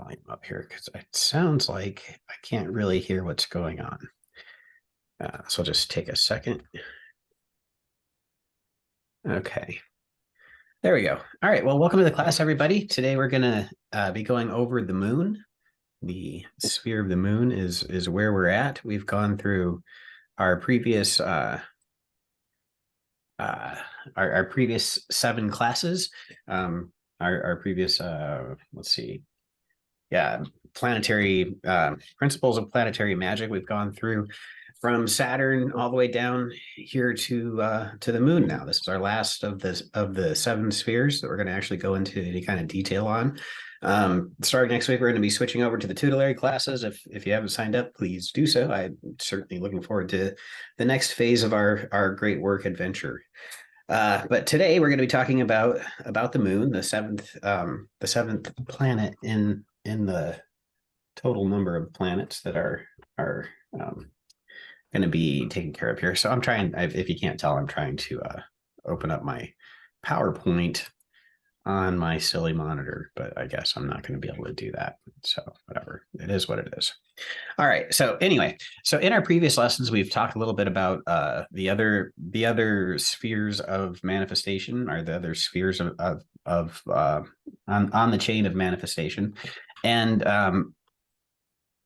volume up here because it sounds like I can't really hear what's going on. So I'll just take a second. Okay. There we go. All right. Well, welcome to the class, everybody. Today we're going to be going over the moon. The sphere of the moon is where we're at. We've gone through our previous our previous 7 classes. Our previous let's see, planetary principles of planetary magic. We've gone through from Saturn all the way down here to the moon. Now this is our last of the 7 spheres that we're going to actually go into any kind of detail on. Starting next week, we're going to be switching over to the tutelary classes. If you haven't signed up, please do so. I'm certainly looking forward to the next phase of our great work adventure. But today we're going to be talking about the moon, the seventh planet in the total number of planets that are going to be taken care of here. So I'm trying, if you can't tell, I'm trying to open up my PowerPoint on my silly monitor, but I guess I'm not going to be able to do that. So whatever, it is what it is. All right. So anyway, so in our previous lessons, we've talked a little bit about the other spheres of manifestation, or the other spheres of on the chain of manifestation, and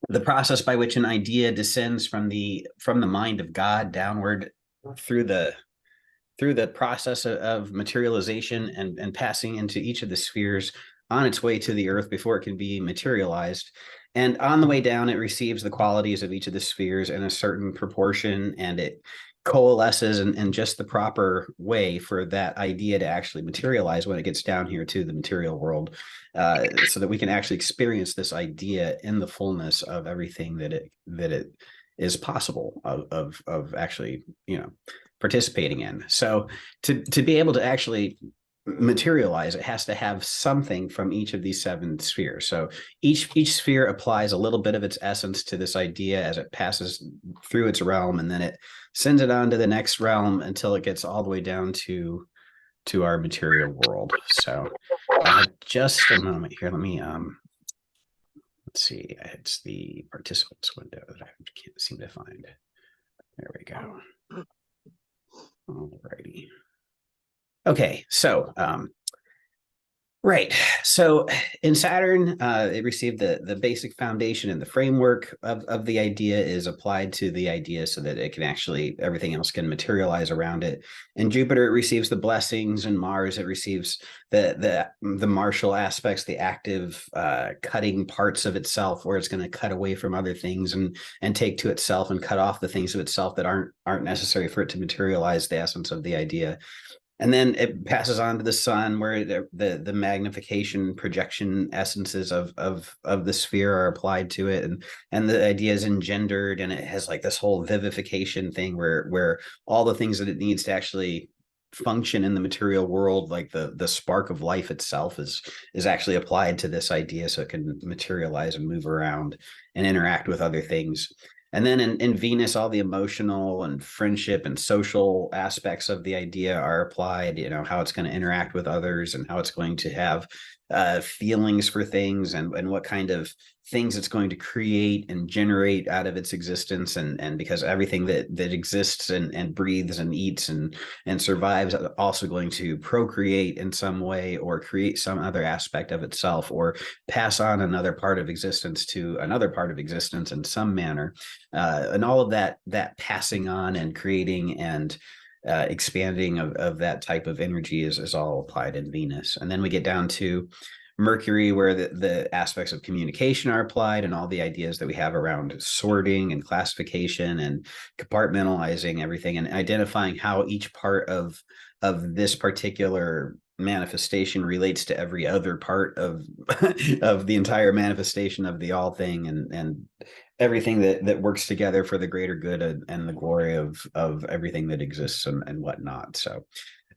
the process by which an idea descends from the mind of God downward through the process of materialization and passing into each of the spheres on its way to the earth before it can be materialized. And on the way down, it receives the qualities of each of the spheres in a certain proportion, and it coalesces in just the proper way for that idea to actually materialize when it gets down here to the material world, so that we can actually experience this idea in the fullness of everything that it is possible of actually, participating in. So to be able to actually materialize, it has to have something from each of these 7 spheres. So each sphere applies a little bit of its essence to this idea as it passes through its realm, and then it sends it on to the next realm until it gets all the way down to our material world. So just a moment here. Let me let's see. It's the participants window that I can't seem to find. There we go. Alrighty. Okay, so right. So in Saturn, it received the basic foundation, and the framework of the idea is applied to the idea so that it can actually, everything else can materialize around it. In Jupiter, it receives the blessings, and Mars, it receives the martial aspects, the active cutting parts of itself, where it's going to cut away from other things and take to itself and cut off the things of itself that aren't necessary for it to materialize the essence of the idea. And then it passes on to the sun, where the magnification projection essences of the sphere are applied to it, and the idea is engendered, and it has like this whole vivification thing where all the things that it needs to actually function in the material world, like the spark of life itself, is actually applied to this idea, so it can materialize and move around and interact with other things. And then in Venus, all the emotional and friendship and social aspects of the idea are applied, how it's going to interact with others, and how it's going to have feelings for things, and what kind of things it's going to create and generate out of its existence. And because everything that exists and breathes and eats and survives are also going to procreate in some way, or create some other aspect of itself, or pass on another part of existence to another part of existence in some manner. And all of that passing on and creating and expanding of that type of energy is all applied in Venus. And then we get down to Mercury, where the aspects of communication are applied, and all the ideas that we have around sorting and classification and compartmentalizing everything, and identifying how each part of this particular manifestation relates to every other part of of the entire manifestation of the all thing, and everything that works together for the greater good and the glory of everything that exists and whatnot.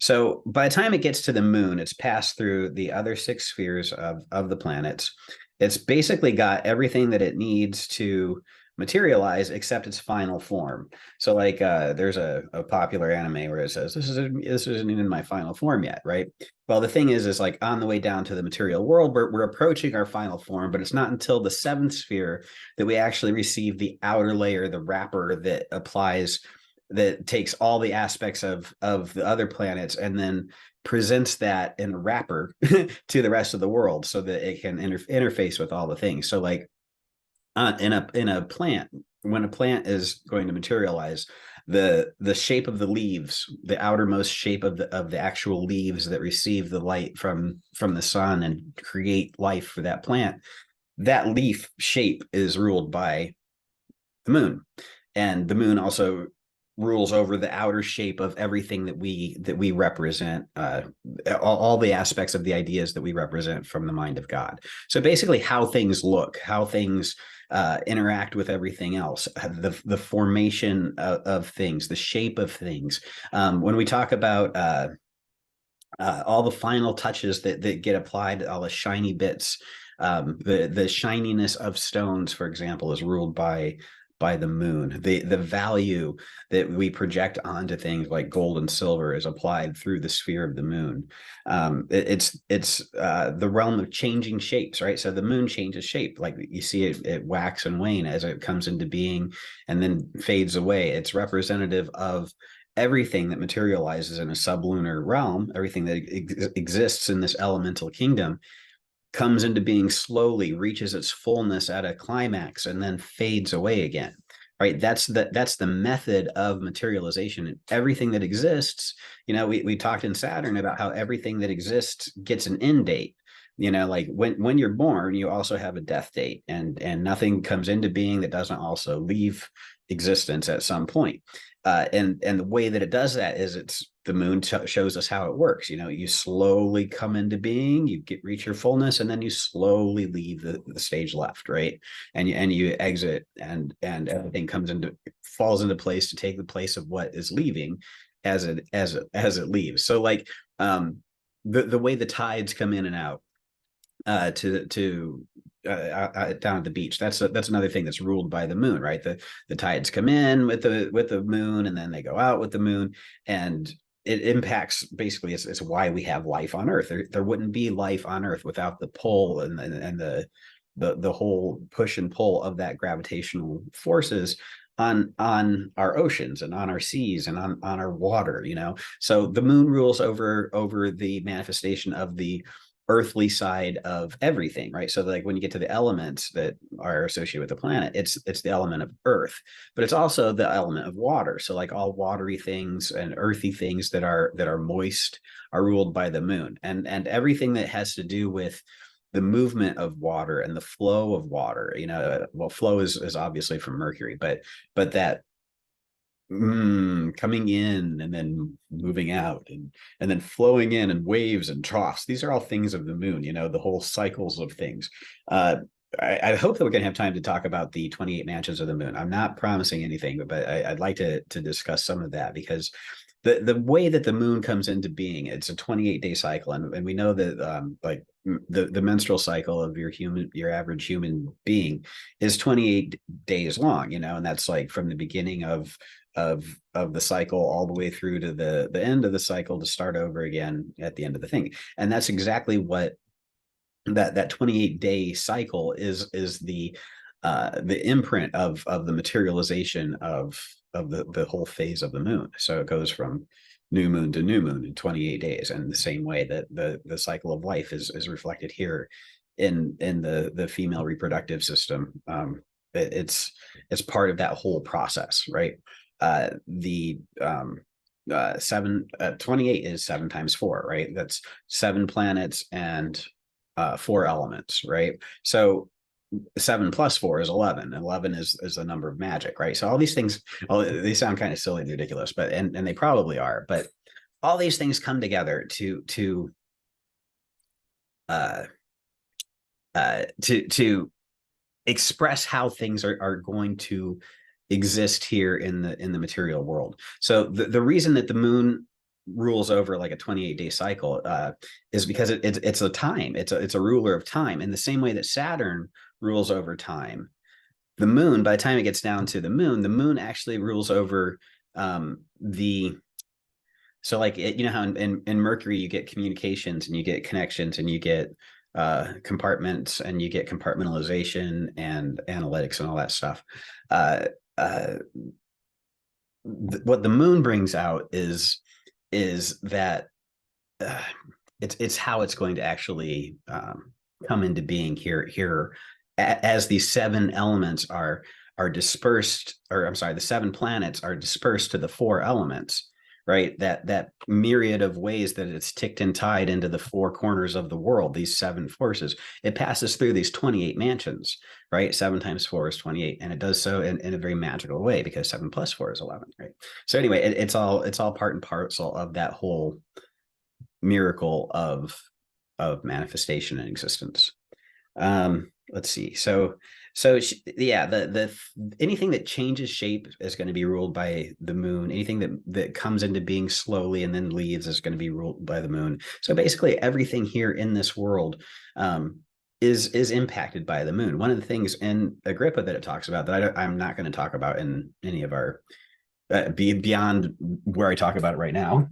So by the time it gets to the moon, it's passed through the other 6 spheres of the planets. It's basically got everything that it needs to materialize except its final form. So like there's a popular anime where it says this isn't in my final form yet, right? Well, the thing is like on the way down to the material world, we're approaching our final form, but it's not until the seventh sphere that we actually receive the outer layer, the wrapper that applies, that takes all the aspects of the other planets and then presents that in a wrapper to the rest of the world so that it can interface with all the things. So like in a plant, when a plant is going to materialize, the shape of the leaves, the outermost shape of the actual leaves that receive the light from the sun and create life for that plant, that leaf shape is ruled by the moon. And the moon also rules over the outer shape of everything that we represent, all the aspects of the ideas that we represent from the mind of God. So basically how things look, how things interact with everything else, the formation of things, the shape of things. When we talk about all the final touches that get applied, all the shiny bits, the shininess of stones, for example, is ruled by the moon. The value that we project onto things like gold and silver is applied through the sphere of the moon. It's the realm of changing shapes, right? So the moon changes shape, like you see it wax and wane as it comes into being and then fades away. It's representative of everything that materializes in a sublunar realm, everything that exists in this elemental kingdom comes into being slowly, reaches its fullness at a climax, and then fades away again. Right? That's the method of materialization. And everything that exists, we talked in Saturn about how everything that exists gets an end date. Like when you're born, you also have a death date, and nothing comes into being that doesn't also leave existence at some point. And the way that it does that is the moon shows us how it works. You slowly come into being, you reach your fullness, and then you slowly leave the stage left, right? And you exit, and everything falls into place to take the place of what is leaving as it leaves. So like the way the tides come in and out down at the beach. That's another thing that's ruled by the moon, right? The tides come in with the moon, and then they go out with the moon, and it impacts basically. It's why we have life on Earth. There wouldn't be life on Earth without the pull and the whole push and pull of that gravitational forces on our oceans and on our seas and on our water. So the moon rules over the manifestation of the earthly side of everything, right? So like when you get to the elements that are associated with the planet, it's the element of earth, but it's also the element of water. So like all watery things and earthy things that are moist are ruled by the moon, and everything that has to do with the movement of water and the flow of water, well, flow is obviously from Mercury, but that coming in and then moving out and then flowing in, and waves and troughs, these are all things of the moon, the whole cycles of things. I hope that we're going to have time to talk about the 28 mansions of the moon. I'm not promising anything, but I'd like to discuss some of that, because the way that the moon comes into being, it's a 28-day cycle, and we know that like the menstrual cycle of your average human being is 28 days long, and that's like from the beginning of the cycle all the way through to the end of the cycle to start over again at the end of the thing. And that's exactly what that 28-day cycle is the imprint of the materialization of the whole phase of the moon. So it goes from new moon to new moon in 28 days, and the same way that the cycle of life is reflected here in the female reproductive system. It's part of that whole process, right? The 28 is 7 times 4, right? That's 7 planets and 4 elements, right? So 7 plus 4 is 11. 11 is the number of magic, right? So all these things, they sound kind of silly and ridiculous, but and they probably are, but all these things come together to express how things are going to exist here in the material world. So the reason that the moon rules over like a 28-day cycle is because it's a time. It's a ruler of time, in the same way that Saturn rules over time. the moon, by the time it gets down to the moon actually rules over the so like it, you know how in Mercury you get communications and you get connections and you get compartments and you get compartmentalization and analytics and all that stuff. Uh, uh, what the moon brings out is that uh, it's how it's going to actually come into being here as these seven elements are dispersed, or I'm sorry, the seven planets are dispersed to the four elements, right? That myriad of ways that it's ticked and tied into the four corners of the world, these seven forces. It passes through these 28 mansions, right? 7 times 4 is 28, and it does so in a very magical way, because 7 plus 4 is 11, right? So anyway, it's all part and parcel of that whole miracle of manifestation and existence. Let's see. So yeah, the anything that changes shape is going to be ruled by the moon. Anything that comes into being slowly and then leaves is going to be ruled by the moon. So basically, everything here in this world is impacted by the moon. One of the things in Agrippa that it talks about that I'm not going to talk about in any of our beyond where I talk about it right now,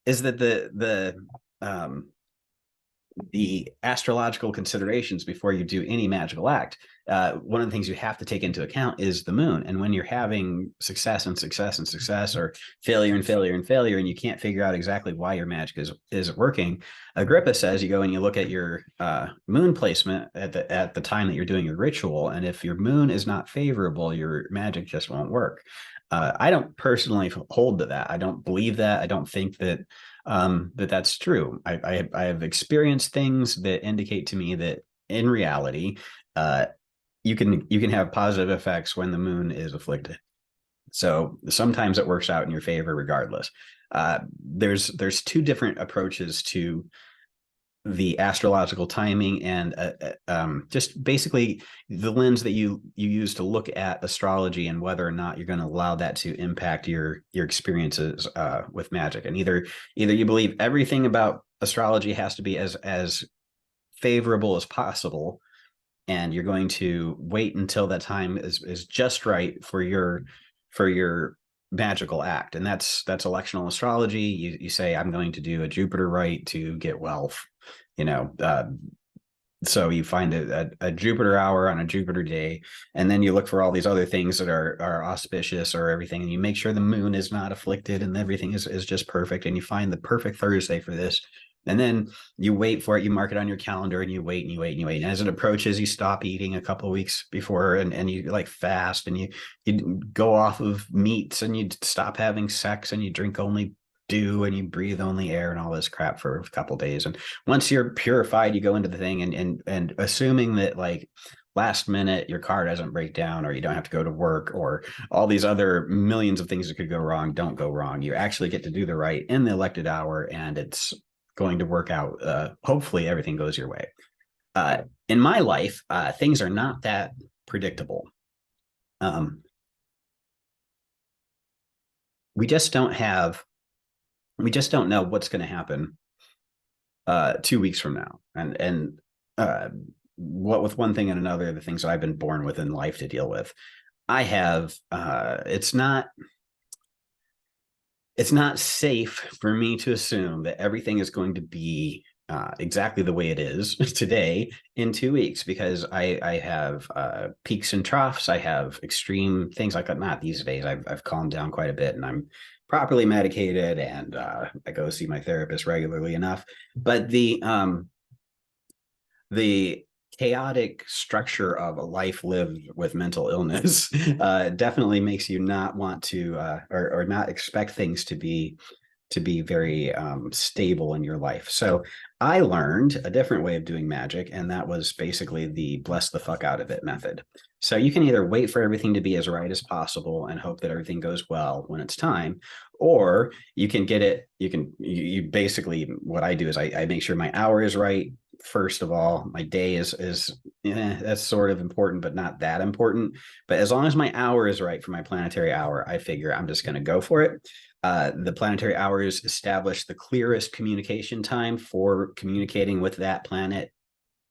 is that the astrological considerations before you do any magical act. One of the things you have to take into account is the moon. And when you're having success and success and success, or failure and failure and failure, and you can't figure out exactly why your magic isn't working, Agrippa says you go and you look at your moon placement at the time that you're doing your ritual, and if your moon is not favorable, your magic just won't work. I don't personally hold to that. I don't believe that. I don't think that that's true. I have experienced things that indicate to me that in reality, you can have positive effects when the moon is afflicted. So sometimes it works out in your favor regardless. There's two different approaches to the astrological timing, and just basically the lens that you use to look at astrology and whether or not you're going to allow that to impact your experiences with magic. And either you believe everything about astrology has to be as favorable as possible, and you're going to wait until that time is just right for your magical act. And that's electional astrology. You say, I'm going to do a Jupiter rite to get wealth, so you find a Jupiter hour on a Jupiter day, and then you look for all these other things that are auspicious or everything, and you make sure the moon is not afflicted and everything is just perfect, and you find the perfect Thursday for this. And then you wait for it, you mark it on your calendar, and you wait and you wait and you wait. And as it approaches, you stop eating a couple of weeks before, and you like fast, and you go off of meats, and you stop having sex, and you drink only dew, and you breathe only air and all this crap for a couple of days. And once you're purified, you go into the thing, and assuming that like last minute your car doesn't break down, or you don't have to go to work, or all these other millions of things that could go wrong don't go wrong. You actually get to do the right in the elected hour, and it's going to work out. Hopefully everything goes your way. In my life, things are not that predictable. We just don't know what's going to happen 2 weeks from now. And what with one thing and another, the things that I've been born with in life to deal with, I have, it's not safe for me to assume that everything is going to be exactly the way it is today in 2 weeks, because I have peaks and troughs. I have extreme things like that. Not these days. I've calmed down quite a bit, and I'm properly medicated, and I go see my therapist regularly enough. But the chaotic structure of a life lived with mental illness definitely makes you not want to or not expect things to be very stable in your life. So I learned a different way of doing magic, and that was basically the bless the fuck out of it method. So you can either wait for everything to be as right as possible and hope that everything goes well when it's time, or you can get it. You basically, what I do is I make sure my hour is right. First of all, my day is that's sort of important, but not that important. But as long as my hour is right for my planetary hour, I figure I'm just going to go for it. The planetary hours establish the clearest communication time for communicating with that planet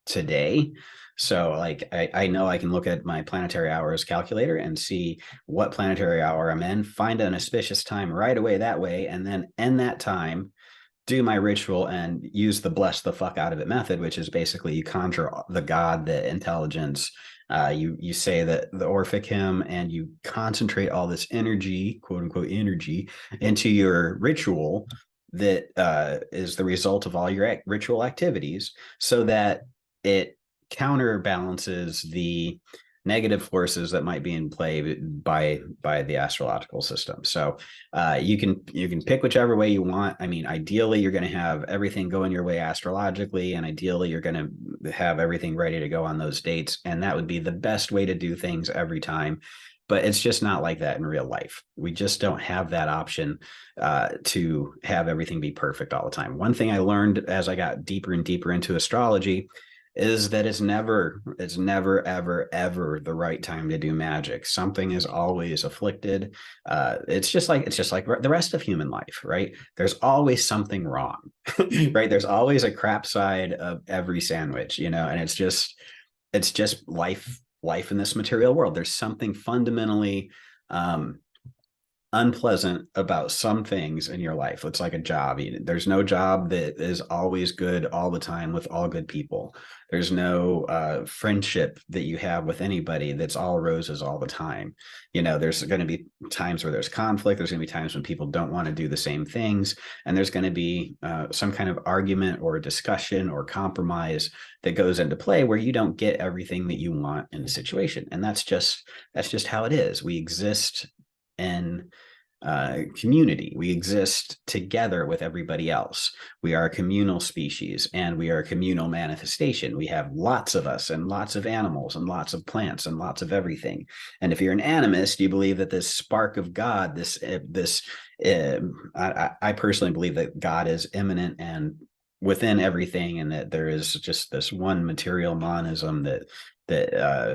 today. So like I know I can look at my planetary hours calculator and see what planetary hour I'm in, find an auspicious time right away that way, and then end that time, do my ritual, and use the bless the fuck out of it method, which is basically you conjure the god, the intelligence, you say that the Orphic hymn, and you concentrate all this energy, quote unquote energy, into your ritual that is the result of all your ritual activities, so that it counterbalances the negative forces that might be in play by the astrological system. So you can pick whichever way you want. I mean, ideally, you're going to have everything going your way astrologically, and ideally, you're going to have everything ready to go on those dates, and that would be the best way to do things every time. But it's just not like that in real life. We just don't have that option to have everything be perfect all the time. One thing I learned as I got deeper and deeper into astrology is that it's never, ever the right time to do magic. Something is always afflicted. It's just like the rest of human life, right? There's always something wrong, right? There's always a crap side of every sandwich, and it's just life in this material world. There's something fundamentally unpleasant about some things in your life. It's like a job. There's no job that is always good all the time with all good people. There's no friendship that you have with anybody that's all roses all the time. There's going to be times where there's conflict. There's going to be times when people don't want to do the same things. And there's going to be some kind of argument or discussion or compromise that goes into play where you don't get everything that you want in a situation. And that's just how it is. We exist in community. We exist together with everybody else. We are a communal species, and we are a communal manifestation. We have lots of us and lots of animals and lots of plants and lots of everything. And if you're an animist, you believe that this spark of God, I personally believe that God is immanent and within everything, and that there is just this one material monism that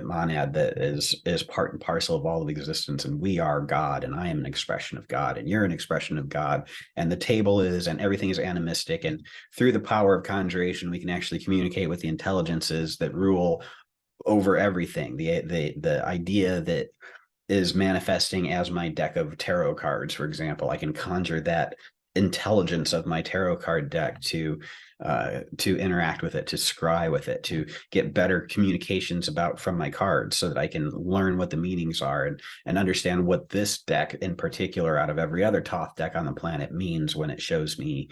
monad that is part and parcel of all of existence, and we are God, and I am an expression of God, and you're an expression of God, and the table is, and everything is animistic, and through the power of conjuration we can actually communicate with the intelligences that rule over everything. The idea that is manifesting as my deck of tarot cards, for example, I can conjure that intelligence of my tarot card deck to interact with it, to scry with it, to get better communications from my cards, so that I can learn what the meanings are and understand what this deck in particular out of every other Thoth deck on the planet means when it shows me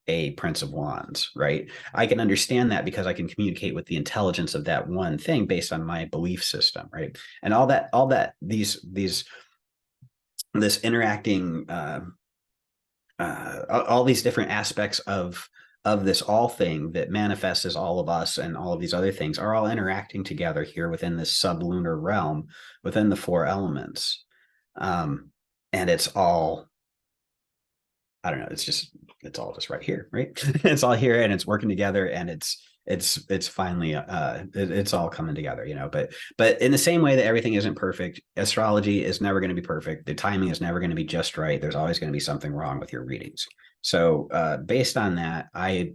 a Prince of Wands, right? I can understand that because I can communicate with the intelligence of that one thing based on my belief system, right? And all that this interacting all these different aspects of this all thing that manifests as all of us, and all of these other things are all interacting together here within this sublunar realm, within the four elements. And it's all, I don't know, it's all just right here, right? It's all here, and it's working together, and it's finally it's all coming together, but in the same way that everything isn't perfect, astrology is never going to be perfect. The timing is never going to be just right. There's always going to be something wrong with your readings. So based on that, I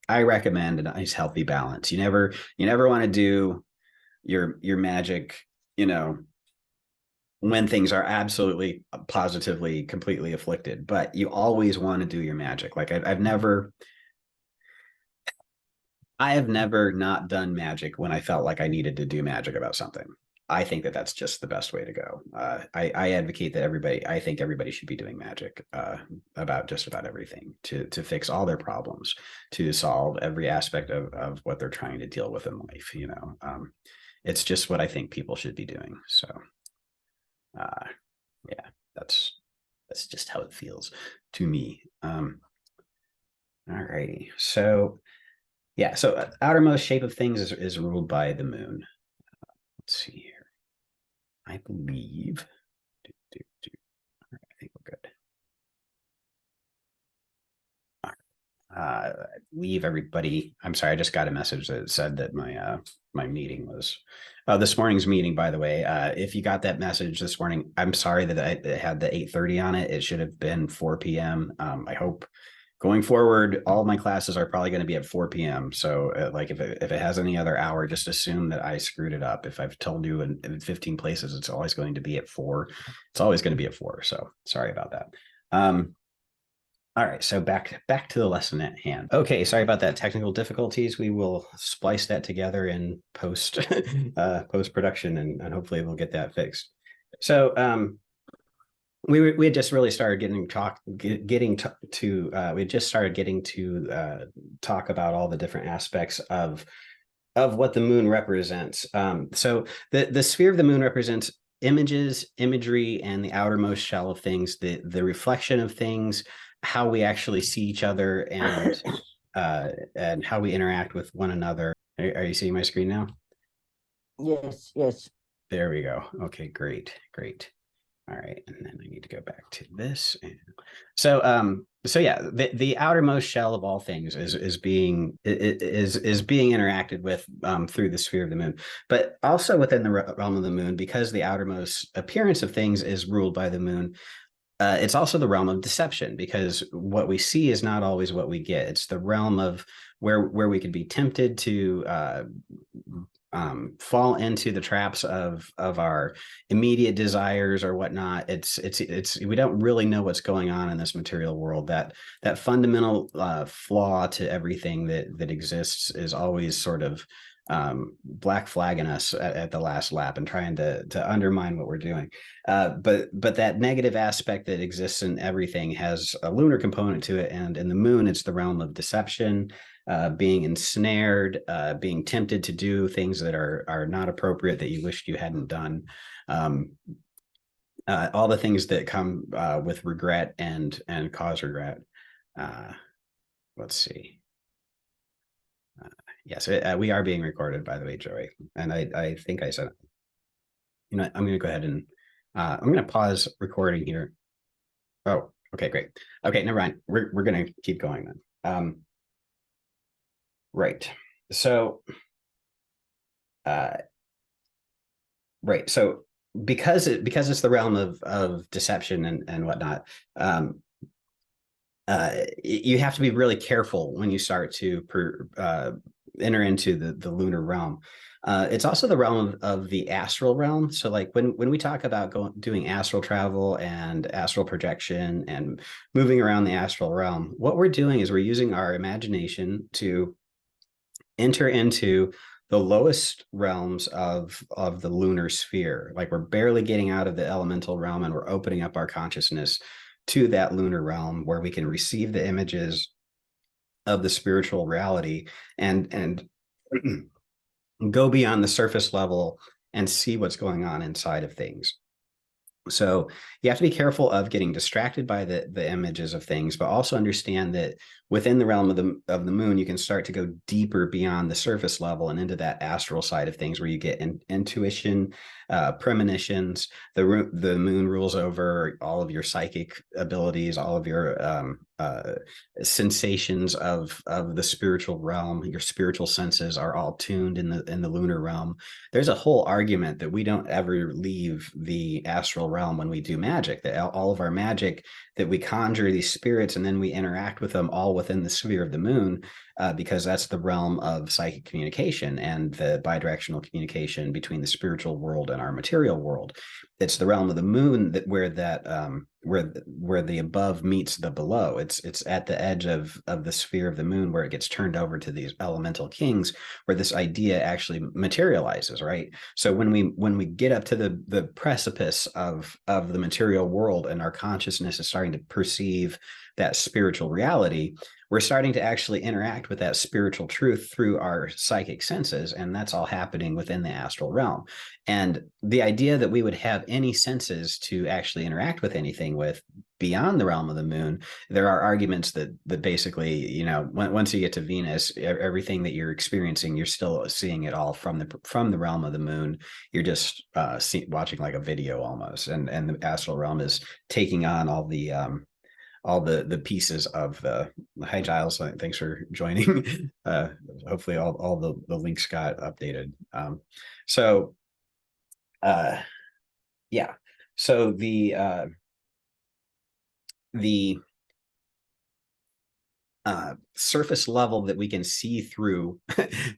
recommend a nice healthy balance. You never want to do your magic when things are absolutely positively completely afflicted, but you always want to do your magic. Like I have never not done magic when I felt like I needed to do magic about something. I think that that's just the best way to go. I advocate that I think everybody should be doing magic about just about everything to fix all their problems, to solve every aspect of what they're trying to deal with in life. It's just what I think people should be doing. So, yeah, that's just how it feels to me. All righty. So, yeah, so outermost shape of things is ruled by the moon. Let's see here. I believe. I think we're good. I believe everybody. I'm sorry, I just got a message that said that my meeting was this morning's meeting. By the way, if you got that message this morning, I'm sorry that it had the 8:30 on it. It should have been 4 p.m. I hope going forward, all my classes are probably going to be at 4 p.m. So like if it has any other hour, just assume that I screwed it up. If I've told you in 15 places, it's always going to be at 4. It's always going to be at 4. So sorry about that. All right, so back to the lesson at hand. Okay, sorry about that technical difficulties. We will splice that together in post post production, and hopefully we'll get that fixed. So we had just really started we just started getting to talk about all the different aspects of what the moon represents. So the sphere of the moon represents imagery, and the outermost shell of things, the reflection of things, how we actually see each other, and how we interact with one another. Are you seeing my screen now? Yes, yes. There we go. Okay, great. All right, and then I need to go back to this. So yeah, the outermost shell of all things is being interacted with through the sphere of the moon, but also within the realm of the moon, because the outermost appearance of things is ruled by the moon. It's also the realm of deception, because what we see is not always what we get. It's the realm of where we could be tempted to fall into the traps of our immediate desires or whatnot. It's we don't really know what's going on in this material world. That fundamental flaw to everything that exists is always sort of black flagging us at the last lap and trying to undermine what we're doing. But that negative aspect that exists in everything has a lunar component to it, and in the moon, it's the realm of deception, being ensnared, being tempted to do things that are not appropriate, that you wished you hadn't done. All the things that come with regret and cause regret. Let's see. Yes, we are being recorded, by the way, Joey. And I think I said, you know, I'm going to go ahead and I'm going to pause recording here. Oh, okay, great. Okay, never mind. We're going to keep going then. Right. So, right. So because it's the realm of deception and whatnot, you have to be really careful when you start to enter into the lunar realm. It's also the realm of the astral realm. So like when we talk about doing astral travel and astral projection and moving around the astral realm, what we're doing is we're using our imagination to enter into the lowest realms of the lunar sphere. Like we're barely getting out of the elemental realm, and we're opening up our consciousness to that lunar realm where we can receive the images of the spiritual reality and go beyond the surface level and see what's going on inside of things. So you have to be careful of getting distracted by the images of things, but also understand that within the realm of the moon, you can start to go deeper beyond the surface level and into that astral side of things, where you get intuition, premonitions. The moon rules over all of your psychic abilities, all of your sensations of the spiritual realm. Your spiritual senses are all tuned in the lunar realm. There's a whole argument that we don't ever leave the astral realm when we do magic, that all of our magic, that we conjure these spirits and then we interact with them all within the sphere of the moon, because that's the realm of psychic communication and the bidirectional communication between the spiritual world and our material world. It's the realm of the moon where the above meets the below. It's at the edge of the sphere of the moon, where it gets turned over to these elemental kings, where this idea actually materializes, right? So when we get up to the precipice of the material world, and our consciousness is starting to perceive that spiritual reality, we're starting to actually interact with that spiritual truth through our psychic senses, and that's all happening within the astral realm. And the idea that we would have any senses to actually interact with anything with beyond the realm of the moon, there are arguments that basically, you know, once you get to Venus, everything that you're experiencing, you're still seeing it all from the realm of the moon. You're just watching like a video almost, and the astral realm is taking on all the pieces of the. Hi Giles, thanks for joining. Hopefully all the links got updated. So yeah, so the surface level that we can see through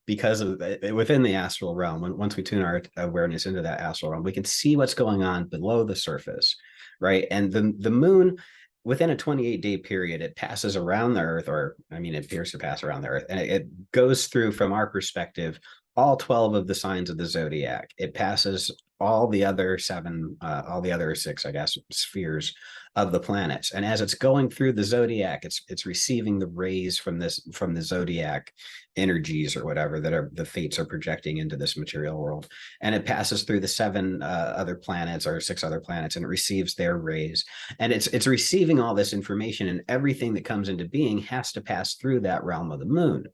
because of within the astral realm. Once we tune our awareness into that astral realm, we can see what's going on below the surface, right? And the moon, within a 28-day period, it passes around the Earth, or I mean, it appears to pass around the Earth, and it goes through, from our perspective, all 12 of the signs of the zodiac. It passes all the other seven, all the other six, I guess, spheres of the planets. And as it's going through the zodiac, it's receiving the rays from the zodiac energies or whatever that are the fates are projecting into this material world. And it passes through the seven other planets, or six other planets, and it receives their rays. And it's receiving all this information, and everything that comes into being has to pass through that realm of the moon,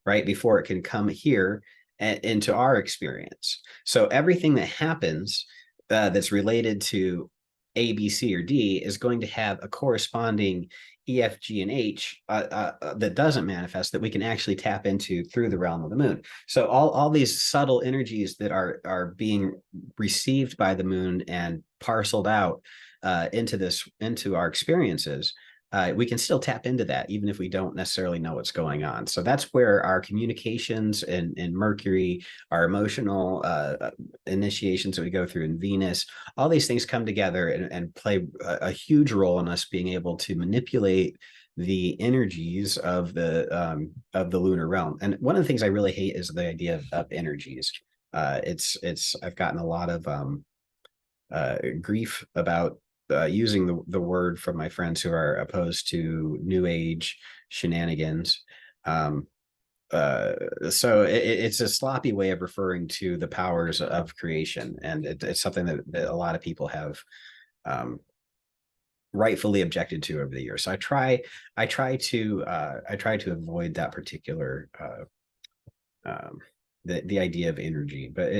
right, before it can come here into our experience. So everything that happens that's related to A, B, C, or D is going to have a corresponding E, F, G, and H that doesn't manifest, that we can actually tap into through the realm of the moon. So all these subtle energies that are being received by the moon and parceled out into our experiences, we can still tap into that even if we don't necessarily know what's going on. So that's where our communications in Mercury, our emotional initiations that we go through in Venus, all these things come together and play a huge role in us being able to manipulate the energies of the lunar realm. And one of the things I really hate is the idea of energies. I've gotten a lot of grief about using the word from my friends who are opposed to New Age shenanigans. So it's a sloppy way of referring to the powers of creation, and it's something that a lot of people have rightfully objected to over the years. So I try to avoid that particular the idea of energy, but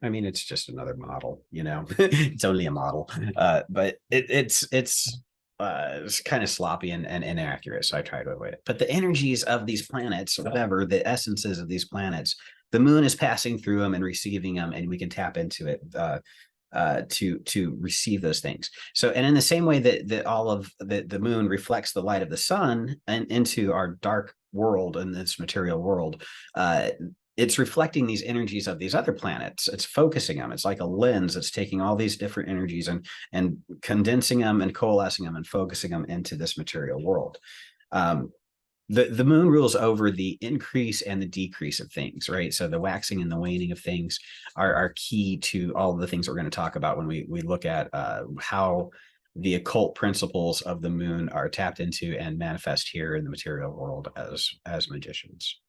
I mean, it's just another model, it's only a model, but it's kind of sloppy and inaccurate, so I try to avoid it. But the energies of these planets, whatever the essences of these planets, the moon is passing through them and receiving them, and we can tap into it to receive those things. So, and in the same way that all of the moon reflects the light of the sun and into our dark world and this material world, it's reflecting these energies of these other planets. It's focusing them. It's like a lens that's taking all these different energies and condensing them and coalescing them and focusing them into this material world. The moon rules over the increase and the decrease of things, right? So the waxing and the waning of things are key to all of the things we're going to talk about when we look at how the occult principles of the moon are tapped into and manifest here in the material world as magicians.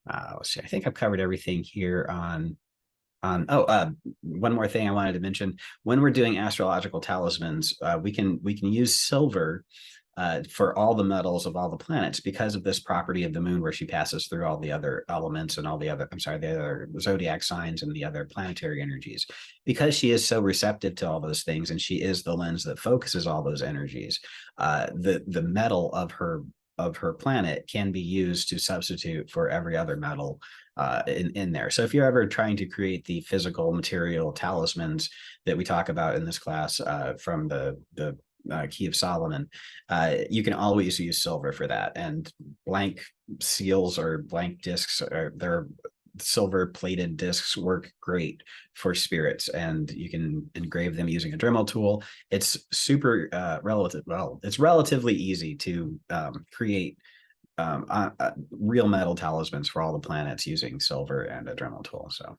Let's see. I think I've covered everything here on. One more thing I wanted to mention: when we're doing astrological talismans, we can use silver for all the metals of all the planets because of this property of the moon, where she passes through all the other elements and all the other, the other zodiac signs and the other planetary energies. Because she is so receptive to all those things, and she is the lens that focuses all those energies, the metal of her planet can be used to substitute for every other metal in there. So if you're ever trying to create the physical material talismans that we talk about in this class from the Key of Solomon, you can always use silver for that. And blank seals or blank discs, they're silver plated discs, work great for spirits, and you can engrave them using a Dremel tool. It's super it's relatively easy to create real metal talismans for all the planets using silver and a Dremel tool. So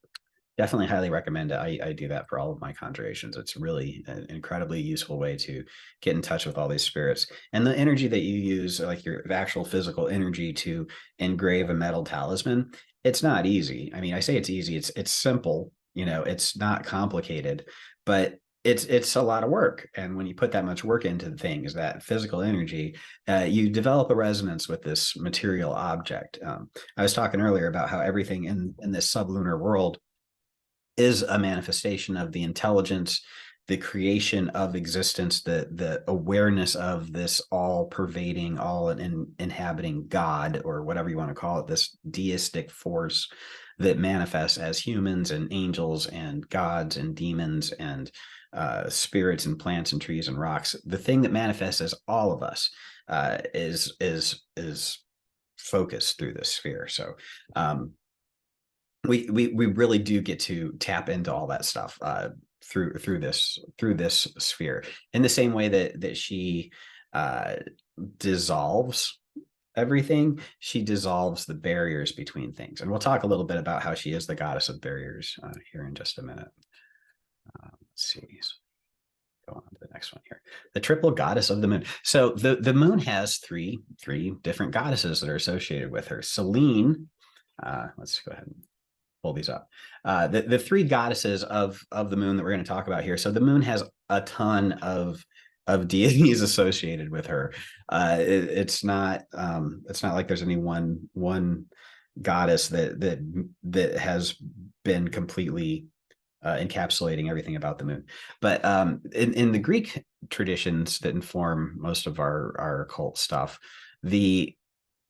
definitely highly recommend it. I do that for all of my conjurations. It's really an incredibly useful way to get in touch with all these spirits. And the energy that you use, like your actual physical energy to engrave a metal talisman, it's not easy. I mean, I say it's easy. It's simple. It's not complicated, but it's a lot of work. And when you put that much work into things, that physical energy, you develop a resonance with this material object. I was talking earlier about how everything in this sublunar world is a manifestation of the intelligence, the creation of existence, the awareness of this all-pervading, all-inhabiting God, or whatever you want to call it, this deistic force that manifests as humans and angels and gods and demons and spirits and plants and trees and rocks. The thing that manifests as all of us is focus through this sphere. So we really do get to tap into all that stuff through this sphere, in the same way that she dissolves everything. She dissolves the barriers between things, and we'll talk a little bit about how she is the goddess of barriers here in just a minute. Let's see. Go on to the next one here. The triple goddess of the moon. So the moon has three different goddesses that are associated with her. Selene. Let's go ahead and pull these up. The three goddesses of the moon that we're going to talk about here. So the moon has a ton of deities associated with her. It's not like there's any one goddess that has been completely encapsulating everything about the moon. But in the Greek traditions that inform most of our occult stuff, the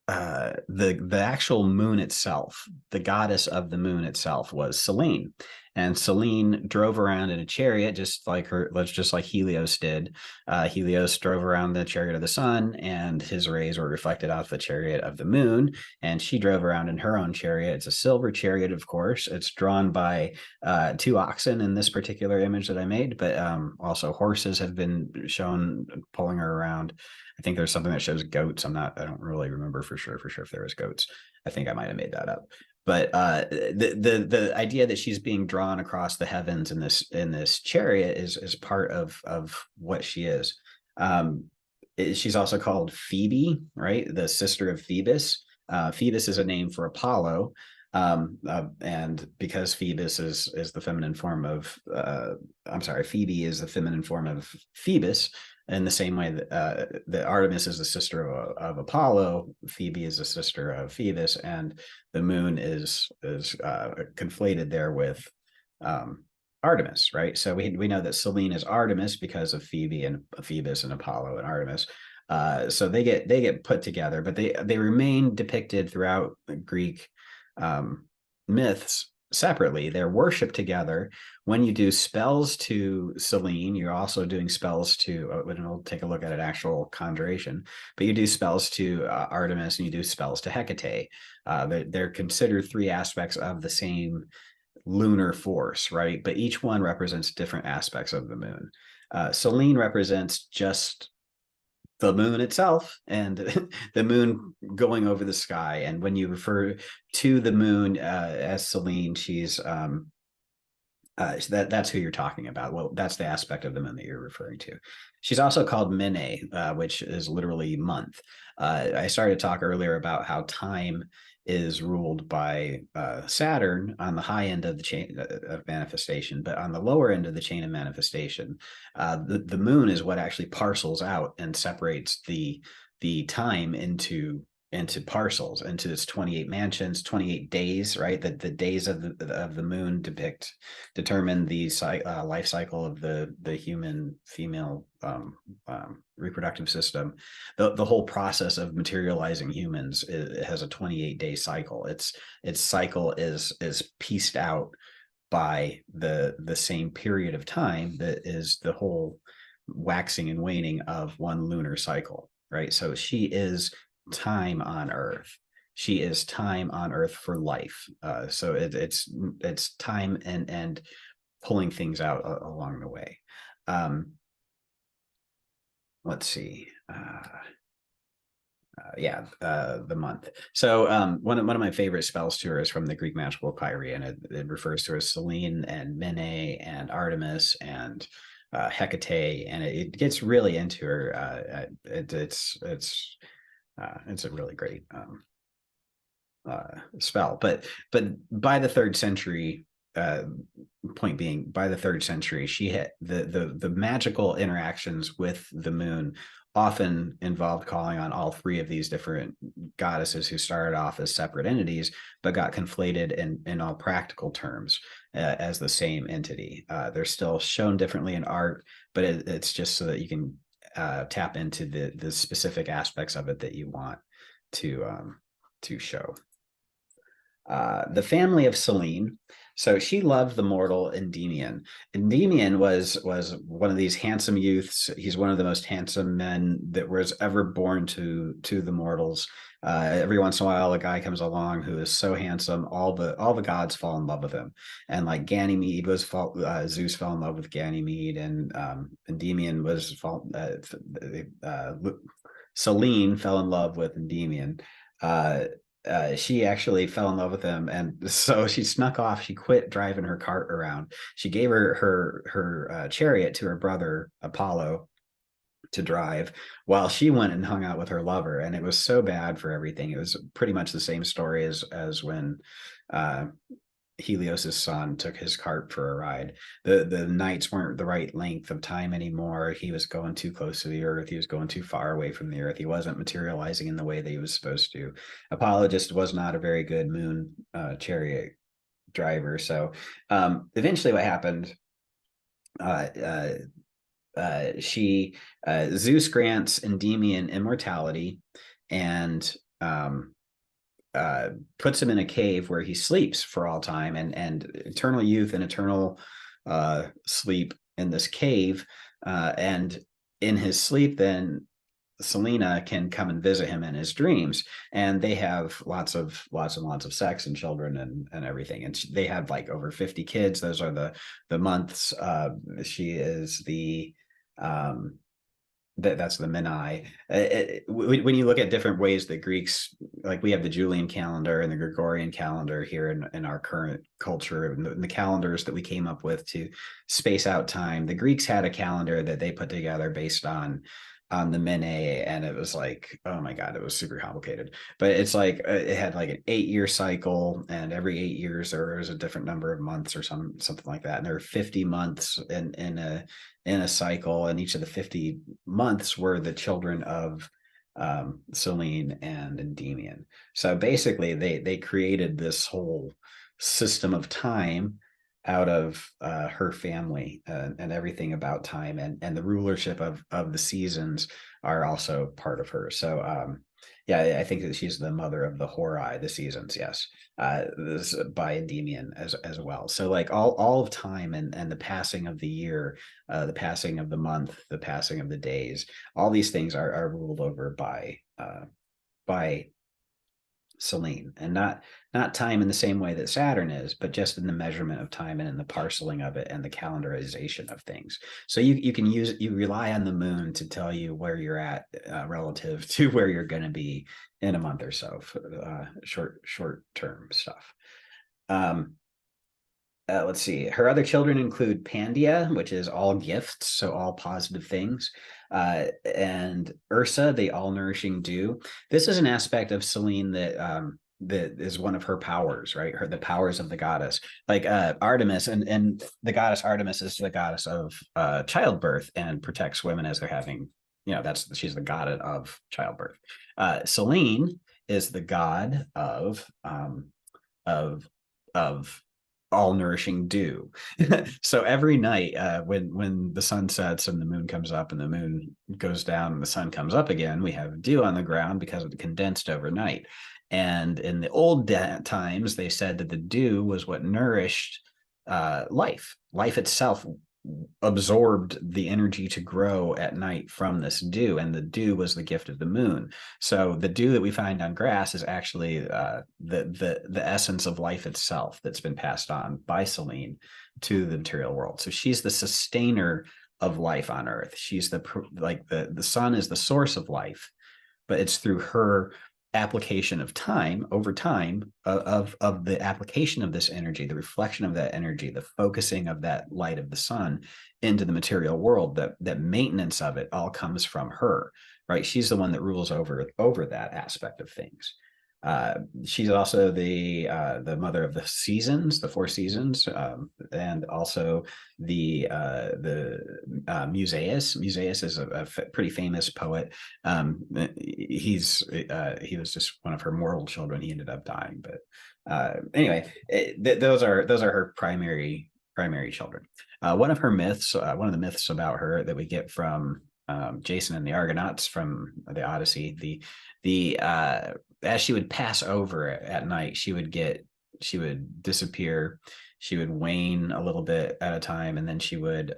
actual moon itself, the goddess of the moon itself, was Selene. And Selene drove around in a chariot, just like Helios did. Helios drove around the chariot of the sun, and his rays were reflected off the chariot of the moon. And she drove around in her own chariot. It's a silver chariot, of course. It's drawn by two oxen in this particular image that I made, but also horses have been shown pulling her around. I think there's something that shows goats. I don't really remember for sure if there was goats. I think I might have made that up. But the idea that she's being drawn across the heavens in this chariot is part of what she is. She's also called Phoebe, right? The sister of Phoebus. Phoebus is a name for Apollo. And because Phoebus is the feminine form of Phoebe is the feminine form of Phoebus, in the same way that Artemis is the sister of Apollo, Phoebe is the sister of Phoebus, and the moon is conflated there with Artemis, right? So we know that Selene is Artemis because of Phoebe and Phoebus and Apollo and Artemis. So they get put together, but they remain depicted throughout the Greek myths separately. They're worshipped together. When you do spells to Selene, you're also doing spells to, and we'll take a look at an actual conjuration, but you do spells to Artemis and you do spells to Hecate. They're considered three aspects of the same lunar force, right? But each one represents different aspects of the moon. Selene represents just the moon itself and the moon going over the sky. And when you refer to the moon as Selene, she's that's who you're talking about. Well, that's the aspect of the moon that you're referring to. She's also called Mene, which is literally month. I started to talk earlier about how time is ruled by Saturn on the high end of the chain of manifestation, but on the lower end of the chain of manifestation, the moon is what actually parcels out and separates the time into parcels, into its 28 mansions, 28 days, right? The days of the moon determine the life cycle of the human female reproductive system. The whole process of materializing humans has a 28-day cycle. Its cycle is pieced out by the same period of time that is the whole waxing and waning of one lunar cycle, right? So she is time on Earth. She is time on Earth for life. So it's time and pulling things out along the way. Let's see. The month. So one of my favorite spells to her is from the Greek magical Kyrie, and it refers to her as Selene and Mene and Artemis and Hecate, and it gets really into her. It's a really great spell. But by the 3rd century, point being, by the 3rd century, she had the magical interactions with the moon often involved calling on all three of these different goddesses who started off as separate entities, but got conflated in all practical terms as the same entity. They're still shown differently in art, but it's just so that you can tap into the specific aspects of it that you want to show. the family of Selene. So she loved the mortal Endymion. Endymion was one of these handsome youths. He's one of the most handsome men that was ever born to the mortals. Every once in a while, a guy comes along who is so handsome, all the gods fall in love with him. And like Ganymede Zeus fell in love with Ganymede, and Endymion Selene fell in love with Endymion. Uh, she actually fell in love with him, and so she snuck off. She quit driving her cart around. She gave her chariot to her brother Apollo to drive, while she went and hung out with her lover. And it was so bad for everything. It was pretty much the same story as when uh, Helios's son took his cart for a ride. The nights weren't the right length of time anymore. He was going too close to the earth. He was going too far away from the earth. He wasn't materializing in the way that he was supposed to. Apollo just was not a very good moon chariot driver. So eventually what happened, uh, Zeus grants Endymion immortality, and puts him in a cave where he sleeps for all time, and eternal youth and eternal sleep in this cave. And in his sleep, then Selena can come and visit him in his dreams, and they have lots and lots of sex and children and everything. And they have like over 50 kids. Those are the months. She is the that's the Menai. When you look at different ways that Greeks, like we have the Julian calendar and the Gregorian calendar here in our current culture, and the calendars that we came up with to space out time. The Greeks had a calendar that they put together based on the Mene, and it was like, oh my god, it was super complicated. But it's like it had like an 8-year cycle, and every 8 years there was a different number of months or something like that. And there were 50 months in a cycle, and each of the 50 months were the children of Selene and Endymion. So basically, they created this whole system of time out of her family, and everything about time, and the rulership of the seasons are also part of her. So yeah, I think that she's the mother of the Horai, the seasons. Yes, this by Endymion as well. So like all of time, and the passing of the year, the passing of the month, the passing of the days, all these things are ruled over by Selene, and not time in the same way that Saturn is, but just in the measurement of time and in the parceling of it and the calendarization of things. So you rely on the moon to tell you where you're at relative to where you're going to be in a month or so, for, short term stuff. Let's see. Her other children include Pandia, which is all gifts, so all positive things, and Ursa, the all-nourishing dew. This is an aspect of Selene that is one of her powers, right? The powers of the goddess, like Artemis, and the goddess Artemis is the goddess of childbirth and protects women as they're having. She's the god of childbirth. Selene is the god of all nourishing dew. So every night, when the sun sets and the moon comes up and the moon goes down and the sun comes up again, we have dew on the ground because it condensed overnight. And in the old times, they said that the dew was what nourished life itself absorbed the energy to grow at night from this dew, and the dew was the gift of the moon. So the dew that we find on grass is actually the essence of life itself that's been passed on by Selene to the material world. So she's the sustainer of life on Earth. She's the sun is the source of life, but it's through her application of time over time of the application of this energy, the reflection of that energy, the focusing of that light of the sun into the material world, that maintenance of it all comes from her, right? She's the one that rules over that aspect of things. She's also the mother of the seasons, the 4 seasons, and also the Musaeus. Musaeus is a pretty famous poet. He was just one of her mortal children. He ended up dying, but anyway, those are her primary children. One of the myths about her that we get from Jason and the Argonauts from the Odyssey, the as she would pass over at night, she would get would disappear. She would wane a little bit at a time, and then she would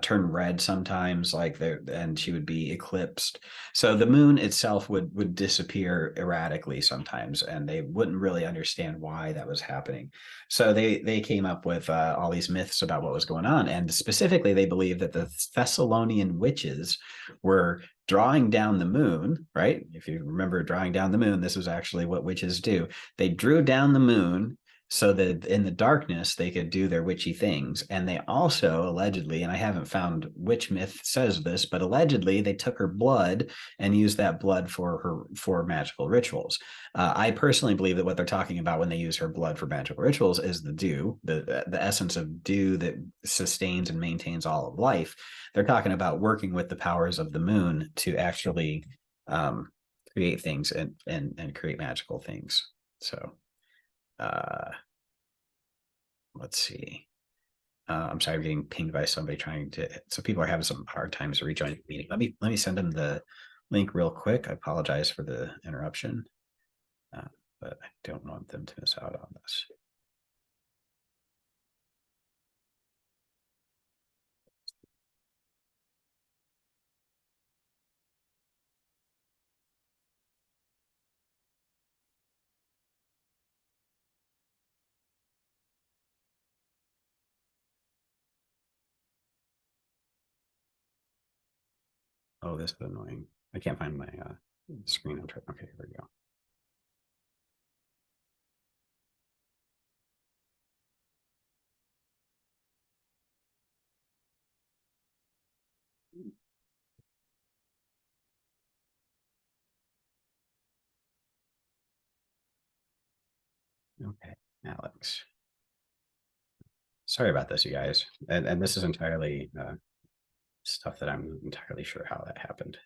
turn red sometimes, like there, and she would be eclipsed. So the moon itself would disappear erratically sometimes, and they wouldn't really understand why that was happening. So they came up with all these myths about what was going on, and specifically they believed that the Thessalonian witches were drawing down the moon. Right? If you remember drawing down the moon, this was actually what witches do. They drew down the moon so that in the darkness they could do their witchy things. And they also allegedly, and I haven't found which myth says this, but allegedly they took her blood and used that blood for magical rituals. I personally believe that what they're talking about when they use her blood for magical rituals is the dew, the essence of dew that sustains and maintains all of life. They're talking about working with the powers of the moon to actually create things and create magical things. So let's see. I'm sorry, I'm getting pinged by somebody trying to. So people are having some hard times rejoining the meeting. Let me send them the link real quick. I apologize for the interruption, but I don't want them to miss out on this. Oh, this is annoying. I can't find my screen. Okay, here we go. Okay, Alex. Sorry about this, you guys. And this is entirely stuff that I'm entirely sure how that happened.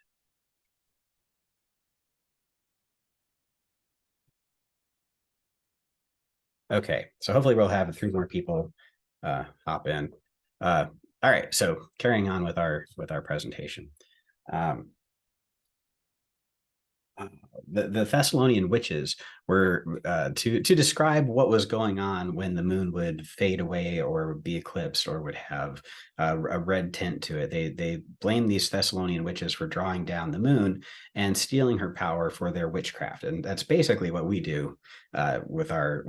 Okay, so hopefully we'll have 3 more people hop in. All right, so carrying on with our presentation. The Thessalonian witches were to describe what was going on when the moon would fade away or be eclipsed or would have a red tint to it. They blamed these Thessalonian witches for drawing down the moon and stealing her power for their witchcraft, and that's basically what we do with our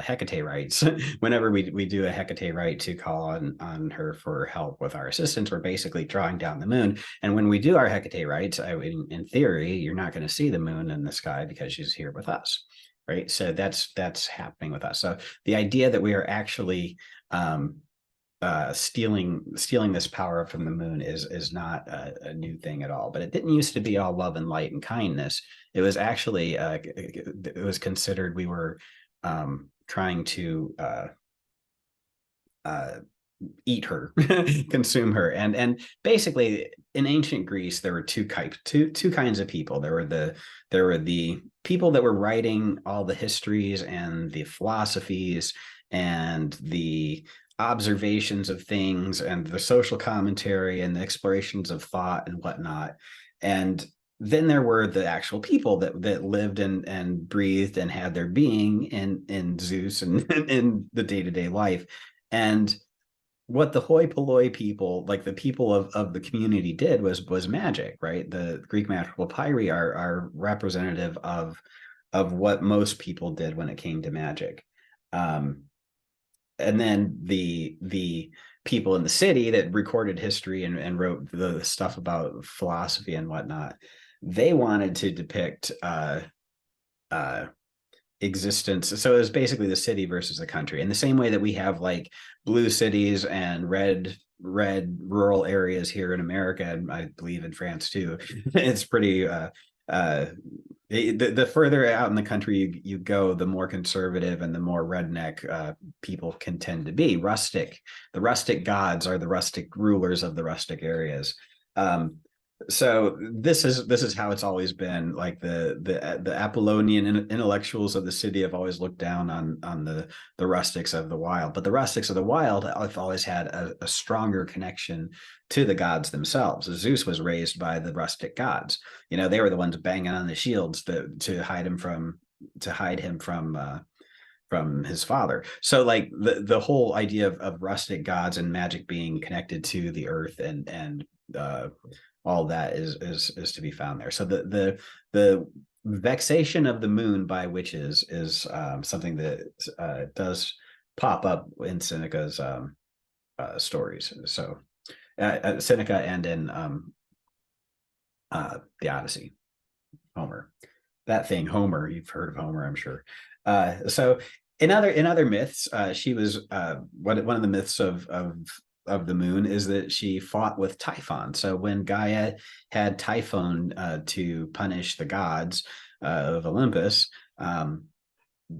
Hecate rites. Whenever we do a Hecate rite to call on her for help with our assistance, we're basically drawing down the moon. And when we do our Hecate rites, in theory, you're not going to see the moon in the sky because she's here with us, right? So that's happening with us. So the idea that we are actually stealing this power from the moon is not a new thing at all. But it didn't used to be all love and light and kindness. It was actually it was considered we were trying to eat her, consume her, and basically in ancient Greece there were two kinds of people. There were the people that were writing all the histories and the philosophies and the observations of things and the social commentary and the explorations of thought and whatnot. And then there were the actual people that lived and breathed and had their being in Zeus and in the day-to-day life. And what the hoi polloi people, like the people of the community, did was magic, right? The Greek magical papyri are representative of what most people did when it came to magic. And then the people in the city that recorded history and wrote the stuff about philosophy and whatnot, they wanted to depict existence. So it was basically the city versus the country, in the same way that we have like blue cities and red rural areas here in America, and I believe in France too. It's pretty the further out in the country you go, the more conservative and the more redneck people can tend to be. Rustic. The rustic gods are the rustic rulers of the rustic areas. So this is how it's always been. Like the Apollonian intellectuals of the city have always looked down on the rustics of the wild, but the rustics of the wild have always had a stronger connection to the gods themselves. Zeus was raised by the rustic gods. They were the ones banging on the shields to hide him from hide him from his father. So like the whole idea of rustic gods and magic being connected to the earth and all that is to be found there. So the vexation of the moon by witches is something that does pop up in Seneca's stories. So Seneca and in the Odyssey, Homer. That thing, Homer. You've heard of Homer, I'm sure. So in other myths, she was one of the myths of the moon is that she fought with Typhon. So when Gaia had Typhon to punish the gods of Olympus,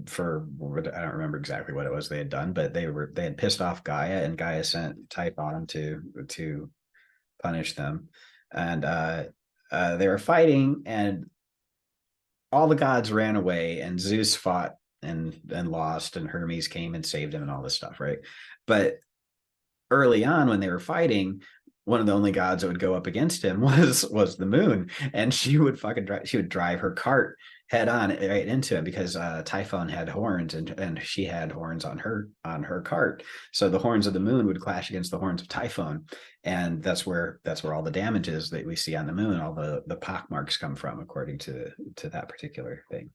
for I don't remember exactly what it was they had done, but they had pissed off Gaia, and Gaia sent Typhon to punish them, and they were fighting, and all the gods ran away, and Zeus fought and lost, and Hermes came and saved him, and all this stuff, right? But early on, when they were fighting, one of the only gods that would go up against him was the moon, and she would drive her cart head on right into him, because Typhon had horns, and she had horns on her cart. So the horns of the moon would clash against the horns of Typhon, and that's where all the damages that we see on the moon, all the pock marks come from, according to that particular thing.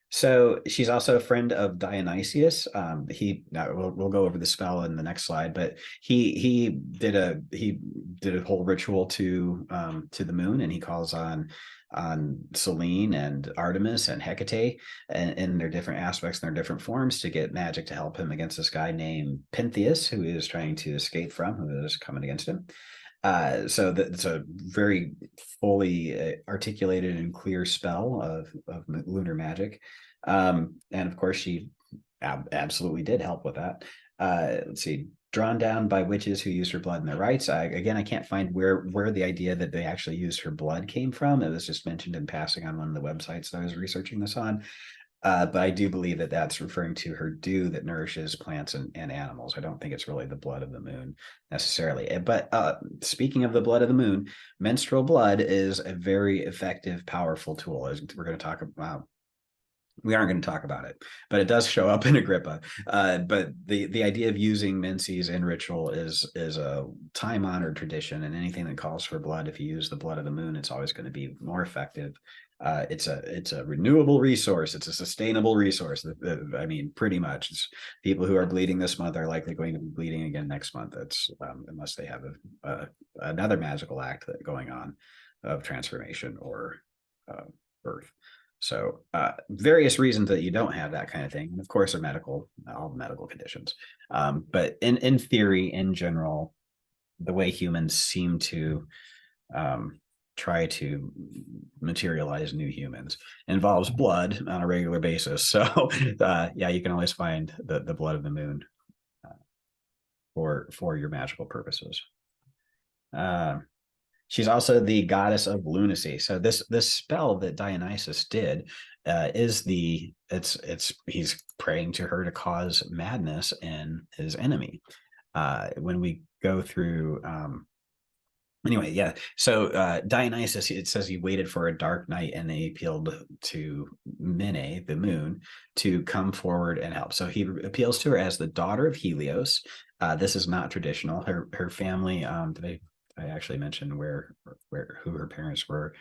So she's also a friend of Dionysius. We'll go over the spell in the next slide, but he did a whole ritual to the moon, and he calls on Selene and Artemis and Hecate, and their different aspects and their different forms, to get magic to help him against this guy named Pentheus, who he is trying to escape from, who is coming against him. So it's a very fully articulated and clear spell of lunar magic. And of course, she absolutely did help with that. Let's see, drawn down by witches who used her blood in their rites. I can't find where the idea that they actually used her blood came from. It was just mentioned in passing on one of the websites that I was researching this on. But I do believe that that's referring to her dew that nourishes plants and animals. I don't think it's really the blood of the moon necessarily. But speaking of the blood of the moon, menstrual blood is a very effective, powerful tool, as we're going to talk about. We aren't going to talk about it, but it does show up in Agrippa. But the idea of using menses in ritual is a time-honored tradition, and anything that calls for blood, if you use the blood of the moon, it's always going to be more effective. It's a renewable resource. It's a sustainable resource. I mean, pretty much, people who are bleeding this month are likely going to be bleeding again next month. It's unless they have another magical act going on of transformation or birth. So various reasons that you don't have that kind of thing, and of course are all medical conditions. But in theory, in general, the way humans seem to try to materialize new humans involves blood on a regular basis. So yeah, you can always find the blood of the moon for your magical purposes. She's also the goddess of lunacy. So this spell that Dionysus did he's praying to her to cause madness in his enemy. When we go through anyway, yeah. So Dionysus, it says he waited for a dark night, and he appealed to Mene, the moon, to come forward and help. So he appeals to her as the daughter of Helios. This is not traditional. Her family, I actually mentioned who her parents were.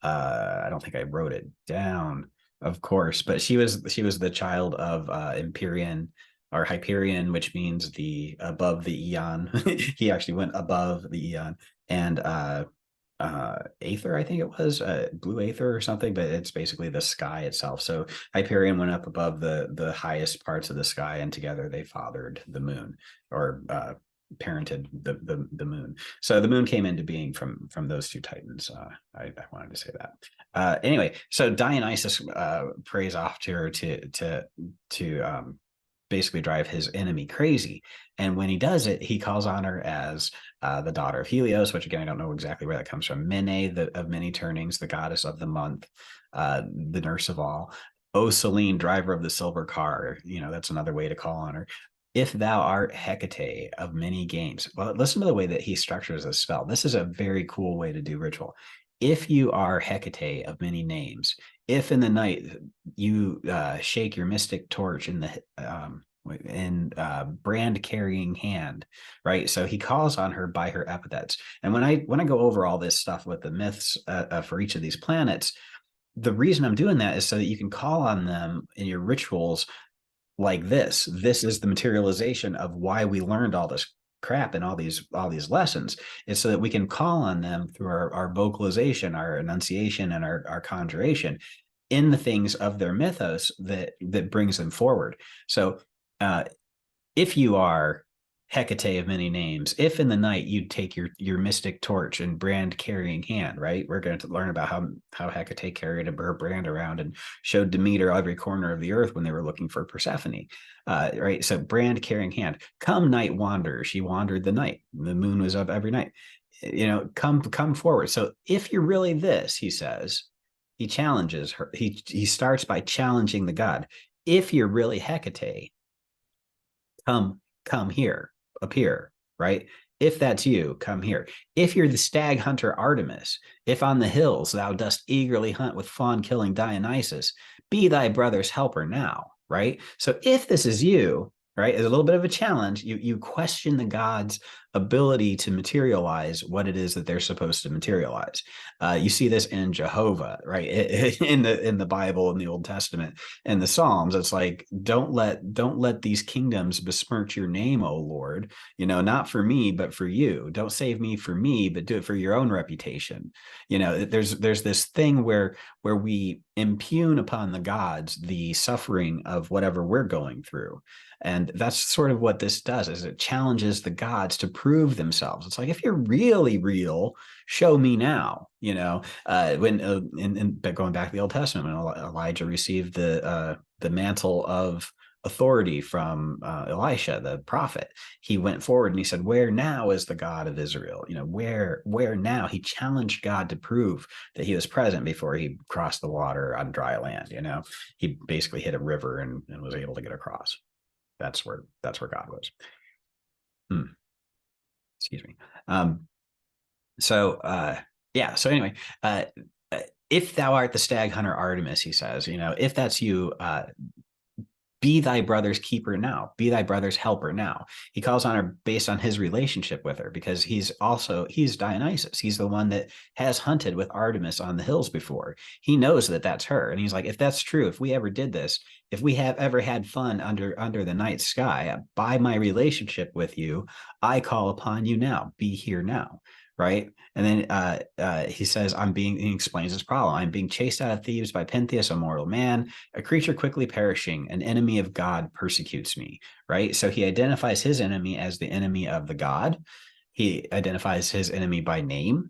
I don't think I wrote it down, of course, but she was the child of Empyrean or Hyperion, which means the above the eon. He actually went above the eon, and Aether, I think it was blue Aether or something, but it's basically the sky itself. So Hyperion went up above the highest parts of the sky, and together they fathered the moon, or parented the moon. So the moon came into being from those two titans. I wanted to say that. Anyway, so Dionysus prays off to her to basically drive his enemy crazy. And when he does it, he calls on her as the daughter of Helios, which again, I don't know exactly where that comes from. Mene, of many turnings, the goddess of the month, the nurse of all. O Selene, driver of the silver car. That's another way to call on her. If thou art Hecate of many games. Well, listen to the way that he structures this spell. This is a very cool way to do ritual. If you are Hecate of many names, if in the night you shake your mystic torch in the brand carrying hand, right? So he calls on her by her epithets. And when I go over all this stuff with the myths for each of these planets, the reason I'm doing that is so that you can call on them in your rituals like this. This is the materialization of why we learned all this crap and all these lessons. Is so that we can call on them through our vocalization, our enunciation, and our conjuration in the things of their mythos that brings them forward. So if you are Hecate of many names, if in the night you'd take your mystic torch and brand carrying hand, right? We're going to learn about how Hecate carried her brand around and showed Demeter every corner of the earth when they were looking for Persephone, right? So brand carrying hand, come night wanderer. She wandered the night. The moon was up every night. Come forward. So if you're really this, he says, he challenges her. He starts by challenging the god. If you're really Hecate, come here, appear, right? If that's you, come here. If you're the stag hunter Artemis, if on the hills thou dost eagerly hunt with fawn killing Dionysus, be thy brother's helper now, right? So if this is you, right, is a little bit of a challenge. You question the gods' ability to materialize what it is that they're supposed to materialize. You see this in Jehovah, right? In the Bible, in the Old Testament, and the Psalms. It's like, don't let these kingdoms besmirch your name, O Lord. Not for me, but for you. Don't save me for me, but do it for your own reputation. There's this thing where we impugn upon the gods the suffering of whatever we're going through. And that's sort of what this does, is it challenges the gods to prove themselves. It's like, if you're really real, show me now. But going back to the Old Testament, when Elijah received the mantle of authority from Elisha, the prophet, he went forward and he said, "Where now is the God of Israel? Where now?" He challenged God to prove that he was present before he crossed the water on dry land. He basically hit a river and was able to get across. That's where God was. Excuse me. So anyway, if thou art the stag hunter Artemis, he says, if that's you, be thy brother's keeper now, be thy brother's helper now. He calls on her based on his relationship with her, because he's Dionysus. He's the one that has hunted with Artemis on the hills before. He knows that that's her. And he's like, if that's true, if we ever did this, if we have ever had fun under the night sky, by my relationship with you, I call upon you now, be here now. Right. And then he says, he explains his problem. I'm being chased out of Thebes by Pentheus, a mortal man, a creature quickly perishing, an enemy of God persecutes me. Right. So he identifies his enemy as the enemy of the god. He identifies his enemy by name,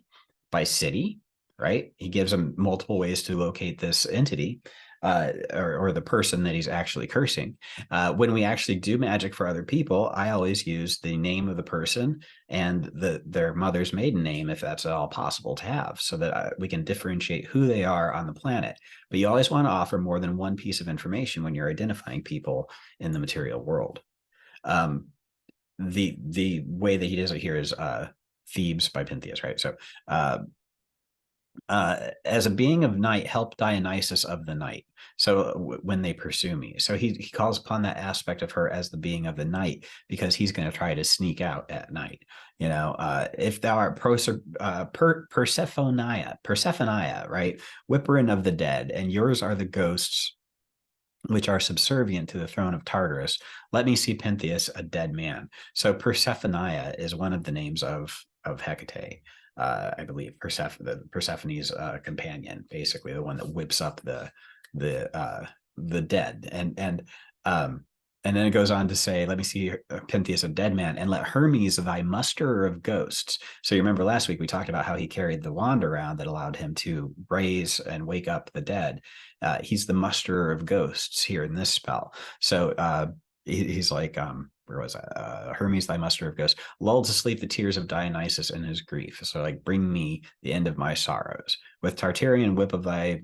by city. Right. He gives him multiple ways to locate this entity. Or the person that he's actually cursing. When we actually do magic for other people, I always use the name of the person and their mother's maiden name, if that's at all possible to have, so that we can differentiate who they are on the planet. But you always want to offer more than one piece of information when you're identifying people in the material world. The way that he does it here is Thebes by Pentheus, right? So as a being of night, help Dionysus of the night. So when they pursue me, so he calls upon that aspect of her as the being of the night, because he's going to try to sneak out at night. If thou art Persephonia, right, whipperin of the dead, and yours are the ghosts which are subservient to the throne of Tartarus, let me see Pentheus, a dead man. So Persephonia is one of the names of Hecate. I believe Persephone's companion, basically the one that whips up the dead, and then it goes on to say, let me see Pentheus, a dead man, and let Hermes, thy musterer of ghosts. So you remember last week we talked about how he carried the wand around that allowed him to raise and wake up the dead. He's the musterer of ghosts here in this spell. So he's like, where was that? Hermes, thy muster of ghosts, lull to sleep the tears of Dionysus in his grief. So like, bring me the end of my sorrows. With Tartarian whip of thy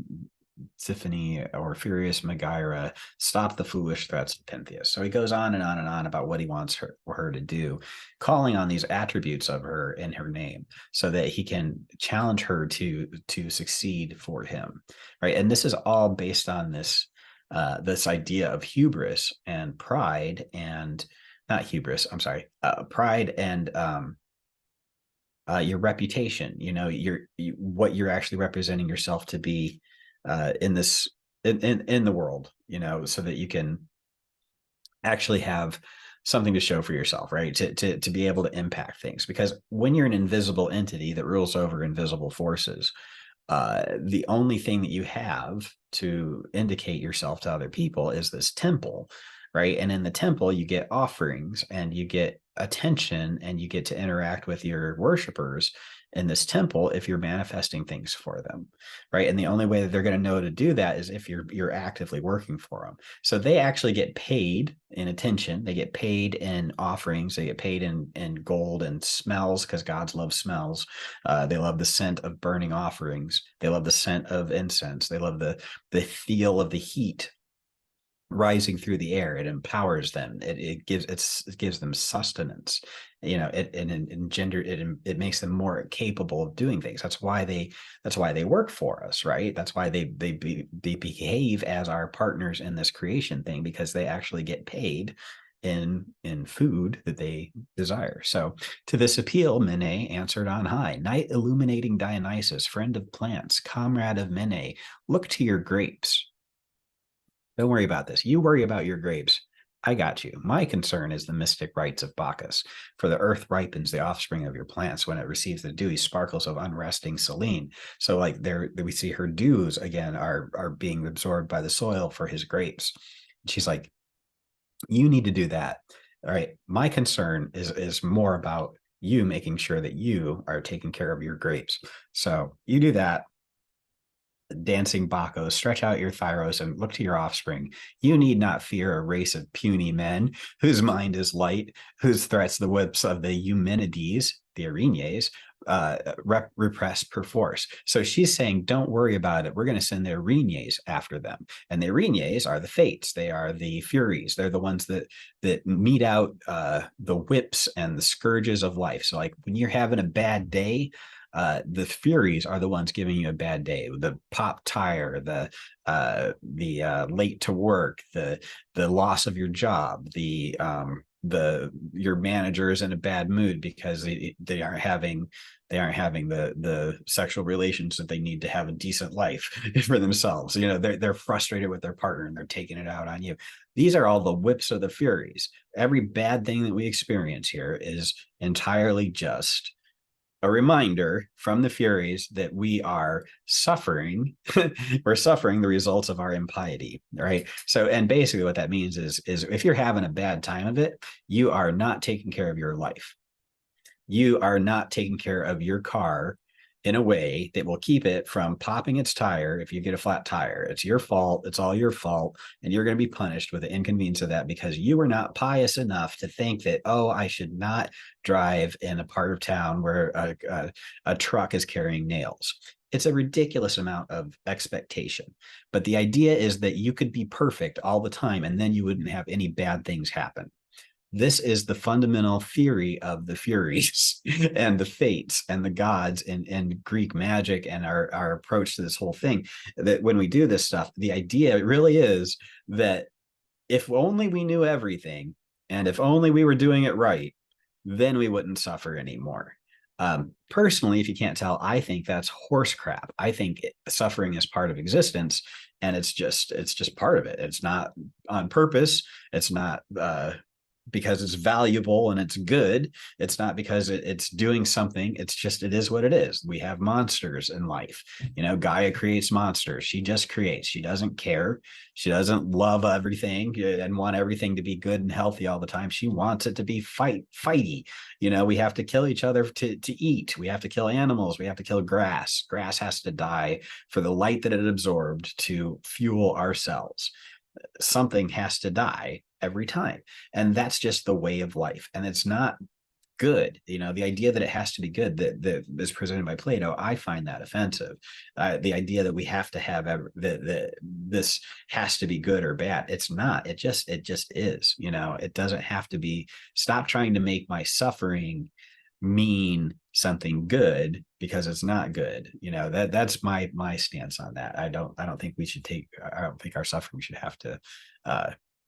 Tiffany or furious Megaira, stop the foolish threats of Pentheus. So he goes on and on and on about what he wants her to do, calling on these attributes of her in her name so that he can challenge her to succeed for him, right? And this is all based on this idea of hubris and pride, and not hubris, I'm sorry, pride and your reputation, what you're actually representing yourself to be in this in the world, so that you can actually have something to show for yourself, right? To be able to impact things. Because when you're an invisible entity that rules over invisible forces, the only thing that you have to indicate yourself to other people is this temple, right? And in the temple, you get offerings and you get attention and you get to interact with your worshipers in this temple if you're manifesting things for them, right? And the only way that they're going to know to do that is if you're actively working for them. So they actually get paid in attention, they get paid in offerings, they get paid in gold and smells, because gods love smells. They love the scent of burning offerings, they love the scent of incense, they love the feel of the heat rising through the air. It empowers them. It gives them sustenance. It makes them more capable of doing things. That's why they work for us, right? That's why they behave as our partners in this creation thing, because they actually get paid in food that they desire. So to this appeal, Mene answered on high, night illuminating Dionysus, friend of plants, comrade of Mene, look to your grapes. Don't worry about this. You worry about your grapes. I got you. My concern is the mystic rites of Bacchus. For the earth ripens the offspring of your plants when it receives the dewy sparkles of unresting Selene. So like there we see her dews again are being absorbed by the soil for his grapes. She's like, you need to do that. All right. My concern is more about you making sure that you are taking care of your grapes. So you do that. Dancing Bacchus, stretch out your thyros and look to your offspring. You need not fear a race of puny men whose mind is light, whose threats the whips of the Eumenides, the Erinyes, repress perforce. So she's saying, don't worry about it. We're going to send the Erinyes after them. And the Erinyes are the fates. They are the furies. They're the ones that mete out the whips and the scourges of life. So like when you're having a bad day, the furies are the ones giving you a bad day. The pop tire, the late to work, the loss of your job, your manager is in a bad mood because they aren't having the sexual relations that they need to have a decent life for themselves. They're frustrated with their partner and they're taking it out on you. These are all the whips of the furies. Every bad thing that we experience here is entirely just a reminder from the Furies that we are suffering. We're suffering the results of our impiety, right? So, and basically what that means is if you're having a bad time of it, you are not taking care of your life. You are not taking care of your car in a way that will keep it from popping its tire if you get a flat tire. It's your fault. It's all your fault. And you're going to be punished with the inconvenience of that because you were not pious enough to think that, oh, I should not drive in a part of town where a truck is carrying nails. It's a ridiculous amount of expectation. But the idea is that you could be perfect all the time and then you wouldn't have any bad things happen. This is the fundamental theory of the Furies and the fates and the gods and Greek magic and our approach to this whole thing. That when we do this stuff, the idea really is that if only we knew everything and if only we were doing it right, then we wouldn't suffer anymore. Personally, if you can't tell, I think that's horse crap. I think suffering is part of existence and it's just part of it. It's not on purpose. It's not because it's valuable and it's good. It's not because it's doing something. It's just, it is what it is. We have monsters in life. Gaia creates monsters. She just creates. She doesn't care. She doesn't love everything and want everything to be good and healthy all the time. She wants it to be fighty. We have to kill each other to eat. We have to kill animals. We have to kill grass. Grass has to die for the light that it absorbed to fuel our cells. Something has to die every time. And that's just the way of life. And it's not good. The idea that it has to be good that is presented by Plato, I find that offensive. The idea that we have to have this has to be good or bad. It's not. It just is. It doesn't have to be. Stop trying to make my suffering mean something good because it's not good. That's my stance on that. I don't think we should take. I don't think our suffering should have to.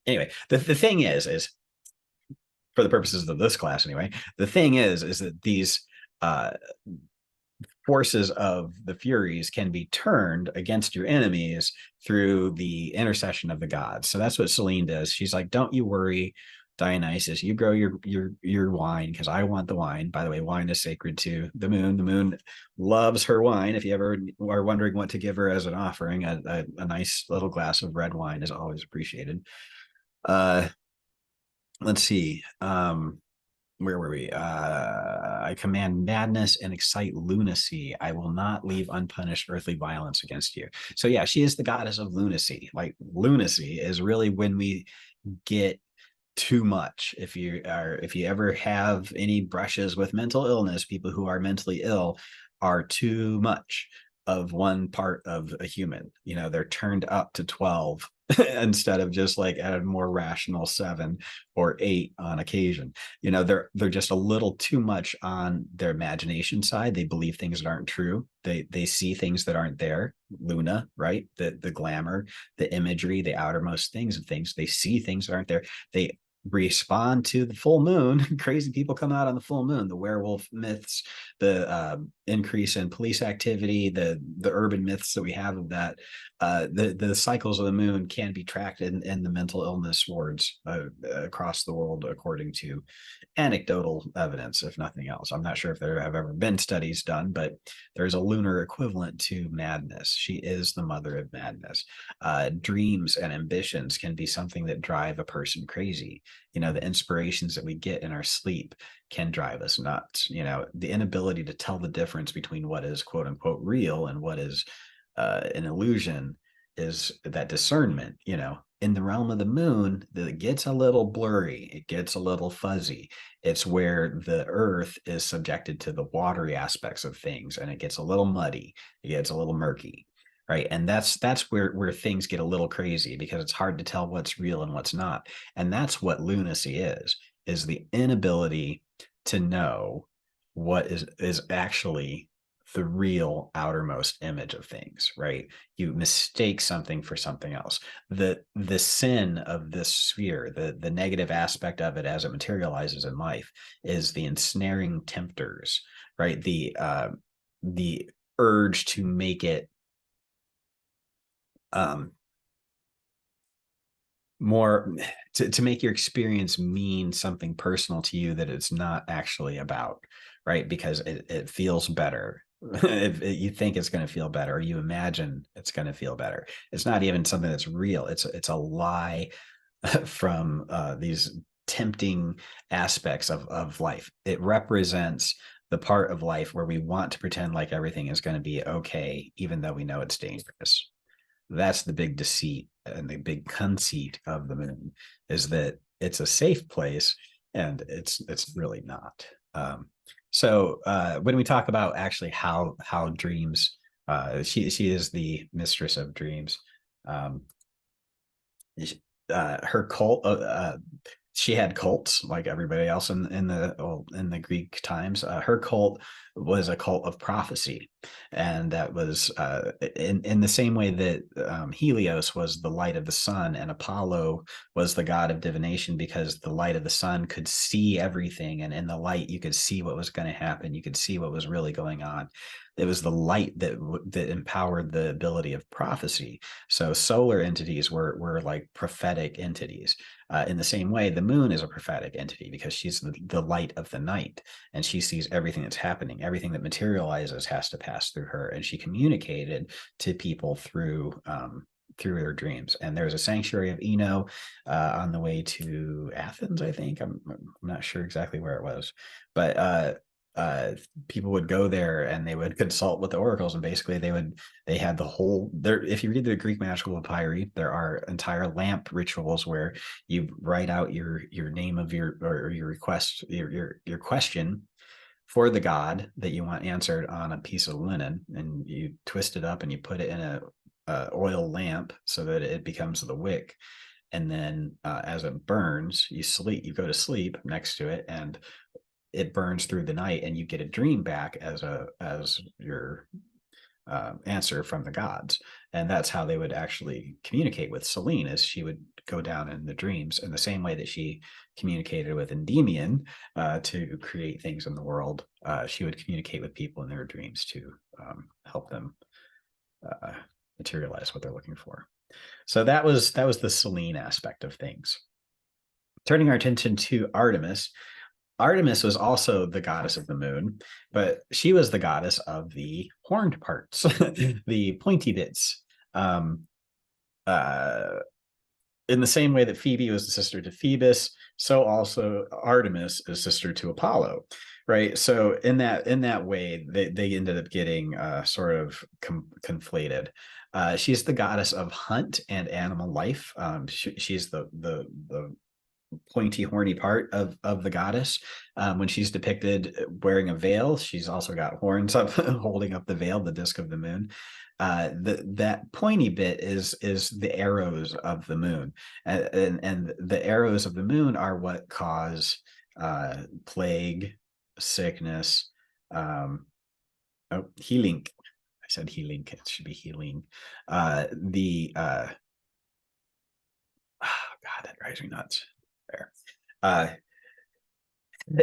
Anyway, the thing is for the purposes of this class anyway, the thing is that these forces of the Furies can be turned against your enemies through the intercession of the gods. So that's what Selene does. She's like, don't you worry, Dionysus, you grow your wine because I want the wine. By the way, wine is sacred to the moon. The moon loves her wine. If you ever are wondering what to give her as an offering, a nice little glass of red wine is always appreciated. Let's see. Where were we? I command madness and excite lunacy. I will not leave unpunished earthly violence against you. So yeah, she is the goddess of lunacy. Like lunacy is really when we get too much. If you ever have any brushes with mental illness, people who are mentally ill are too much of one part of a human. They're turned up to 12 instead of just like at a more rational 7 or 8 on occasion. They're just a little too much on their imagination side. They believe things that aren't true. They see things that aren't there. Luna, right? The glamour, the imagery, the outermost things of things. They see things that aren't there. They respond to the full moon. Crazy people come out on the full moon. The werewolf myths, the increase in police activity, the urban myths that we have of that, the cycles of the moon can be tracked in the mental illness wards across the world according to anecdotal evidence, if nothing else. I'm not sure if there have ever been studies done, but there's a lunar equivalent to madness. She is the mother of madness. Dreams and ambitions can be something that drive a person crazy. The inspirations that we get in our sleep can drive us nuts. The inability to tell the difference between what is quote unquote real and what is an illusion is that discernment. In the realm of the moon, it gets a little blurry, it gets a little fuzzy. It's where the earth is subjected to the watery aspects of things, and it gets a little muddy, it gets a little murky, right? And that's where things get a little crazy because it's hard to tell what's real and what's not. And that's what lunacy is the inability to know what is actually the real outermost image of things, right? You mistake something for something else. The sin of this sphere, the negative aspect of it as it materializes in life, is the ensnaring tempters, right? The urge to make it more to make your experience mean something personal to you that it's not actually about, right? Because it feels better. If you think it's going to feel better, or you imagine it's going to feel better, it's not even something that's real. It's a lie from these tempting aspects of life. It represents the part of life where we want to pretend like everything is going to be okay, even though we know it's dangerous. That's the big deceit and the big conceit of the moon, is that it's a safe place, and it's really not. So when we talk about actually how dreams, she is the mistress of dreams. Her cult, she had cults like everybody else in the Greek times. Her cult was a cult of prophecy, and that was in the same way that Helios was the light of the sun and Apollo was the god of divination, because the light of the sun could see everything, and in the light you could see what was going to happen. You could see what was really going on. It was the light that empowered the ability of prophecy. So solar entities were like prophetic entities. In the same way, the moon is a prophetic entity because she's the light of the night, and she sees everything that's happening. Everything that materializes has to pass through her, and she communicated to people through her dreams. And there's a sanctuary of Eno on the way to Athens, I think. I'm not sure exactly where it was, but people would go there and they would consult with the oracles, and basically they had the whole there. If you read the Greek magical papyri, there are entire lamp rituals where you write out your name of your or your request, your question for the god that you want answered on a piece of linen, and you twist it up and you put it in a oil lamp so that it becomes the wick. And then as it burns, you go to sleep next to it, and it burns through the night, and you get a dream back as your answer from the gods. And that's how they would actually communicate with Selene, as she would go down in the dreams in the same way that she communicated with Endymion to create things in the world. She would communicate with people in their dreams to help them materialize what they're looking for. So that was the Selene aspect of things. Turning our attention to Artemis. Artemis was also the goddess of the moon, but she was the goddess of the horned parts, the pointy bits. In the same way that Phoebe was the sister to Phoebus, so also Artemis is sister to Apollo, right? So in that way, they ended up getting sort of conflated. She's the goddess of hunt and animal life. She's the pointy, horny part of the goddess. When she's depicted wearing a veil, she's also got horns up, holding up the veil, the disk of the moon. That pointy bit is the arrows of the moon, and the arrows of the moon are what cause plague, sickness, healing. I said healing. It should be healing. God, that drives me nuts. There.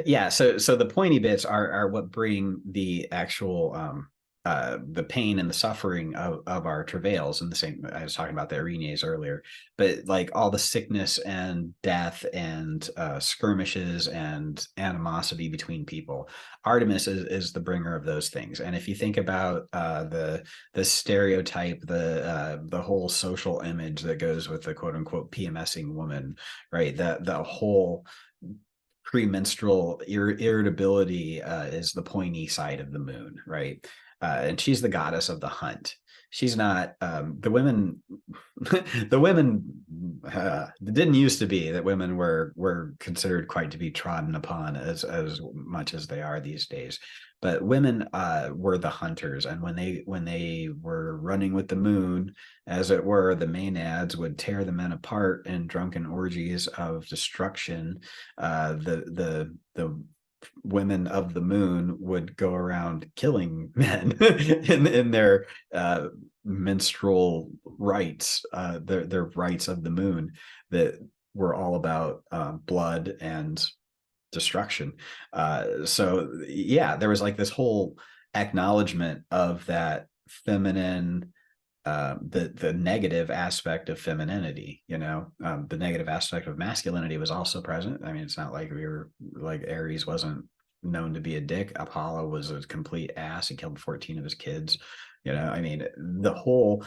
Yeah, so the pointy bits are what bring the actual the pain and the suffering of our travails. In the same, I was talking about the Arines earlier, but like all the sickness and death and skirmishes and animosity between people, Artemis is the bringer of those things. And if you think about the stereotype, the whole social image that goes with the quote unquote PMSing woman, right? The whole premenstrual irritability is the pointy side of the moon, right? And she's the goddess of the hunt. She's not the women. The women didn't used to be that women were considered quite to be trodden upon as much as they are these days. But women were the hunters, and when they were running with the moon, as it were, the maenads would tear the men apart in drunken orgies of destruction. The women of the moon would go around killing men in their menstrual rites, their rites of the moon that were all about blood and destruction. So yeah, there was like this whole acknowledgement of that feminine, the negative aspect of femininity, the negative aspect of masculinity was also present. I mean, it's not like we were like Ares wasn't known to be a dick. Apollo was a complete ass. He killed 14 of his kids. I mean, the whole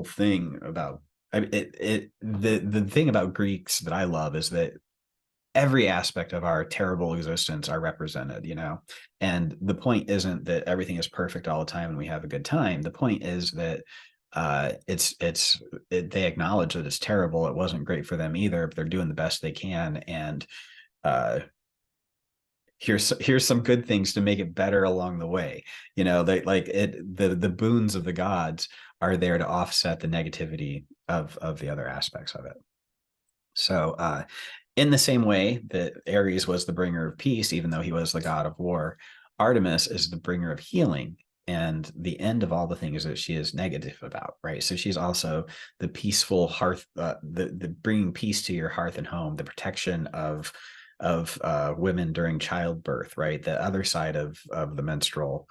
thing about the thing about Greeks that I love is that every aspect of our terrible existence are represented, and the point isn't that everything is perfect all the time and we have a good time. The point is that they acknowledge that it's terrible. It wasn't great for them either, but they're doing the best they can, and here's some good things to make it better along the way. They like it, the boons of the gods are there to offset the negativity of the other aspects of it. So in the same way that Ares was the bringer of peace, even though he was the god of war, Artemis is the bringer of healing and the end of all the things that she is negative about, right? So she's also the peaceful hearth, the bringing peace to your hearth and home, the protection of women during childbirth, right? The other side of the menstrual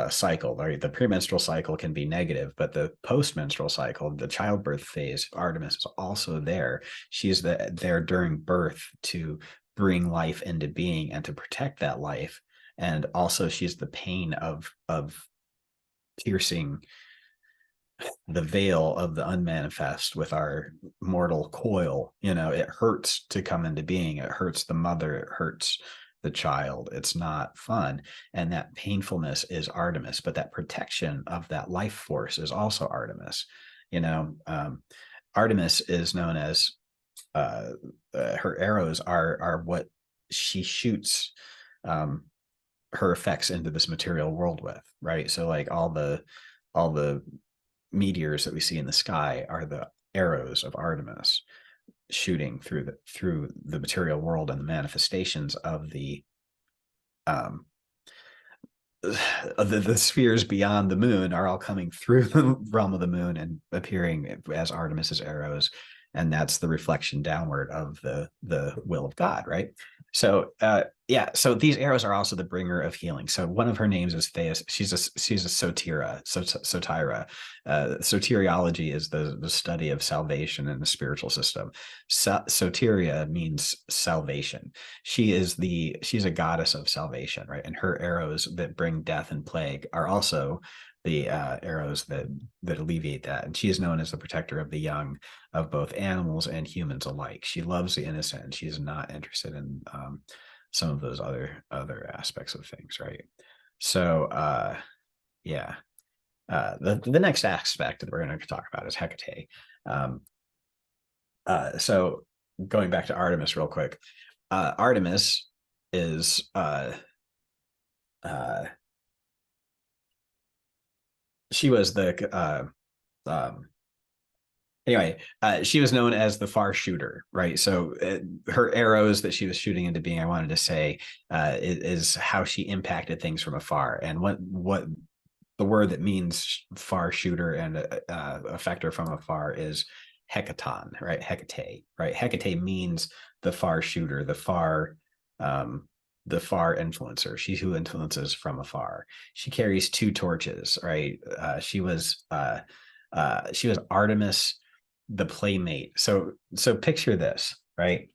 cycle, right? The premenstrual cycle can be negative, but the postmenstrual cycle, the childbirth phase, Artemis is also there. She's there during birth to bring life into being and to protect that life. And also she's the pain of piercing the veil of the unmanifest with our mortal coil. It hurts to come into being. It hurts the mother. It hurts the child. It's not fun. And that painfulness is Artemis, but that protection of that life force is also Artemis. Artemis is known as her arrows are what she shoots her effects into this material world with, right? So like all the meteors that we see in the sky are the arrows of Artemis shooting through the material world, and the manifestations of the spheres beyond the moon are all coming through the realm of the moon and appearing as Artemis's arrows, and that's the reflection downward of the will of God, right? So so these arrows are also the bringer of healing. So one of her names is Theus. She's a Sotira. Sotira. Soteriology is the study of salvation in the spiritual system. Soteria means salvation. She's a goddess of salvation, right? And her arrows that bring death and plague are also the arrows that alleviate that. And she is known as the protector of the young of both animals and humans alike. She loves the innocent, and she's not interested in some of those other aspects of things, right? So the next aspect that we're going to talk about is Hecate. So going back to Artemis real quick, Artemis is she was the anyway, she was known as the far shooter, right? So her arrows that she was shooting into being, I wanted to say, is how she impacted things from afar. And what the word that means far shooter and affector from afar is hecaton, right? Hecate, right? Hecate means the far shooter, the far influencer. She's who influences from afar. She carries two torches, right? She was Artemis, the playmate. So picture this, right?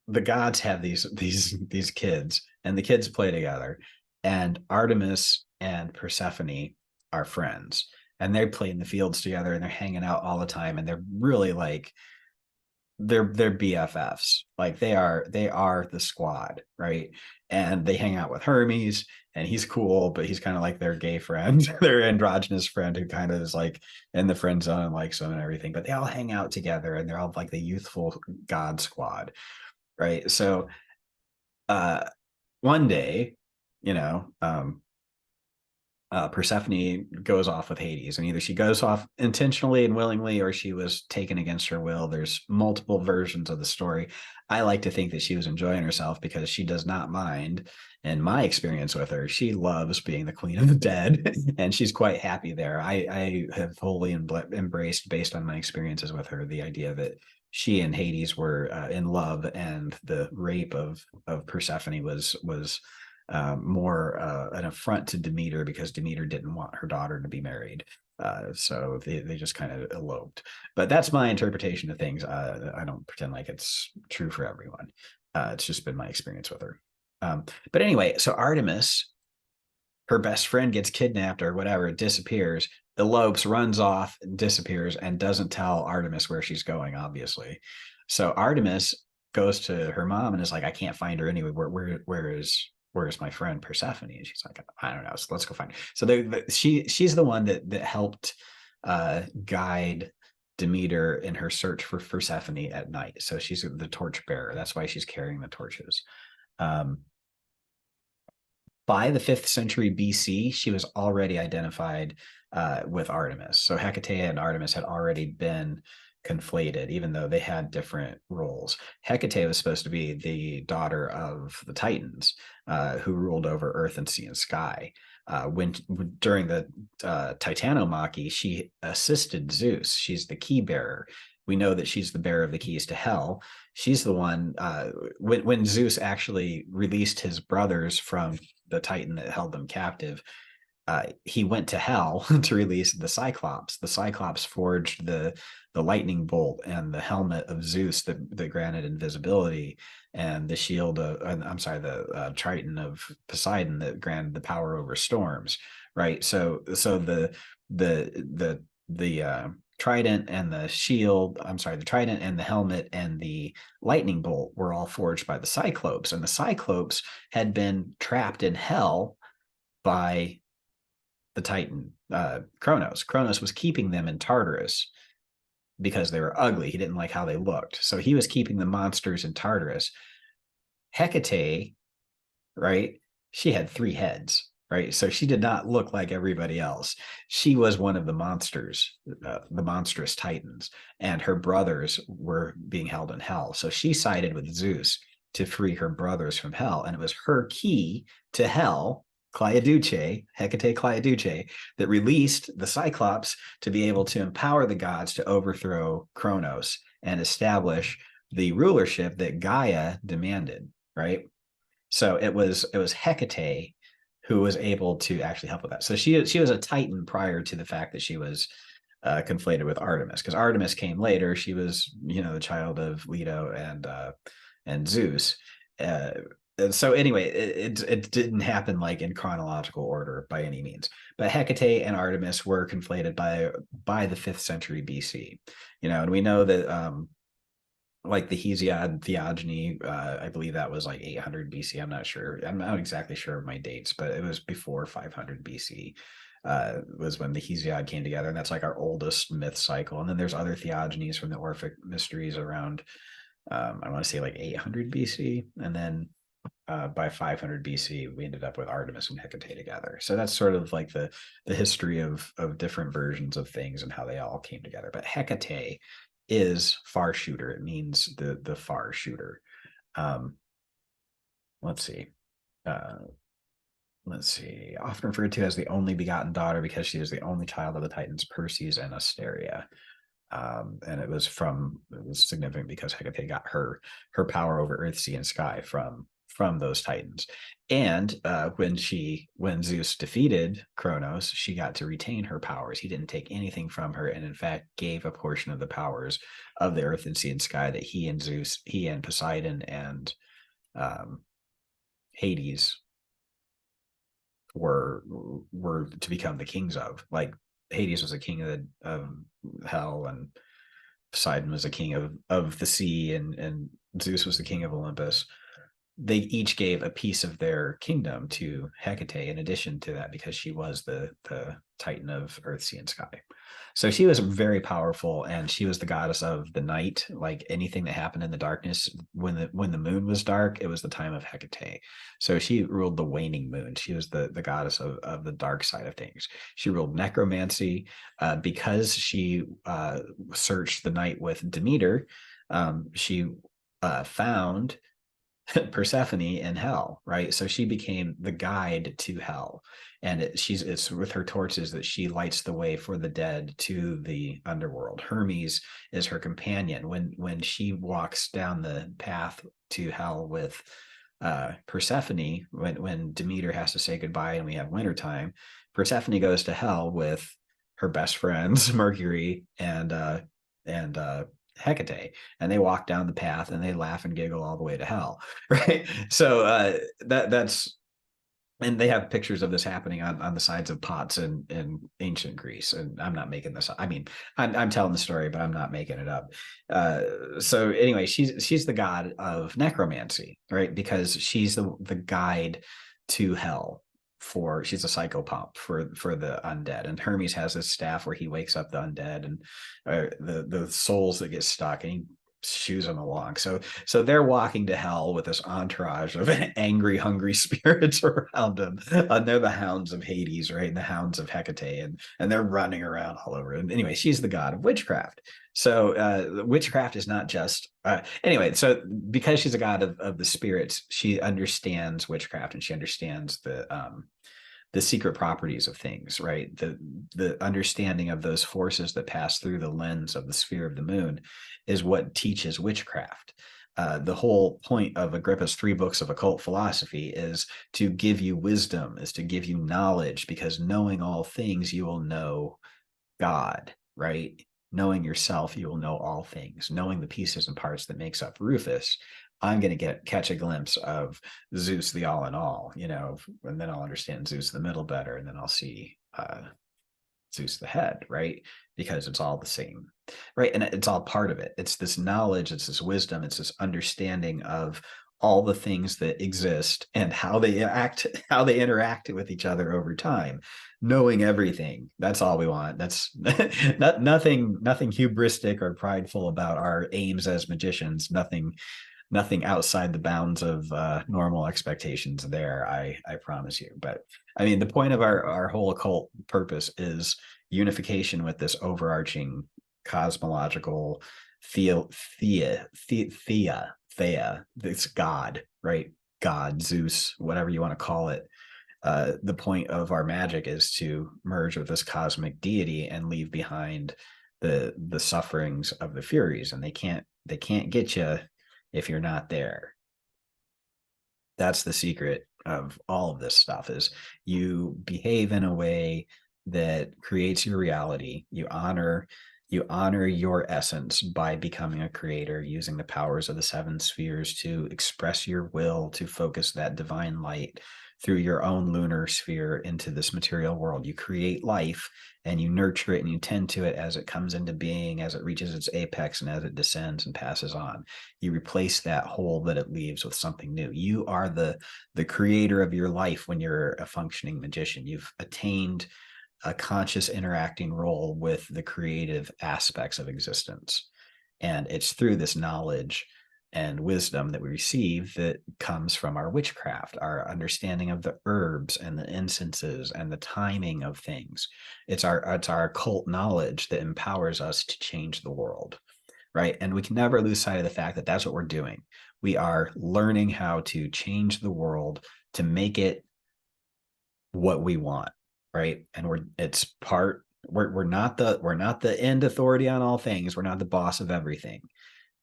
The gods have these kids, and the kids play together, and Artemis and Persephone are friends, and they play in the fields together, and they're hanging out all the time, and they're really like they're BFFs. Like they are the squad, right? And they hang out with Hermes, and he's cool, but he's kind of like their gay friend, their androgynous friend who kind of is like in the friend zone and likes them and everything. But they all hang out together, and they're all like the youthful god squad, right? So one day, Persephone goes off with Hades, and either she goes off intentionally and willingly, or she was taken against her will. There's multiple versions of the story. I like to think that she was enjoying herself because she does not mind. In my experience with her, she loves being the queen of the dead, and she's quite happy there. I have wholly embraced, based on my experiences with her, the idea that she and Hades were in love, and the rape of Persephone was more an affront to Demeter, because Demeter didn't want her daughter to be married. So they just kind of eloped. But that's my interpretation of things. I don't pretend like it's true for everyone. It's just been my experience with her. But anyway, so Artemis, her best friend, gets kidnapped or whatever, disappears, elopes, runs off, disappears, and doesn't tell Artemis where she's going, obviously. So Artemis goes to her mom and is like, I can't find her anywhere. Where's my friend Persephone? And she's like, I don't know. So let's go find her. So she's the one that helped guide Demeter in her search for Persephone at night. So she's the torch bearer. That's why she's carrying the torches. By the 5th century BC, she was already identified with Artemis. So Hecate and Artemis had already been conflated, even though they had different roles. Hecate was supposed to be the daughter of the Titans, who ruled over earth and sea and sky. When during the Titanomachy, she assisted Zeus. She's the key bearer. We know that she's the bearer of the keys to hell. She's the one, when Zeus actually released his brothers from the Titan that held them captive, he went to hell to release the Cyclops. The Cyclops forged the lightning bolt and the helmet of Zeus that granted invisibility, and the shield of, the Triton of Poseidon that granted the power over storms. Right. So the trident and the shield, I'm sorry, the trident and the helmet and the lightning bolt were all forged by the Cyclopes. And the Cyclopes had been trapped in hell by the Titan, Kronos. Kronos was keeping them in Tartarus because they were ugly. He didn't like how they looked. So he was keeping the monsters in Tartarus. Hecate, right? She had 3 heads, right? So she did not look like everybody else. She was one of the monsters, the monstrous Titans, and her brothers were being held in hell. So she sided with Zeus to free her brothers from hell. And it was her key to hell, Cleiaduce, Hecate Cleiaduce, that released the Cyclops to be able to empower the gods to overthrow Kronos and establish the rulership that Gaia demanded, right? So it was Hecate who was able to actually help with that. So she was a Titan prior to the fact that she was conflated with Artemis, because Artemis came later. She was, the child of Leto and Zeus. So anyway, it didn't happen like in chronological order by any means. But Hecate and Artemis were conflated by the 5th century BC. And we know that like the Hesiod theogony, I believe that was like 800 BC. I'm not sure. I'm not exactly sure of my dates, but it was before 500 BC. Was when the Hesiod came together, and that's like our oldest myth cycle. And then there's other theogonies from the Orphic mysteries around, I want to say like 800 BC, and then by 500 BC, we ended up with Artemis and Hecate together. So that's sort of like the history of different versions of things and how they all came together. But Hecate is far shooter. It means the far shooter. Let's see. Often referred to as the only begotten daughter because she was the only child of the Titans Perses and Asteria. And it was significant because Hecate got her power over earth, sea, and sky from those Titans. And when Zeus defeated Kronos, she got to retain her powers. He didn't take anything from her, and in fact gave a portion of the powers of the earth and sea and sky that he and Poseidon and Hades were to become the kings of. Like Hades was a king of hell, and Poseidon was a king of the sea, and Zeus was the king of Olympus. They each gave a piece of their kingdom to Hecate in addition to that, because she was the Titan of earth, sea, and sky. So she was very powerful, and she was the goddess of the night. Like anything that happened in the darkness, when the moon was dark, it was the time of Hecate. So she ruled the waning moon. She was the goddess of the dark side of things. She ruled necromancy because she searched the night with Demeter. She found Persephone in hell, right? So she became the guide to hell, and it's with her torches that she lights the way for the dead to the underworld. Hermes is her companion when she walks down the path to hell with Persephone. When Demeter has to say goodbye and we have wintertime, Persephone goes to hell with her best friends Mercury and Hecate, and they walk down the path and they laugh and giggle all the way to hell, right? So that's and they have pictures of this happening on the sides of pots in ancient Greece. And I'm not making this up. I mean, I'm telling the story, but I'm not making it up. So anyway, she's the god of necromancy, right? Because she's the guide to hell. She's a psychopomp for the undead, and Hermes has this staff where he wakes up the undead and the souls that get stuck, and he shoos them along. So they're walking to hell with this entourage of angry, hungry spirits around them. And they're the hounds of Hades, right? And the hounds of Hecate, and they're running around all over. And anyway, she's the god of witchcraft. So witchcraft is not just anyway. So because she's a god of the spirits, she understands witchcraft, and she understands the secret properties of things, right? The understanding of those forces that pass through the lens of the sphere of the moon is what teaches witchcraft. The whole point of Agrippa's 3 books of occult philosophy is to give you wisdom, is to give you knowledge, because knowing all things, you will know God, right? Knowing yourself, you will know all things. Knowing the pieces and parts that makes up Rufus, I'm going to catch a glimpse of Zeus, the all in all, and then I'll understand Zeus the middle better, and then I'll see Zeus the head, right? Because it's all the same, right? And it's all part of it. It's this knowledge, it's this wisdom, it's this understanding of all the things that exist and how they act, how they interact with each other over time. Knowing everything. That's all we want. That's nothing hubristic or prideful about our aims as magicians. Nothing outside the bounds of normal expectations there, I promise you. But I mean, the point of our whole occult purpose is unification with this overarching cosmological thea, this God, right? God, Zeus, whatever you want to call it. The point of our magic is to merge with this cosmic deity and leave behind the sufferings of the Furies, and they can't get you if you're not there. That's the secret of all of this stuff, is you behave in a way that creates your reality. You honor your essence by becoming a creator, using the powers of the seven spheres to express your will, to focus that divine light through your own lunar sphere into this material world. You create life and you nurture it and you tend to it as it comes into being, as it reaches its apex and as it descends and passes on. You replace that hole that it leaves with something new. You are the creator of your life when you're a functioning magician. You've attained a conscious interacting role with the creative aspects of existence. And it's through this knowledge and wisdom that we receive that comes from our witchcraft, our understanding of the herbs and the incenses and the timing of things. It's our occult knowledge that empowers us to change the world, right? And we can never lose sight of the fact that that's what we're doing. We are learning how to change the world to make it what we want, right? And we're not the end authority on all things. We're not the boss of everything.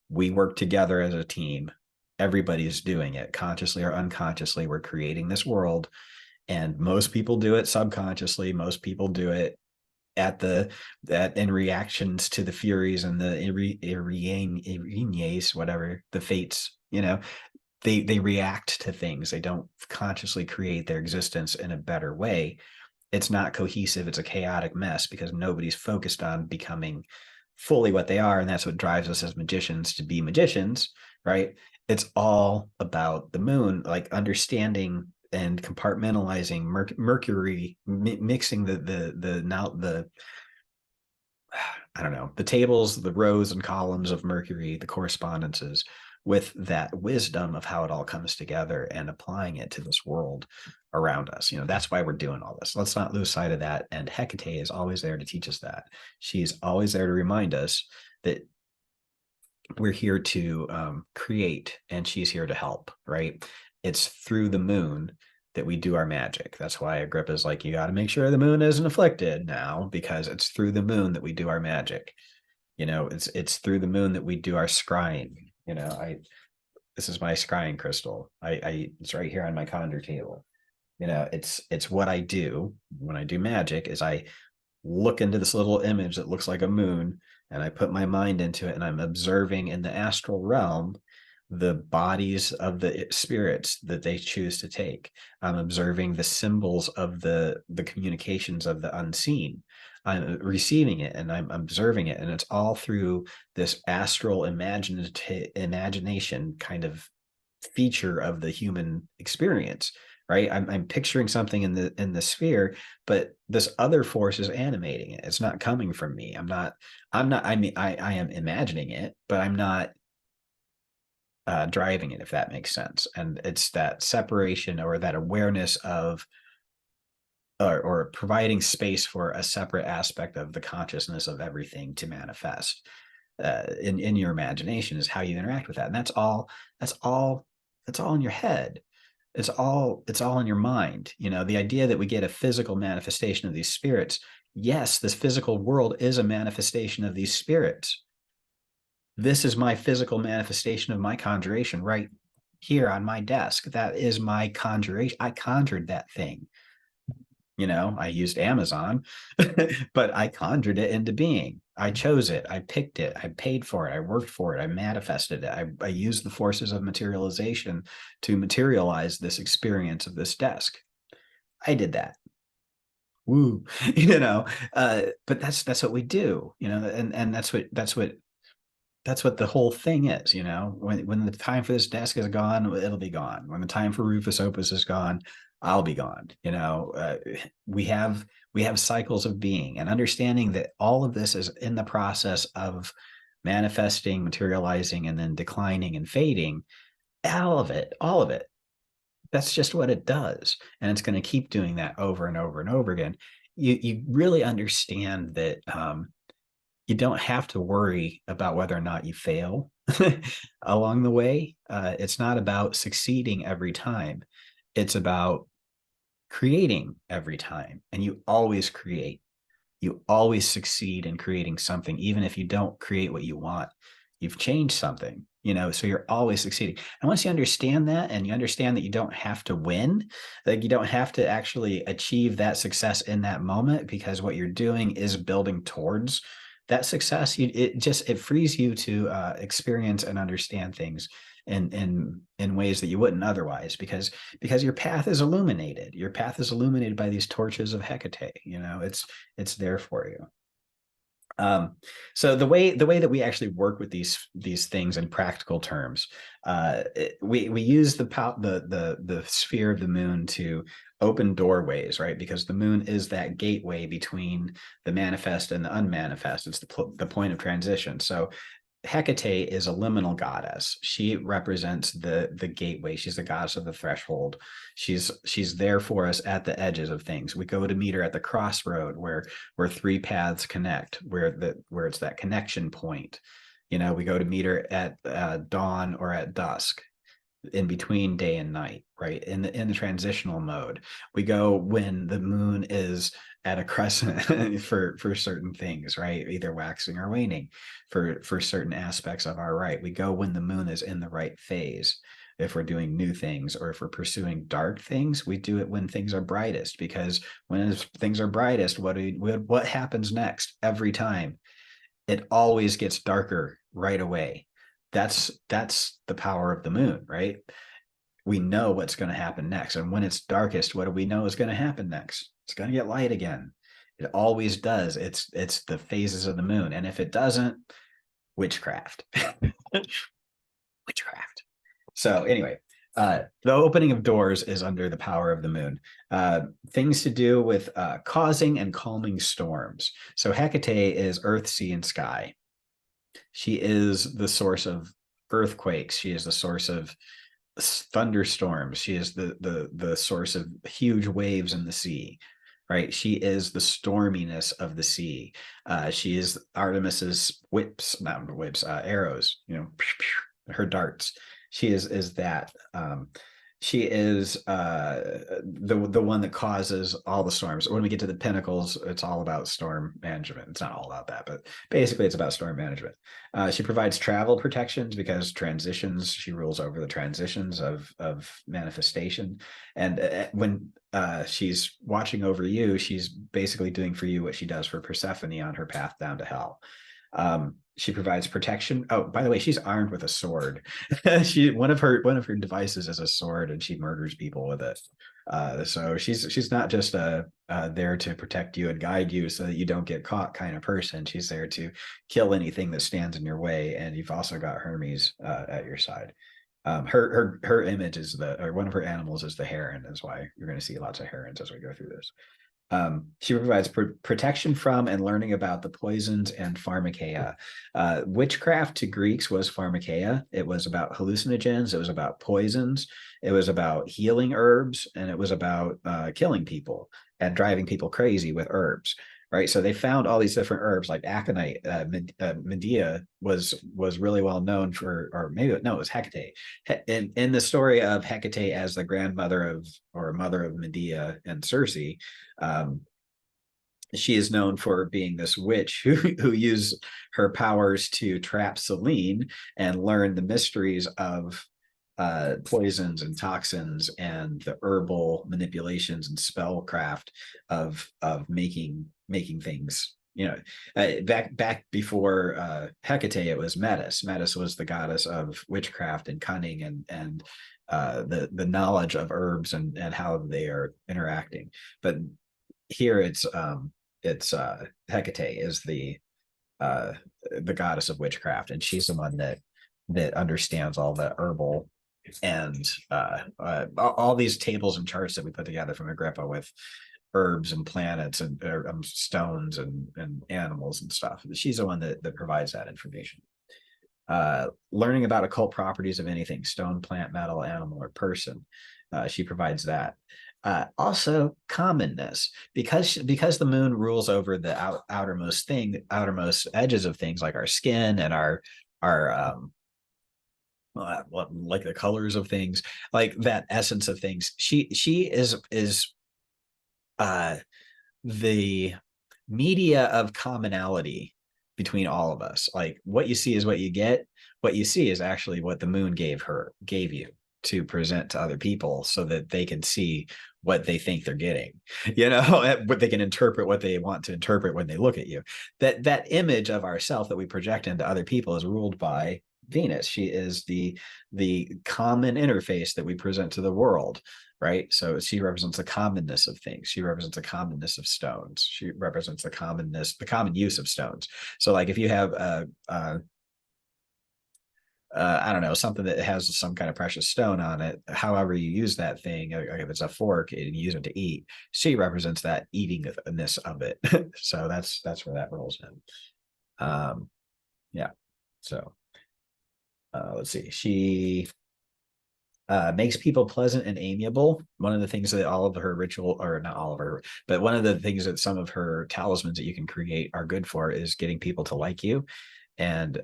We work together as a team. Everybody's doing it consciously or unconsciously. We're creating this world, and most people do it subconsciously. Most people do it in reactions to the Furies and the Irinyes, whatever the fates, they react to things. They don't consciously create their existence in a better way. It's not cohesive. It's a chaotic mess because nobody's focused on becoming fully what they are. And that's what drives us as magicians to be magicians, right? It's all about the moon, like understanding and compartmentalizing Mercury, mixing the I don't know, the tables, the rows and columns of Mercury, the correspondences, with that wisdom of how it all comes together and applying it to this world around us. That's why we're doing all this. Let's not lose sight of that. And Hecate is always there to teach us that. She's always there to remind us that we're here to create, and she's here to help, right? It's through the moon that we do our magic. That's why Agrippa's like, you got to make sure the moon isn't afflicted now, because it's through the moon that we do our magic. It's through the moon that we do our scrying. This is my scrying crystal. It's right here on my conjure table. It's what I do when I do magic is I look into this little image that looks like a moon, and I put my mind into it, and I'm observing in the astral realm the bodies of the spirits that they choose to take. I'm observing the symbols of the communications of the unseen. I'm receiving it and I'm observing it, and it's all through this astral imagination kind of feature of the human experience, right? I'm picturing something in the sphere, but this other force is animating it. It's not coming from me. I am imagining it, but I'm not driving it, if that makes sense. And it's that separation or that awareness of or providing space for a separate aspect of the consciousness of everything to manifest in your imagination is how you interact with that. And that's all in your head. It's all in your mind. The idea that we get a physical manifestation of these spirits. Yes, this physical world is a manifestation of these spirits. This is my physical manifestation of my conjuration right here on my desk. That is my conjuration. I conjured that thing. I used Amazon, but I conjured it into being. I chose it. I picked it. I paid for it. I worked for it. I manifested it. I used the forces of materialization to materialize this experience of this desk. I did that. woo, but that's what we do, and that's what the whole thing is, when the time for this desk is gone, it'll be gone. When the time for Rufus Opus is gone, I'll be gone. We have cycles of being, and understanding that all of this is in the process of manifesting, materializing, and then declining and fading. All of it. That's just what it does, and it's going to keep doing that over and over and over again. You really understand that you don't have to worry about whether or not you fail along the way. It's not about succeeding every time. It's about creating every time. And you always create. You always succeed in creating something, even if you don't create what you want. You've changed something, so you're always succeeding. And once you understand that, and you understand that you don't have to win, like you don't have to actually achieve that success in that moment, because what you're doing is building towards that success. It frees you to experience and understand things in ways that you wouldn't otherwise, because your path is illuminated. Your path is illuminated by these torches of Hecate. It's there for you. So the way that we actually work with these things in practical terms, we use the sphere of the moon to open doorways, right? Because the moon is that gateway between the manifest and the unmanifest. It's the point of transition. So Hecate is a liminal goddess. She represents the gateway. She's the goddess of the threshold. She's there for us at the edges of things. We go to meet her at the crossroad where three paths connect, where it's that connection point. We go to meet her at dawn or at dusk, in between day and night, right? In the transitional mode. We go when the moon is at a crescent for certain things, right? Either waxing or waning for certain aspects of our right. We go when the moon is in the right phase. If we're doing new things, or if we're pursuing dark things, we do it when things are brightest, because when things are brightest, what happens next every time? It always gets darker right away. That's the power of the moon, right? We know what's going to happen next. And when it's darkest, what do we know is going to happen next? It's going to get light again. It always does. It's the phases of the moon. And if it doesn't, witchcraft. Witchcraft. So anyway, the opening of doors is under the power of the moon. Things to do with causing and calming storms. So Hecate is earth, sea, and sky. She is the source of earthquakes. She is the source of thunderstorms. She is the source of huge waves in the sea, right? She is the storminess of the sea. She is Artemis's arrows, her darts. She is that. She is the one that causes all the storms. When we get to the pinnacles, it's all about storm management. It's not all about that, but basically it's about storm management. She provides travel protections, because transitions, she rules over the transitions of manifestation. And when she's watching over you, she's basically doing for you what she does for Persephone on her path down to hell. She provides protection. Oh, by the way, she's armed with a sword. One of her devices is a sword, and she murders people with it. So she's not just there to protect you and guide you so that you don't get caught kind of person. She's there to kill anything that stands in your way. And you've also got Hermes at your side. Her image is or one of her animals is the heron. Is why you're going to see lots of herons as we go through this. She provides protection from and learning about the poisons and pharmakeia. Witchcraft to Greeks was pharmakeia. It was about hallucinogens. It was about poisons. It was about healing herbs, and it was about killing people and driving people crazy with herbs. Right, so they found all these different herbs, like aconite. Medea was really well known for, or maybe no, it was Hecate. In the story of Hecate as the grandmother of, or mother of Medea and Circe, she is known for being this witch who used her powers to trap Selene and learn the mysteries of poisons and toxins and the herbal manipulations and spellcraft of making things. Back before Hecate, it was Metis. Metis was the goddess of witchcraft and cunning and the knowledge of herbs and how they are interacting. But here it's Hecate is the goddess of witchcraft, and she's the one that understands all the herbal and all these tables and charts that we put together from Agrippa with herbs and planets and stones and animals and stuff. She's the one that provides that information. Learning about occult properties of anything, stone, plant, metal, animal, or person. She provides that. Also commonness, because the moon rules over the outermost edges of things like our skin and our like the colors of things, like that essence of things. She is the media of commonality between all of us. Like what you see is what you get. What you see is actually what the moon gave you to present to other people so that they can see what they think they're getting, but they can interpret what they want to interpret when they look at you. That image of ourself that we project into other people is ruled by Venus. She is the common interface that we present to the world, right? So she represents the commonness of things. She represents the commonness of stones. She represents the common use of stones. So like if you have I don't know, something that has some kind of precious stone on it, however you use that thing, like if it's a fork and you use it to eat, she represents that eatingness of it. So that's where that rolls in. Yeah. So let's see. She makes people pleasant and amiable. One of the things that all of her ritual, or not all of her, but one of the things that some of her talismans that you can create are good for is getting people to like you and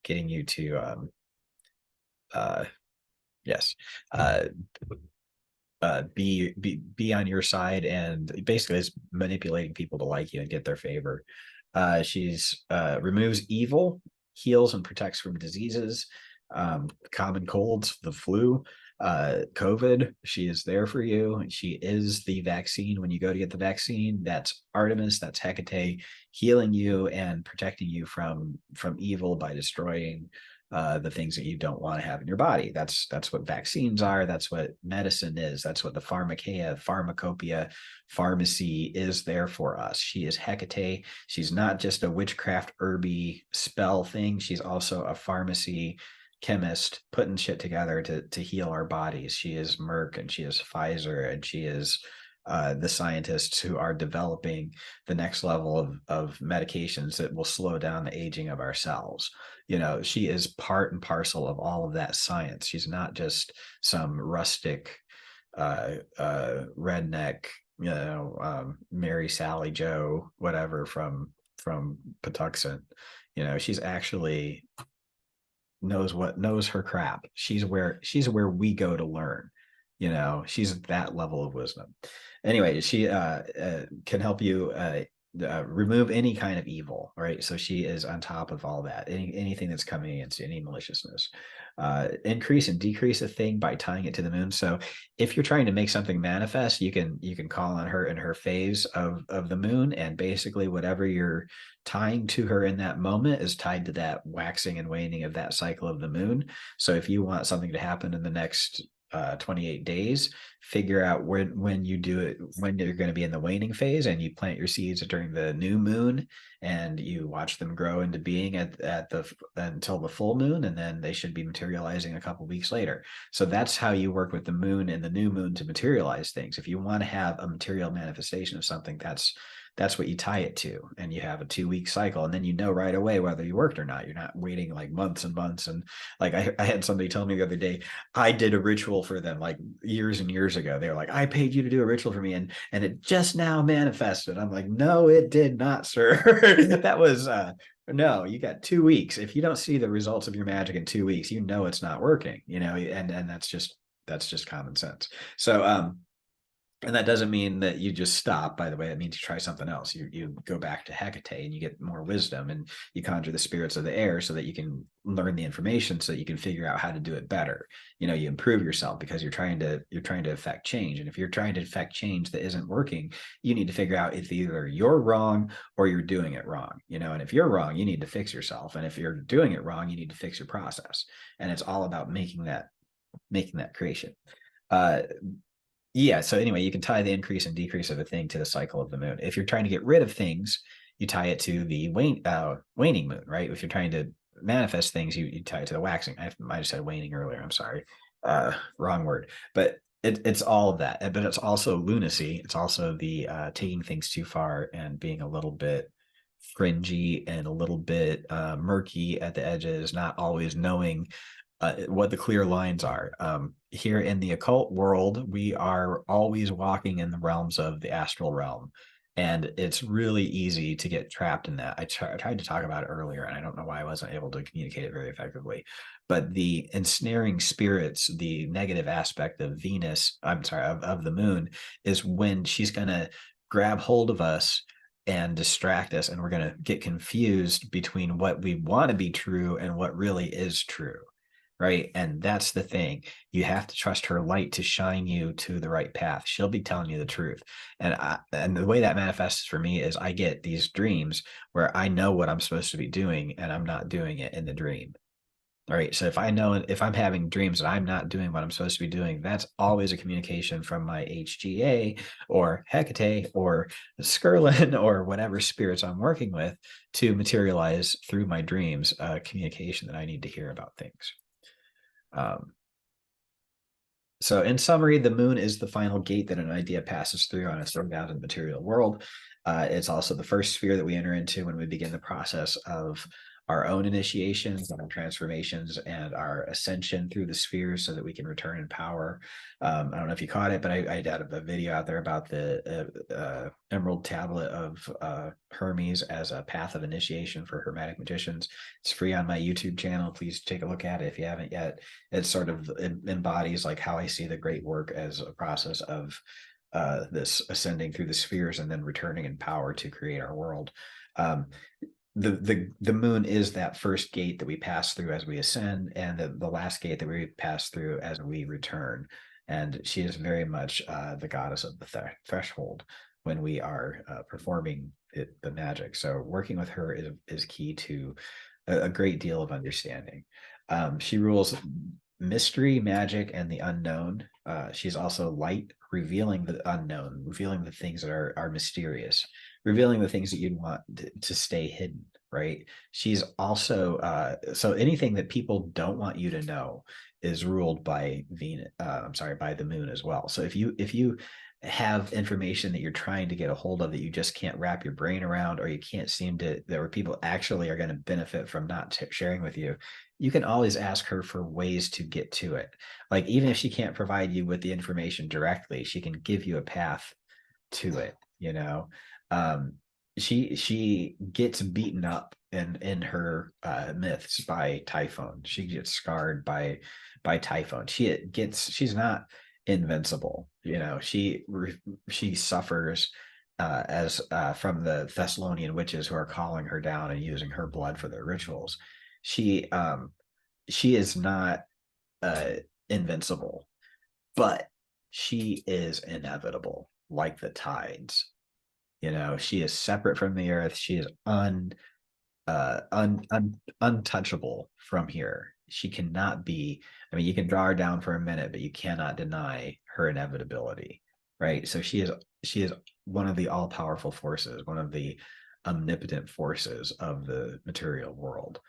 getting you to yes be on your side, and basically it's manipulating people to like you and get their favor. She's removes evil, heals and protects from diseases, common colds, the flu, COVID. She is there for you. She is the vaccine. When you go to get the vaccine, that's Artemis, that's Hecate, healing you and protecting you from evil by destroying the things that you don't want to have in your body. That's what vaccines are. That's what medicine is. That's what the pharmakeia, pharmacopoeia, pharmacy is there for us. She is Hecate. She's not just a witchcraft herby spell thing. She's also a pharmacy chemist putting shit together to heal our bodies. She is Merck, and she is Pfizer, and she is the scientists who are developing the next level of medications that will slow down the aging of our cells. She is part and parcel of all of that science. She's not just some rustic redneck, Mary Sally Joe whatever from Patuxent. She's actually knows her crap. She's where we go to learn. She's that level of wisdom. Anyway, she can help you remove any kind of evil, right? So she is on top of all that. Anything that's coming against any maliciousness. Increase and decrease a thing by tying it to the moon. So if you're trying to make something manifest, you can call on her in her phase of the moon, and basically whatever you're tying to her in that moment is tied to that waxing and waning of that cycle of the moon. So if you want something to happen in the next 28 days, figure out when you do it, when you're going to be in the waning phase, and you plant your seeds during the new moon, and you watch them grow into being until the full moon, and then they should be materializing a couple weeks later. So that's how you work with the moon and the new moon to materialize things. If you want to have a material manifestation of something, that's what you tie it to, and you have a 2-week cycle, and then right away whether you worked or not. You're not waiting like months and months. And like I had somebody tell me the other day, I did a ritual for them like years and years ago. They were like, I paid you to do a ritual for me, and it just now manifested. I'm like, no, it did not, sir. That was no, you got 2 weeks. If you don't see the results of your magic in 2 weeks, it's not working, and that's just common sense. So and that doesn't mean that you just stop, by the way. It means you try something else. You go back to Hecate and you get more wisdom, and you conjure the spirits of the air so that you can learn the information, so that you can figure out how to do it better. You improve yourself because you're trying to affect change. And if you're trying to affect change that isn't working, you need to figure out if either you're wrong or you're doing it wrong. And if you're wrong, you need to fix yourself. And if you're doing it wrong, you need to fix your process. And it's all about making that creation. Yeah. So anyway, you can tie the increase and decrease of a thing to the cycle of the moon. If you're trying to get rid of things, you tie it to the waning moon, right? If you're trying to manifest things, you tie it to the waxing. I might have said waning earlier. I'm sorry. Wrong word. But it's all of that. But it's also lunacy. It's also the taking things too far and being a little bit fringy and a little bit murky at the edges, not always knowing what the clear lines are. Here in the occult world, we are always walking in the realms of the astral realm. And it's really easy to get trapped in that. I tried to talk about it earlier, and I don't know why I wasn't able to communicate it very effectively. But the ensnaring spirits, the negative aspect of Venus, I'm sorry, of the moon, is when she's going to grab hold of us and distract us, and we're going to get confused between what we want to be true and what really is true, right? And that's the thing. You have to trust her light to shine you to the right path. She'll be telling you the truth. And the way that manifests for me is I get these dreams where I know what I'm supposed to be doing and I'm not doing it in the dream. All right. So if I'm having dreams that I'm not doing what I'm supposed to be doing, that's always a communication from my HGA or Hecate or Skirlin or whatever spirits I'm working with to materialize through my dreams, communication that I need to hear about things. Um, so in summary, the moon is the final gate that an idea passes through on its way out of the material world. It's also the first sphere that we enter into when we begin the process of our own initiations and our transformations and our ascension through the spheres so that we can return in power. I don't know if you caught it, but I had a video out there about the Emerald Tablet of Hermes as a path of initiation for Hermetic magicians. It's free on my YouTube channel. Please take a look at it if you haven't yet. It sort of embodies like how I see the great work as a process of this ascending through the spheres and then returning in power to create our world. The moon is that first gate that we pass through as we ascend, and the last gate that we pass through as we return. And she is very much the goddess of the threshold when we are performing the magic. So working with her is key to a great deal of understanding. She rules mystery, magic, and the unknown. She's also light, revealing the unknown, revealing the things that are mysterious, revealing the things that you'd want to stay hidden, right? She's also so anything that people don't want you to know is ruled by Venus. I'm sorry, by the moon as well. So if you have information that you're trying to get a hold of that you just can't wrap your brain around, or you can't seem to, that where people actually are going to benefit from not sharing with you, you can always ask her for ways to get to it. Like even if she can't provide you with the information directly, she can give you a path to it, you know. She gets beaten up in her myths by Typhon. She gets scarred by Typhon. She's not invincible, you know. She suffers as from the Thessalonian witches who are calling her down and using her blood for their rituals. She is not uh invincible, but she is inevitable, like the tides. You know, she is separate from the earth. She is untouchable from here. She cannot be, I mean, you can draw her down for a minute, but you cannot deny her inevitability, right? So she is one of the all-powerful forces, one of the omnipotent forces of the material world.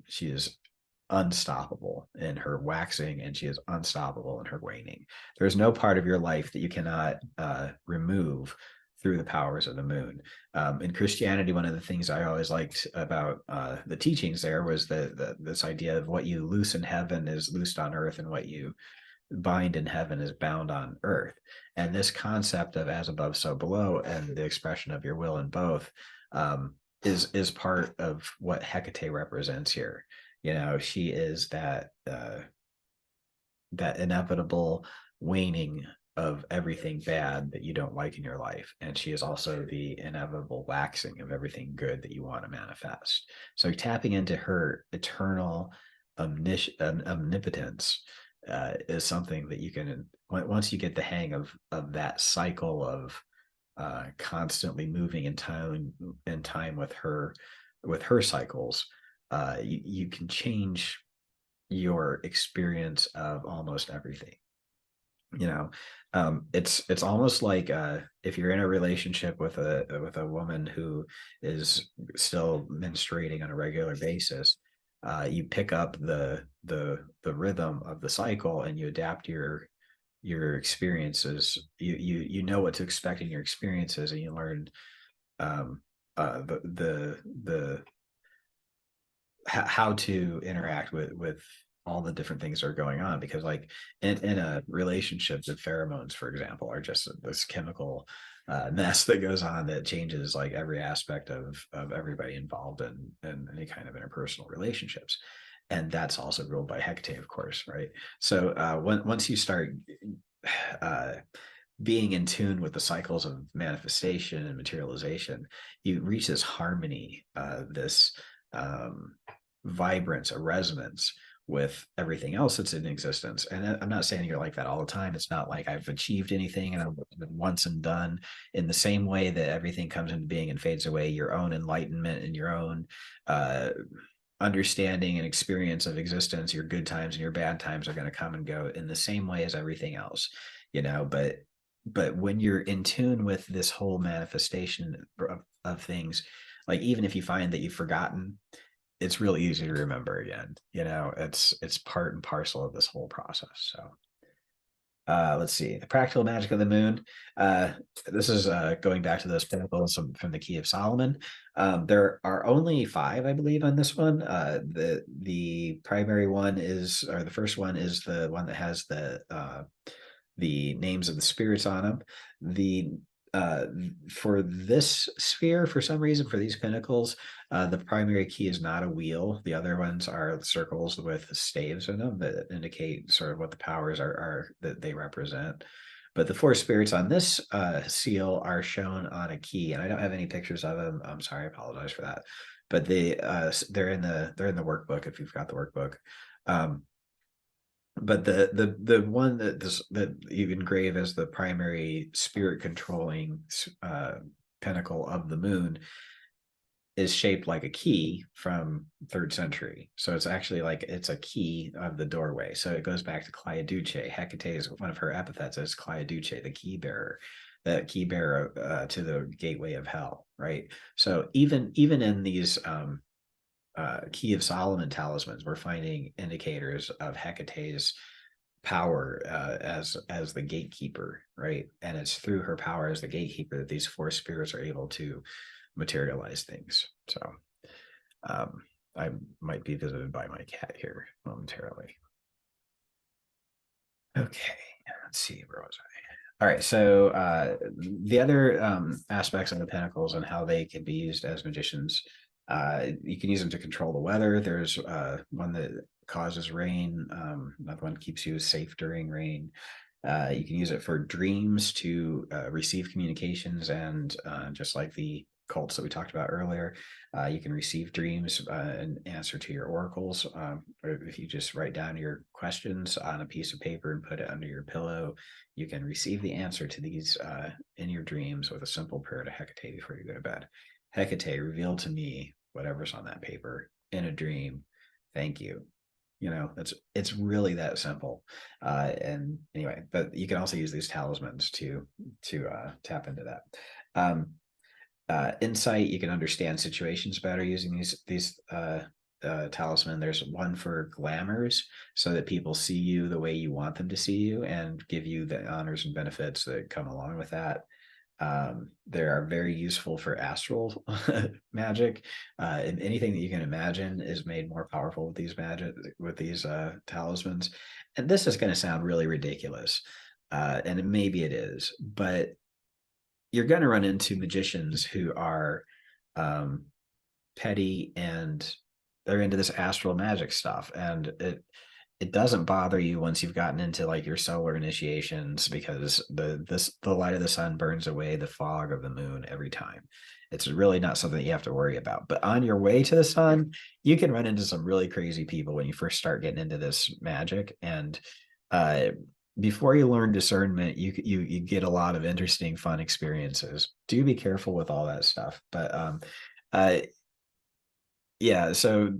She is unstoppable in her waxing, and she is unstoppable in her waning. There's no part of your life that you cannot remove through the powers of the moon. In Christianity, one of the things I always liked about the teachings there was this idea of what you loose in heaven is loosed on earth, and what you bind in heaven is bound on earth. And this concept of as above, so below, and the expression of your will in both is part of what Hecate represents here. You know, she is that that inevitable waning of everything bad that you don't like in your life, and she is also the inevitable waxing of everything good that you want to manifest. So tapping into her eternal omnipotence is something that you can, once you get the hang of that cycle of constantly moving in time with her cycles, you can change your experience of almost everything. you know. It's almost like if you're in a relationship with a woman who is still menstruating on a regular basis, you pick up the rhythm of the cycle and you adapt your experiences. You know what to expect in your experiences, and you learn um the how to interact with all the different things that are going on, because like in a relationship, the pheromones, for example, are just this chemical mess that goes on that changes like every aspect of everybody involved in any kind of interpersonal relationships. And that's also ruled by Hecate, of course, right? So once you start uh, being in tune with the cycles of manifestation and materialization, you reach this harmony, this um, vibrance, a resonance with everything else that's in existence. And I'm not saying you're like that all the time. It's not like I've achieved anything and I'm once and done. In the same way that everything comes into being and fades away, your own enlightenment and your own uh, understanding and experience of existence, your good times and your bad times are going to come and go in the same way as everything else, you know. But when you're in tune with this whole manifestation of things, like even if you find that you've forgotten, it's real easy to remember again, you know. It's part and parcel of this whole process. So let's see, the practical magic of the moon. This is going back to those pinnacles from the Key of Solomon. There are only 5, I believe, on this one. The primary one is, or the first one is the one that has the names of the spirits on them. The For this sphere, for some reason, for these pinnacles, the primary key is not a wheel. The other ones are circles with staves in them that indicate sort of what the powers are that they represent. But the 4 spirits on this seal are shown on a key, and I don't have any pictures of them. I'm sorry, I apologize for that. But they're in the workbook if you've got the workbook. But the one that you engrave as the primary spirit controlling pinnacle of the moon is shaped like a key from 3rd century. So it's actually like it's a key of the doorway. So it goes back to Cleiaduce. Hecate is one of her epithets as Cleiaduce, the key bearer, to the gateway of hell, right? So even in these Key of Solomon talismans, we're finding indicators of Hecate's power as the gatekeeper, right? And it's through her power as the gatekeeper that these 4 spirits are able to materialize things. So I might be visited by my cat here momentarily. Okay, let's see, where was I? All right, so the other aspects of the pentacles and how they can be used as magicians, you can use them to control the weather. There's one that causes rain. Another one keeps you safe during rain. You can use it for dreams to receive communications, and just like the cults that we talked about earlier, you can receive dreams and answer to your oracles. Or if you just write down your questions on a piece of paper and put it under your pillow, you can receive the answer to these in your dreams with a simple prayer to Hecate before you go to bed. Hecate, reveal to me whatever's on that paper in a dream. Thank you. You know, it's really that simple. And anyway, but you can also use these talismans to tap into that. Insight, you can understand situations better using these talisman. There's one for glamours, so that people see you the way you want them to see you and give you the honors and benefits that come along with that. They are very useful for astral magic. And anything that you can imagine is made more powerful with these talismans. And this is going to sound really ridiculous, and maybe it is, but you're going to run into magicians who are petty, and they're into this astral magic stuff, and it doesn't bother you once you've gotten into like your solar initiations, because the light of the sun burns away the fog of the moon every time. It's really not something that you have to worry about. But on your way to the sun, you can run into some really crazy people when you first start getting into this magic. And before you learn discernment, you get a lot of interesting, fun experiences. Do be careful with all that stuff. But yeah, so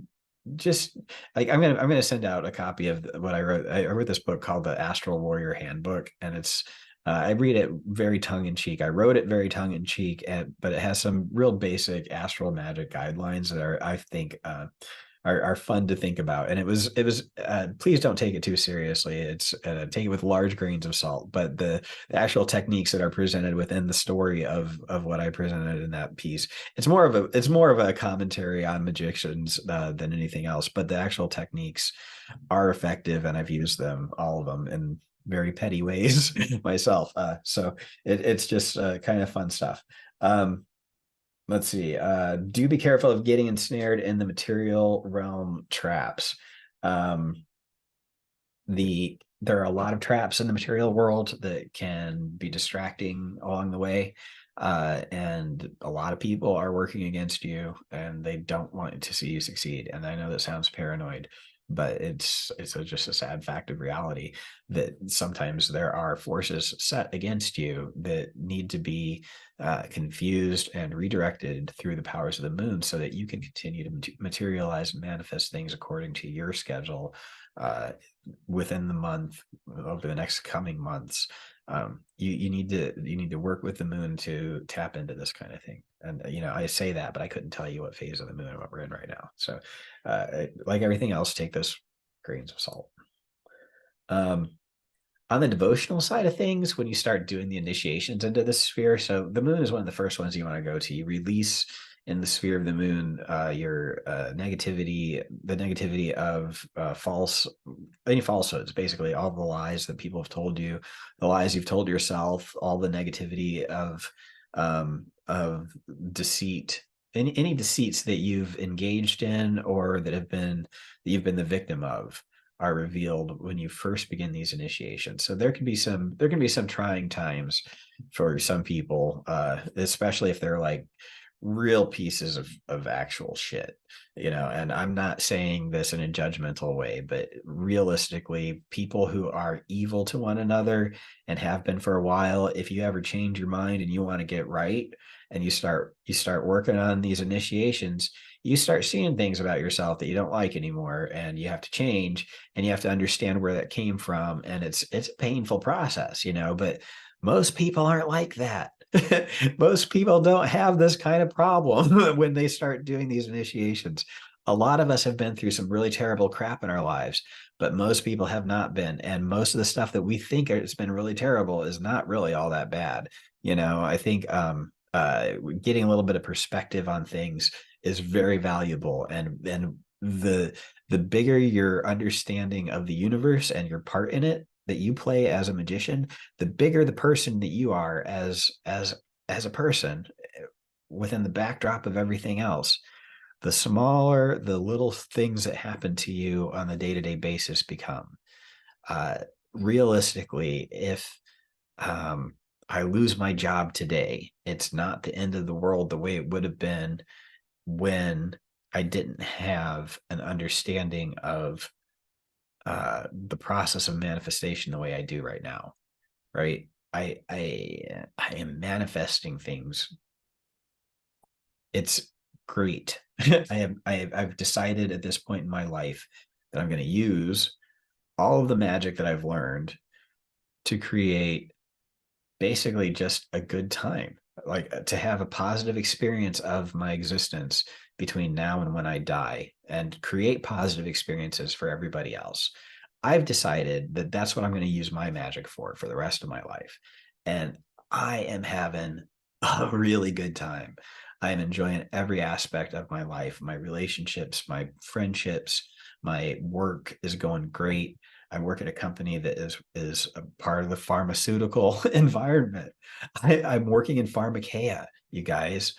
just like I'm gonna send out a copy of what I wrote. I wrote this book called the Astral Warrior Handbook, and it's I read it very tongue in cheek. I wrote it very tongue in cheek, but it has some real basic astral magic guidelines that are, I think, are fun to think about. And it was please don't take it too seriously. It's take it with large grains of salt. But the actual techniques that are presented within the story of what I presented in that piece, it's more of a commentary on magicians than anything else. But the actual techniques are effective, and I've used them, all of them, in very petty ways myself. So it's just kind of fun stuff. Let's see. Do be careful of getting ensnared in the material realm traps. Um, there are a lot of traps in the material world that can be distracting along the way. And a lot of people are working against you, and they don't want to see you succeed. And I know that sounds paranoid, but it's just a sad fact of reality that sometimes there are forces set against you that need to be confused and redirected through the powers of the moon, so that you can continue to materialize and manifest things according to your schedule within the month, over the next coming months. You need to work with the moon to tap into this kind of thing. And I say that, but I couldn't tell you what phase of the moon and what we're in right now. So like everything else, take those grains of salt. On the devotional side of things, when you start doing the initiations into the sphere, so the moon is one of the first ones you want to go to. You release in the sphere of the moon your negativity, the negativity of any falsehoods, basically all the lies that people have told you, the lies you've told yourself, all the negativity of deceit, any deceits that you've engaged in, or that you've been the victim of, are revealed when you first begin these initiations. So there can be some trying times for some people, especially if they're like real pieces of actual shit, and I'm not saying this in a judgmental way, but realistically, people who are evil to one another and have been for a while, if you ever change your mind and you want to get right, and you start working on these initiations, you start seeing things about yourself that you don't like anymore, and you have to change, and you have to understand where that came from. And it's a painful process, but most people aren't like that. Most people don't have this kind of problem when they start doing these initiations. A lot of us have been through some really terrible crap in our lives, but most people have not been. And most of the stuff that we think has been really terrible is not really all that bad. I think getting a little bit of perspective on things is very valuable. And the bigger your understanding of the universe and your part in it that you play as a magician, the bigger the person that you are as a person within the backdrop of everything else, the smaller the little things that happen to you on the day-to-day basis become. Realistically, if I lose my job today, it's not the end of the world the way it would have been when I didn't have an understanding of the process of manifestation the way I do right now. Right? I am manifesting things. It's great. I've decided at this point in my life that I'm going to use all of the magic that I've learned to create basically just a good time, like to have a positive experience of my existence between now and when I die, and create positive experiences for everybody else. I've decided that that's what I'm going to use my magic for the rest of my life. And I am having a really good time. I am enjoying every aspect of my life, my relationships, my friendships, my work is going great. I work at a company that is a part of the pharmaceutical environment. I'm working in pharmakeia, you guys.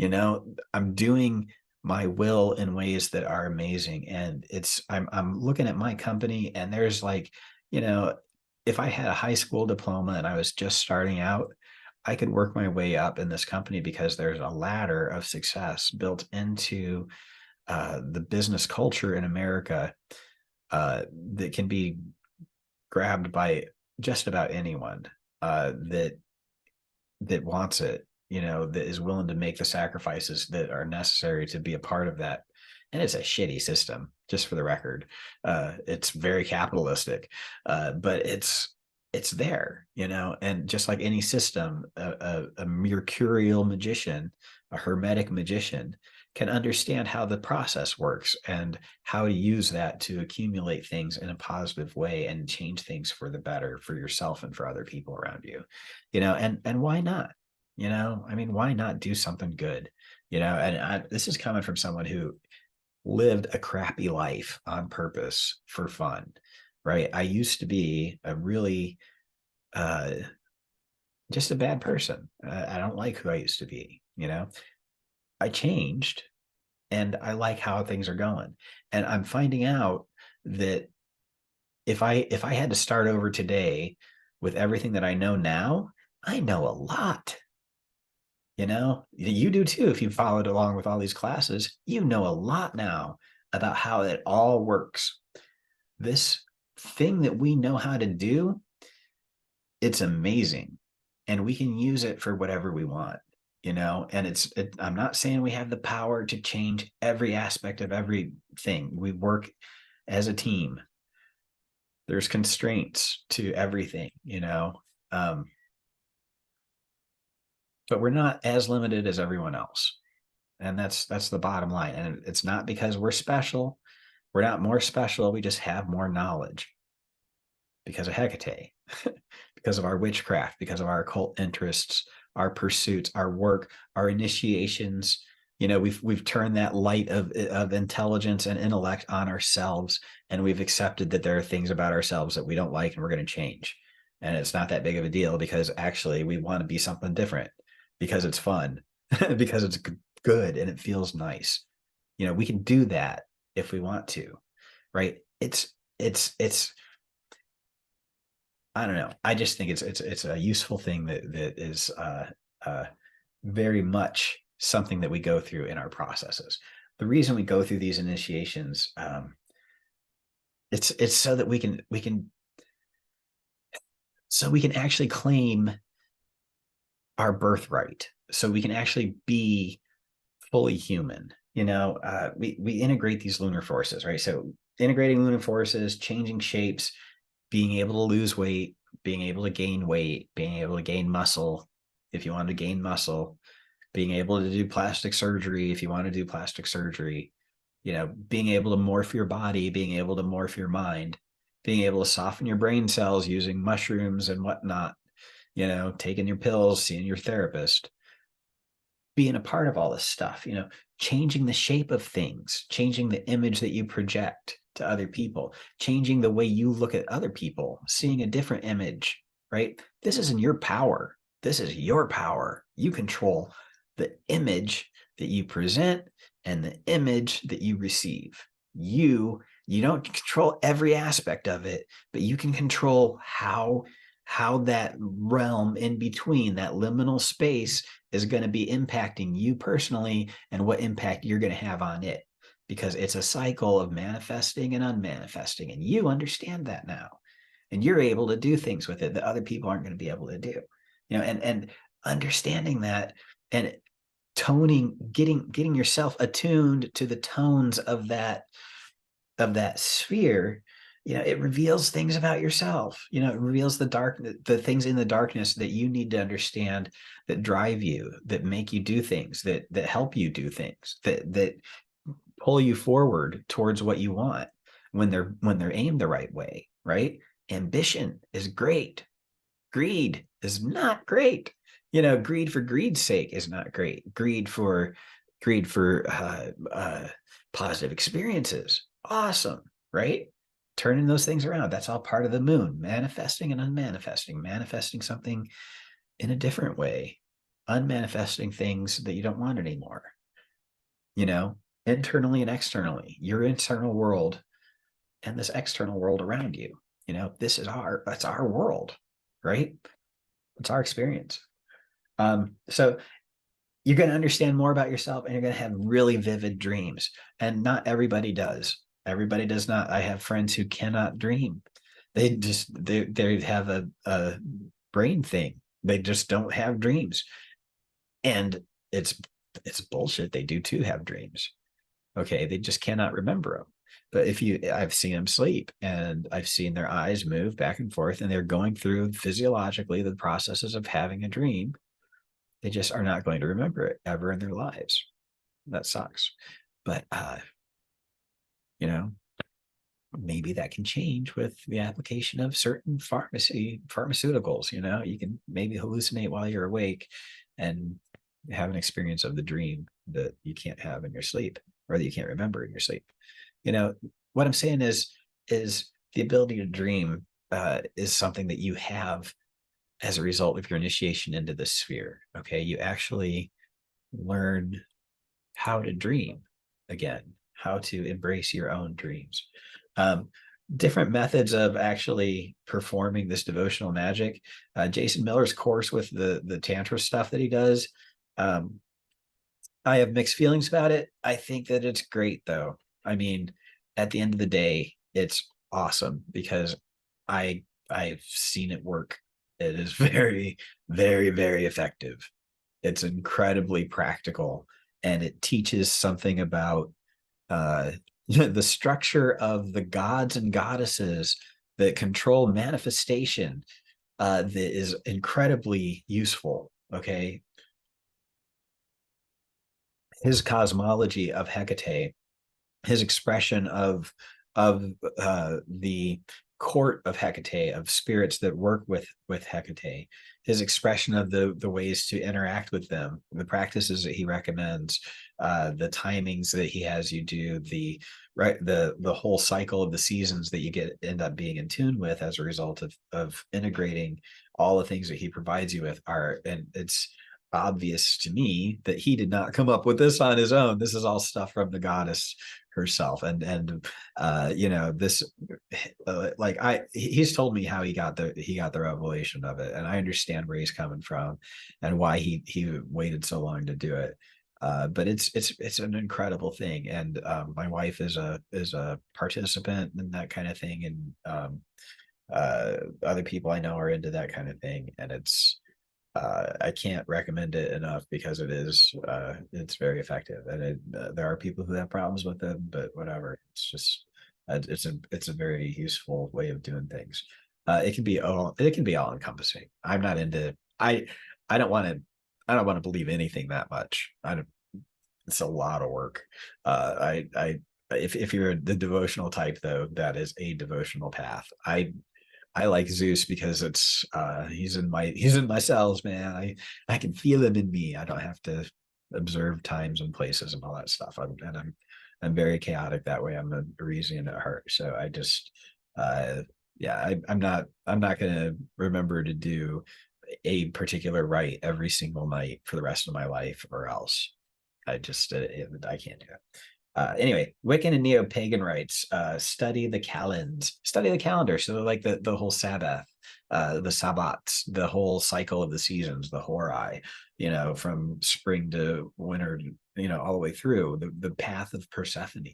I'm doing my will in ways that are amazing. And I'm looking at my company, and there's like, if I had a high school diploma and I was just starting out, I could work my way up in this company because there's a ladder of success built into the business culture in America that can be grabbed by just about anyone that wants it, that is willing to make the sacrifices that are necessary to be a part of that and it's a shitty system, just for the record. It's very capitalistic, but it's there, and just like any system, a mercurial magician, a hermetic magician, can understand how the process works and how to use that to accumulate things in a positive way and change things for the better for yourself and for other people around you. And why not? I mean, why not do something good? This is coming from someone who lived a crappy life on purpose for fun, right? I used to be a really just a bad person. I don't like who I used to be. I changed, and I like how things are going. And I'm finding out that if I had to start over today with everything that I know now, I know a lot. You do too. If you followed along with all these classes, you know a lot now about how it all works. This thing that we know how to do, it's amazing, and we can use it for whatever we want. And I'm not saying we have the power to change every aspect of everything. We work as a team. There's constraints to everything. But we're not as limited as everyone else, and that's the bottom line. And it's not because we're special. We're not more special. We just have more knowledge because of Hecate, because of our witchcraft, because of our occult interests, our pursuits, our work, our initiations. We've turned that light of intelligence and intellect on ourselves, and we've accepted that there are things about ourselves that we don't like and we're going to change. And it's not that big of a deal, because actually we want to be something different, because it's fun, because it's good and it feels nice. We can do that if we want to, right? It's I don't know. I just think it's a useful thing that is very much something that we go through in our processes. The reason we go through these initiations, it's so that we can actually claim our birthright, so we can actually be fully human. We integrate these lunar forces, right? So integrating lunar forces, changing shapes, being able to lose weight, being able to gain weight, being able to gain muscle if you want to gain muscle, being able to do plastic surgery if you want to do plastic surgery, being able to morph your body, being able to morph your mind, being able to soften your brain cells using mushrooms and whatnot, taking your pills, seeing your therapist, being a part of all this stuff, changing the shape of things, changing the image that you project to other people, changing the way you look at other people, seeing a different image, right? This isn't your power. This is your power. You control the image that you present and the image that you receive. You don't control every aspect of it, but you can control how that realm in between, that liminal space, is going to be impacting you personally, and what impact you're going to have on it, because it's a cycle of manifesting and unmanifesting, and you understand that now, and you're able to do things with it that other people aren't going to be able to do. And understanding that, and toning, getting yourself attuned to the tones of that sphere, it reveals things about yourself. It reveals the things in the darkness that you need to understand, that drive you, that make you do things, that help you do things, that pull you forward towards what you want, when they're aimed the right way, right? Ambition is great. Greed is not great. Greed for greed's sake is not great. Greed for positive experiences, awesome, right? Turning those things around, that's all part of the moon. Manifesting and unmanifesting, manifesting something in a different way, unmanifesting things that you don't want anymore, internally and externally, your internal world and this external world around you. That's our world, right? It's our experience. So you're going to understand more about yourself, and you're going to have really vivid dreams. And not everybody does. Everybody does not. I have friends who cannot dream. They have a brain thing. They just don't have dreams. And it's bullshit. They do too have dreams. Okay, they just cannot remember them. But I've seen them sleep, and I've seen their eyes move back and forth, and they're going through physiologically the processes of having a dream. They just are not going to remember it ever in their lives. That sucks. But you know, maybe that can change with the application of certain pharmaceuticals. You can maybe hallucinate while you're awake and have an experience of the dream that you can't have in your sleep, or that you can't remember in your sleep. What I'm saying is the ability to dream is something that you have as a result of your initiation into the sphere. Okay, you actually learn how to dream again, how to embrace your own dreams. Different methods of actually performing this devotional magic. Jason Miller's course with the Tantra stuff that he does. I have mixed feelings about it. I think that it's great, though. I mean, at the end of the day, it's awesome because I've seen it work. It is very, very, very effective. It's incredibly practical, and it teaches something about the structure of the gods and goddesses that control manifestation that is incredibly useful. Okay, his cosmology of Hecate, his expression of the court of Hecate, of spirits that work with Hecate, his expression of the ways to interact with them, the practices that he recommends, the timings that he has you do, the whole cycle of the seasons that you end up being in tune with as a result of integrating all the things that he provides you with and it's obvious to me that he did not come up with this on his own. This is all stuff from the goddess herself, and this he's told me how he got the revelation of it, and I understand where he's coming from and why he waited so long to do it. But it's an incredible thing, and my wife is a participant in that kind of thing, and other people I know are into that kind of thing, and I can't recommend it enough because it's very effective, and there are people who have problems with it, but whatever. It's just it's a very useful way of doing things. It can be all encompassing. I'm not into I don't want to believe anything that much. I don't. It's a lot of work. I if you're the devotional type, though, that is a devotional path. I like Zeus because it's he's in my cells, man. I can feel him in me. I don't have to observe times and places and all that stuff. I'm very chaotic that way. I'm a Parisian at heart, so I just I'm not gonna remember to do a particular rite every single night for the rest of my life, or else I can't do it. Anyway, Wiccan and neo-pagan rites, study the calendar. So like the whole Sabbath, the Sabbats, the whole cycle of the seasons, the Horai, from spring to winter, all the way through the path of Persephone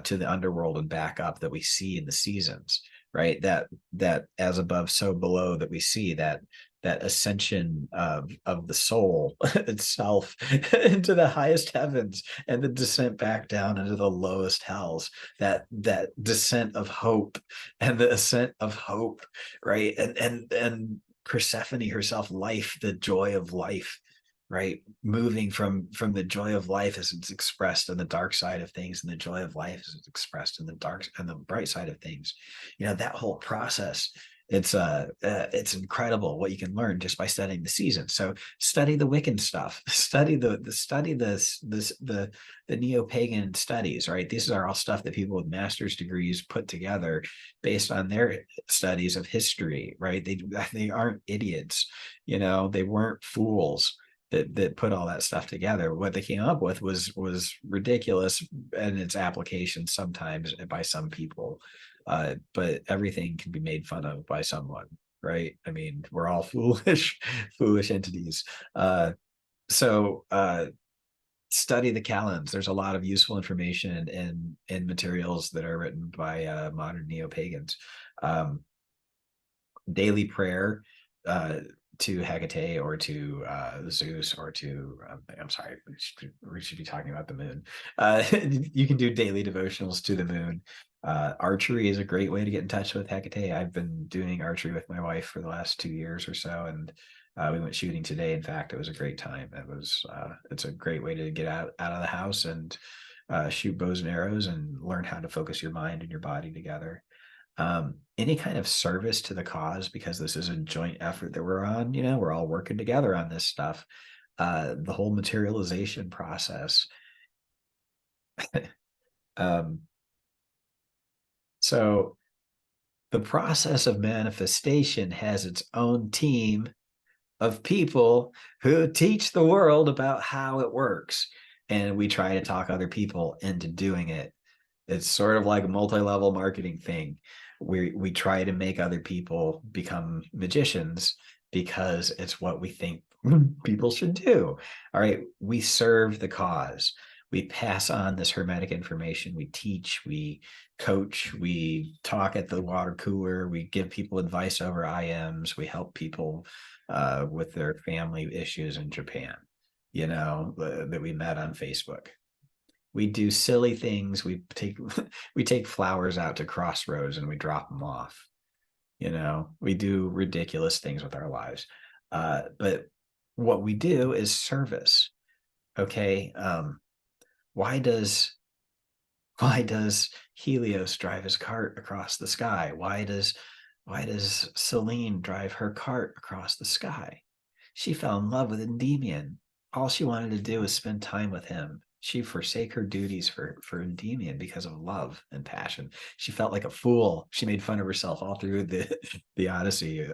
to the underworld and back up that we see in the seasons, right? That as above, so below, that we see that ascension of the soul itself into the highest heavens, and the descent back down into the lowest hells, that descent of hope and the ascent of hope, right? And Persephone herself, life, the joy of life, right? Moving from the joy of life as it's expressed in the dark side of things, and the joy of life as it's expressed in the dark and the bright side of things. That whole process, it's incredible what you can learn just by studying the seasons. So study the Wiccan stuff, study the neo-pagan studies, right? These are all stuff that people with master's degrees put together based on their studies of history, right? They aren't idiots, they weren't fools that put all that stuff together. What they came up with was ridiculous in its application sometimes by some people. But everything can be made fun of by someone, right? I mean, we're all foolish entities. So study the calends. There's a lot of useful information in materials that are written by modern neo-pagans. Daily prayer, to Hecate or to Zeus or to I'm sorry, we should be talking about the moon. You can do daily devotionals to the moon. Archery is a great way to get in touch with Hecate. I've been doing archery with my wife for the last 2 years or so, and we went shooting today. In fact, it was a great time. It's a great way to get out of the house and shoot bows and arrows and learn how to focus your mind and your body together. Any kind of service to the cause, because this is a joint effort that we're on, we're all working together on this stuff. The whole materialization process. So the process of manifestation has its own team of people who teach the world about how it works. And we try to talk other people into doing it. It's sort of like a multi-level marketing thing. We try to make other people become magicians because it's what we think people should do. All right. We serve the cause. We pass on this hermetic information. We teach, we coach, we talk at the water cooler, we give people advice over IMs, we help people with their family issues in Japan, that we met on Facebook. We do silly things. We take flowers out to crossroads and we drop them off. We do ridiculous things with our lives. But what we do is service. Okay. Why does Helios drive his cart across the sky? Why does Selene drive her cart across the sky? She fell in love with Endymion. All she wanted to do was spend time with him. She forsake her duties for Endymion because of love and passion. She felt like a fool. She made fun of herself all through the Odyssey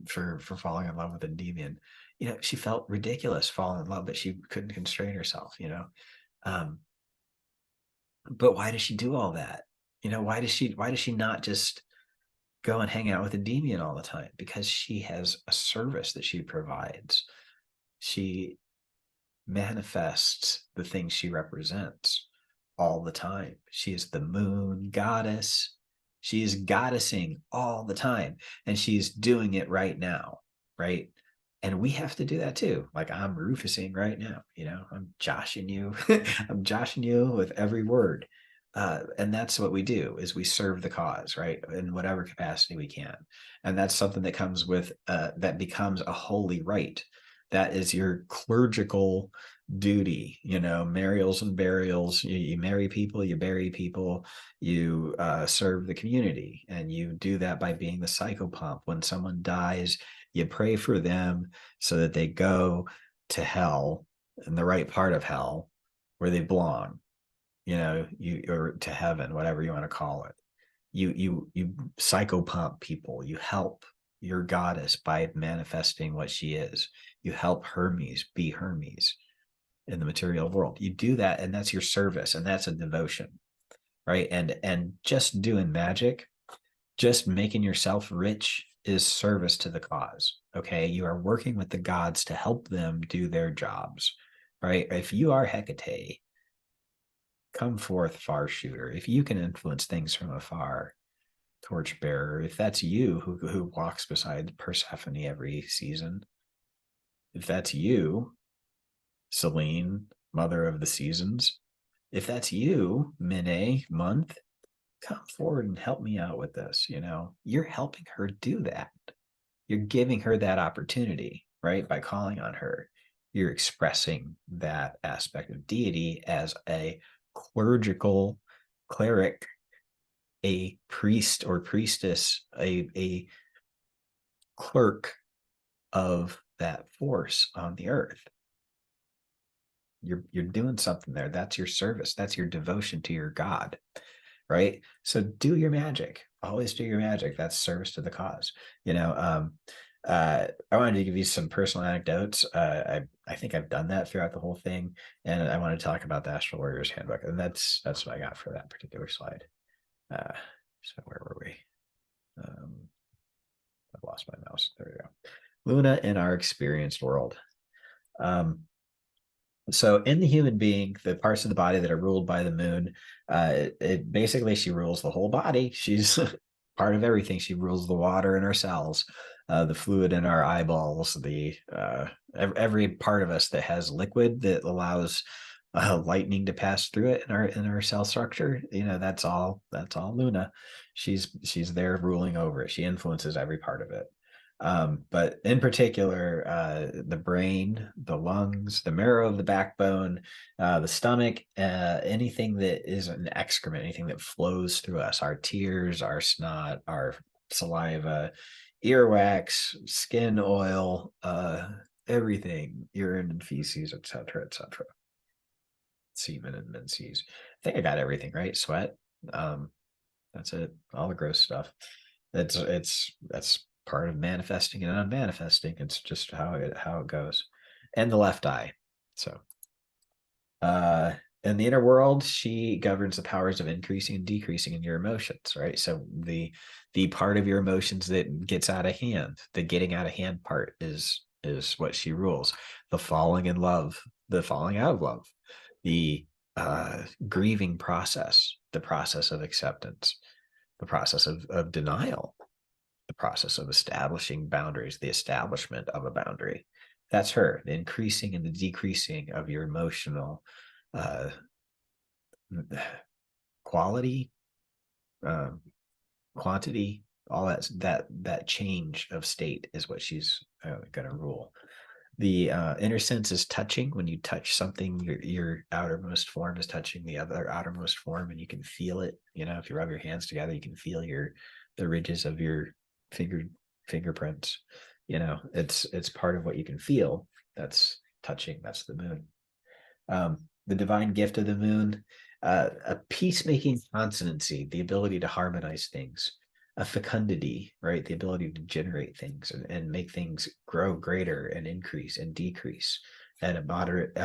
for falling in love with Endymion. She felt ridiculous falling in love, but she couldn't constrain herself. But why does she do all that? Why does she not just go and hang out with Endymion all the time? Because she has a service that she provides. She manifests the things she represents all the time. She is the moon goddess. She is goddessing all the time, and she's doing it right now, right? And we have to do that too. Like I'm Rufusing right now, I'm joshing you. I'm joshing you with every word. And that's what we do, is we serve the cause, right? In whatever capacity we can. And that's something that comes with, that becomes a holy rite. That is your clerical duty, marials and burials. You marry people, you bury people, you serve the community. And you do that by being the psychopomp. When someone dies, you pray for them so that they go to hell, in the right part of hell, where they belong, or to heaven, whatever you want to call it. You psychopomp people. You help your goddess by manifesting what she is. You help Hermes be Hermes in the material world. You do that, and that's your service, and that's a devotion, right? And just doing magic, just making yourself rich, is service to the cause. Okay, you are working with the gods to help them do their jobs, right? If you are Hecate, come forth, far shooter. If you can influence things from afar, torchbearer. If that's you who walks beside Persephone every season, if that's you, Selene, mother of the seasons, if that's you, Mine, month, come forward and help me out with this. You're helping her do that. You're giving her that opportunity, right? By calling on her, you're expressing that aspect of deity as a cleric, a priest or priestess, a clerk of that force on the earth. You're doing something there. That's your service. That's your devotion to your God, right? So do your magic. Always do your magic. That's service to the cause. I wanted to give you some personal anecdotes. I think I've done that throughout the whole thing, and I want to talk about the Astral Warrior's Handbook, and that's what I got for that particular slide. So where were we? I've lost my mouse. There we go. Luna in our experienced world. So in the human being, the parts of the body that are ruled by the moon, basically she rules the whole body. She's part of everything. She rules the water in our cells, the fluid in our eyeballs, every part of us that has liquid that allows lightning to pass through it in our cell structure. That's all Luna. She's there ruling over it. She influences every part of it. But in particular, the brain, the lungs, the marrow of the backbone, the stomach, anything that is an excrement, anything that flows through us, our tears, our snot, our saliva, earwax, skin oil, everything, urine and feces, etc., etc., semen and menses. I think I got everything right. Sweat. That's it. All the gross stuff. That's part of manifesting and unmanifesting. It's just how it goes. And the left eye. So in the inner world, she governs the powers of increasing and decreasing in your emotions, right? So the part of your emotions that gets out of hand, the getting out of hand part is what she rules. The falling in love, the falling out of love, the grieving process, the process of acceptance, the process of denial, the process of establishing boundaries, the establishment of a boundary. That's her, the increasing and the decreasing of your emotional quality, quantity, all that change of state is what she's going to rule. The inner sense is touching. When you touch something, your outermost form is touching the other outermost form, and you can feel it. If you rub your hands together, you can feel the ridges of your fingerprints. It's part of what you can feel. That's touching. That's the moon. The divine gift of the moon, a peacemaking consonancy, the ability to harmonize things, a fecundity, right? The ability to generate things and make things grow greater and increase and decrease, and a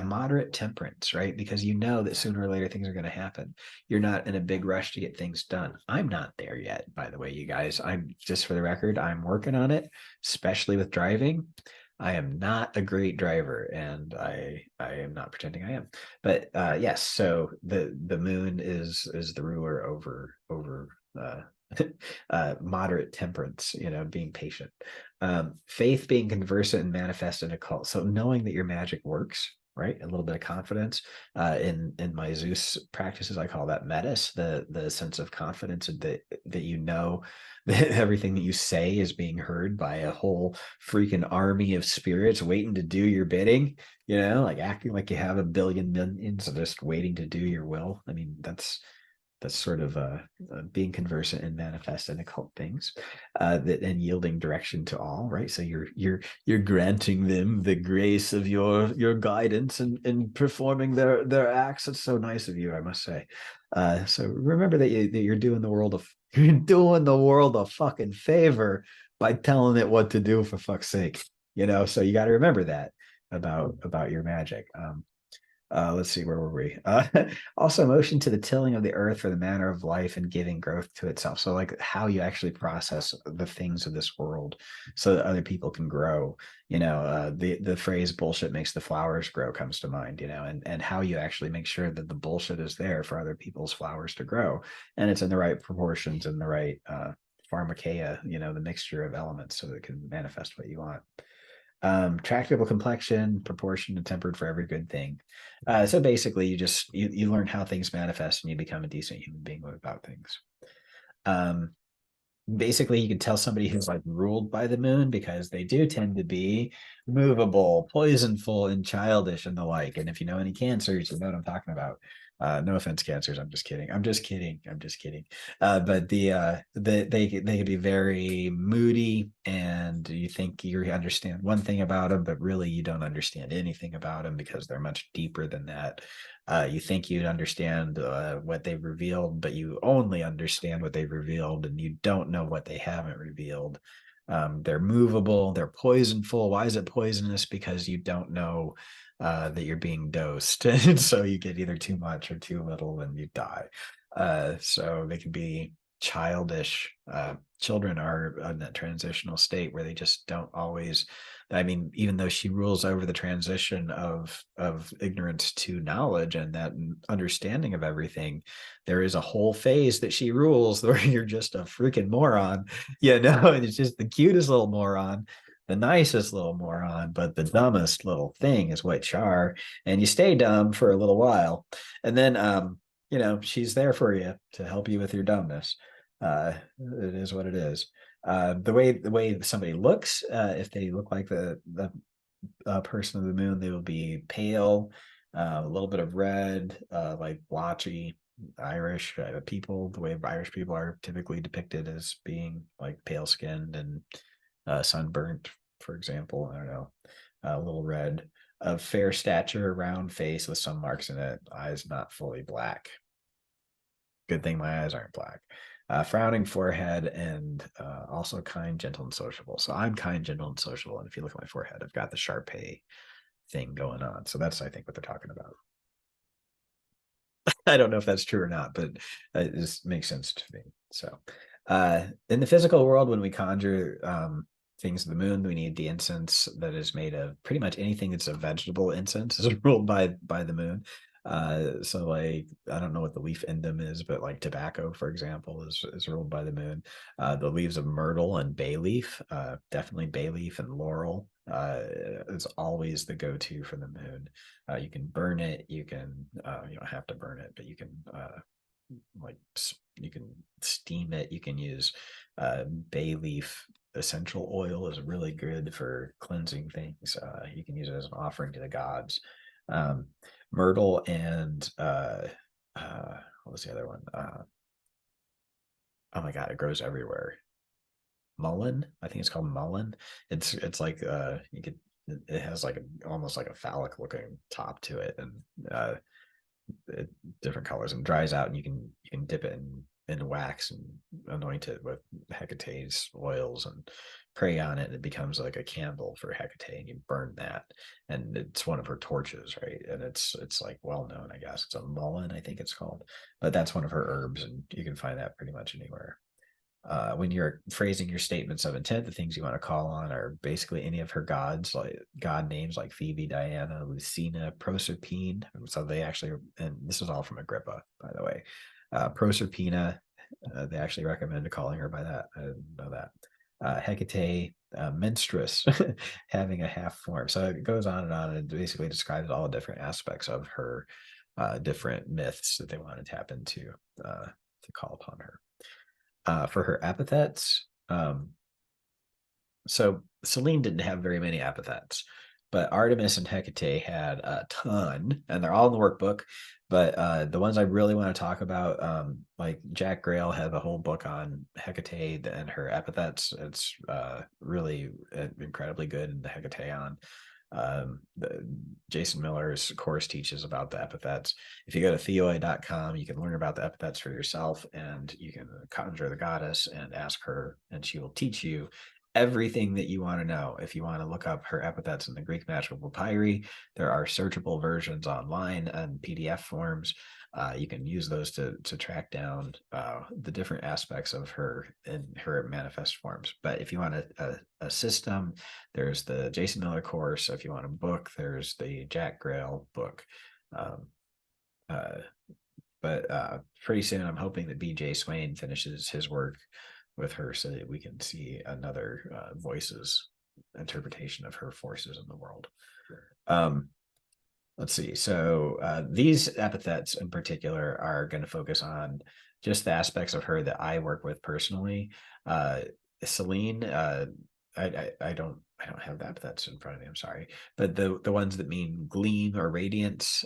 moderate temperance, right? Because that sooner or later things are going to happen. You're not in a big rush to get things done. I'm not there yet, by the way, you guys. I'm just, for the record, I'm working on it, especially with driving. I am not a great driver, and I am not pretending I am. But yes, so the moon is the ruler over moderate temperance, being patient. Faith, being conversant and manifest in occult. So knowing that your magic works, right? A little bit of confidence. In my Zeus practices, I call that metis, the sense of confidence that that everything that you say is being heard by a whole freaking army of spirits waiting to do your bidding, like acting like you have a billion minions just waiting to do your will. I mean, that's sort of being conversant and manifest in occult things, and yielding direction to all, right? So you're granting them the grace of your guidance and performing their acts. It's so nice of you, I must say. So remember that you're doing the world a fucking favor by telling it what to do, for fuck's sake. So you got to remember that about your magic. Let's see, where were we? Also motion to the tilling of the earth for the manner of life and giving growth to itself. So like how you actually process the things of this world so that other people can grow. The phrase bullshit makes the flowers grow comes to mind, and how you actually make sure that the bullshit is there for other people's flowers to grow, and it's in the right proportions and the right pharmakeia, the mixture of elements, so that it can manifest what you want. Tractable complexion, proportion and tempered for every good thing. So basically you learn how things manifest and you become a decent human being about things. Basically you can tell somebody who's like ruled by the moon because they do tend to be movable, poisonful, and childish and the like. And if you know any cancers, you know what I'm talking about. No offense, cancers. I'm just kidding. But they can be very moody, and you think you understand one thing about them, but really you don't understand anything about them because they're much deeper than that. You think you'd understand what they've revealed, but you only understand what they've revealed, and you don't know what they haven't revealed. They're movable. They're poisonful. Why is it poisonous? Because you don't know that you're being dosed, and so you get either too much or too little and you die. So they can be childish. Children are in that transitional state where they just don't always. I mean, even though she rules over the transition of ignorance to knowledge and that understanding of everything, there is a whole phase that she rules where you're just a freaking moron. And it's just the cutest little moron, the nicest little moron, but the dumbest little thing is what you are. And you stay dumb for a little while. And then she's there for you to help you with your dumbness. It is what it is. The way somebody looks, if they look like the person of the moon, they will be pale, a little bit of red, like blotchy. Irish people, the way Irish people are typically depicted as being like pale skinned and sunburnt, for example. I don't know, a little red, of fair stature, round face with some marks in it, eyes not fully black. Good thing my eyes aren't black. Frowning forehead, and also kind, gentle, and sociable. So I'm kind, gentle, and sociable. And if you look at my forehead, I've got the Sharpay thing going on. So that's, I think, what they're talking about. I don't know if that's true or not, but it just makes sense to me. So in the physical world, when we conjure things of the moon, we need the incense that is made of pretty much anything that's a vegetable incense is ruled by the moon. So like, I don't know what the leaf endem is, but like tobacco, for example, is ruled by the moon. The leaves of myrtle and bay leaf, definitely bay leaf and laurel, is always the go-to for the moon. You can burn it. You can, you don't have to burn it, but you can, you can steam it. You can use bay leaf essential oil is really good for cleansing things. You can use it as an offering to the gods. Myrtle and what was the other one? Oh my god, it grows everywhere. Mullein, I think it's called mullein. It's like you could, it has like almost like a phallic looking top to it, and different colors, and dries out, and you can dip it in wax and anoint it with Hecate's oils and pray on it, and it becomes like a candle for Hecate, and you burn that, and it's one of her torches, right? And it's like well known, I guess. It's a mullein, I think it's called, but that's one of her herbs, and you can find that pretty much anywhere. When you're phrasing your statements of intent, the things you want to call on are basically any of her gods, like god names like Phoebe, Diana, Lucina, Proserpine. So they actually, and this is all from Agrippa, by the way. Proserpina, they actually recommend calling her by that. I didn't know that. Hecate, menstruous, having a half form. So it goes on, and it basically describes all the different aspects of her different myths that they want to tap into to call upon her. For her epithets, so Selene didn't have very many epithets, but Artemis and Hecate had a ton, and they're all in the workbook. But the ones I really want to talk about, like Jack Grail had a whole book on Hecate and her epithets. It's really incredibly good in the Hecateon. Jason Miller's course teaches about the epithets. If you go to theoi.com, you can learn about the epithets for yourself, and you can conjure the goddess and ask her, and she will teach you everything that you want to know. If you want to look up her epithets in the Greek magical papyri, there are searchable versions online and PDF forms. You can use those to track down the different aspects of her in her manifest forms. But if you want a system, there's the Jason Miller course. If you want a book, there's the Jack Grail book. But pretty soon, I'm hoping that BJ Swain finishes his work with her so that we can see another voices interpretation of her forces in the world. Let's see. So these epithets in particular are going to focus on just the aspects of her that I work with personally. Selene, I don't have the epithets in front of me. I'm sorry, but the ones that mean gleam or radiance.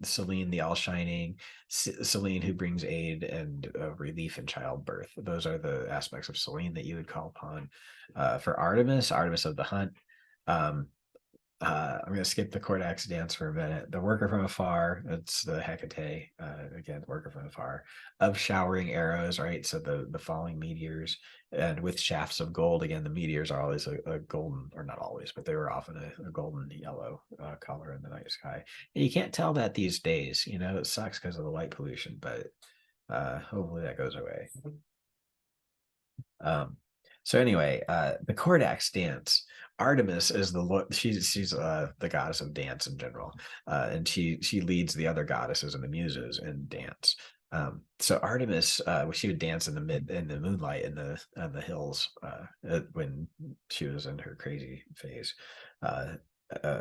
Selene, the all shining, Selene who brings aid and relief in childbirth. Those are the aspects of Selene that you would call upon. For Artemis of the hunt. I'm going to skip the Kordax dance for a minute. The worker from afar, it's the Hecate, again, worker from afar, of showering arrows, right? So the falling meteors, and with shafts of gold. Again, the meteors are always a golden, or not always, but they were often a golden yellow color in the night sky. And you can't tell that these days, it sucks because of the light pollution, but Hopefully that goes away. So anyway, the Kordax dance. Artemis is she's the goddess of dance in general, and she leads the other goddesses and the muses in dance. So Artemis, she would dance in the moonlight in the hills when she was in her crazy phase.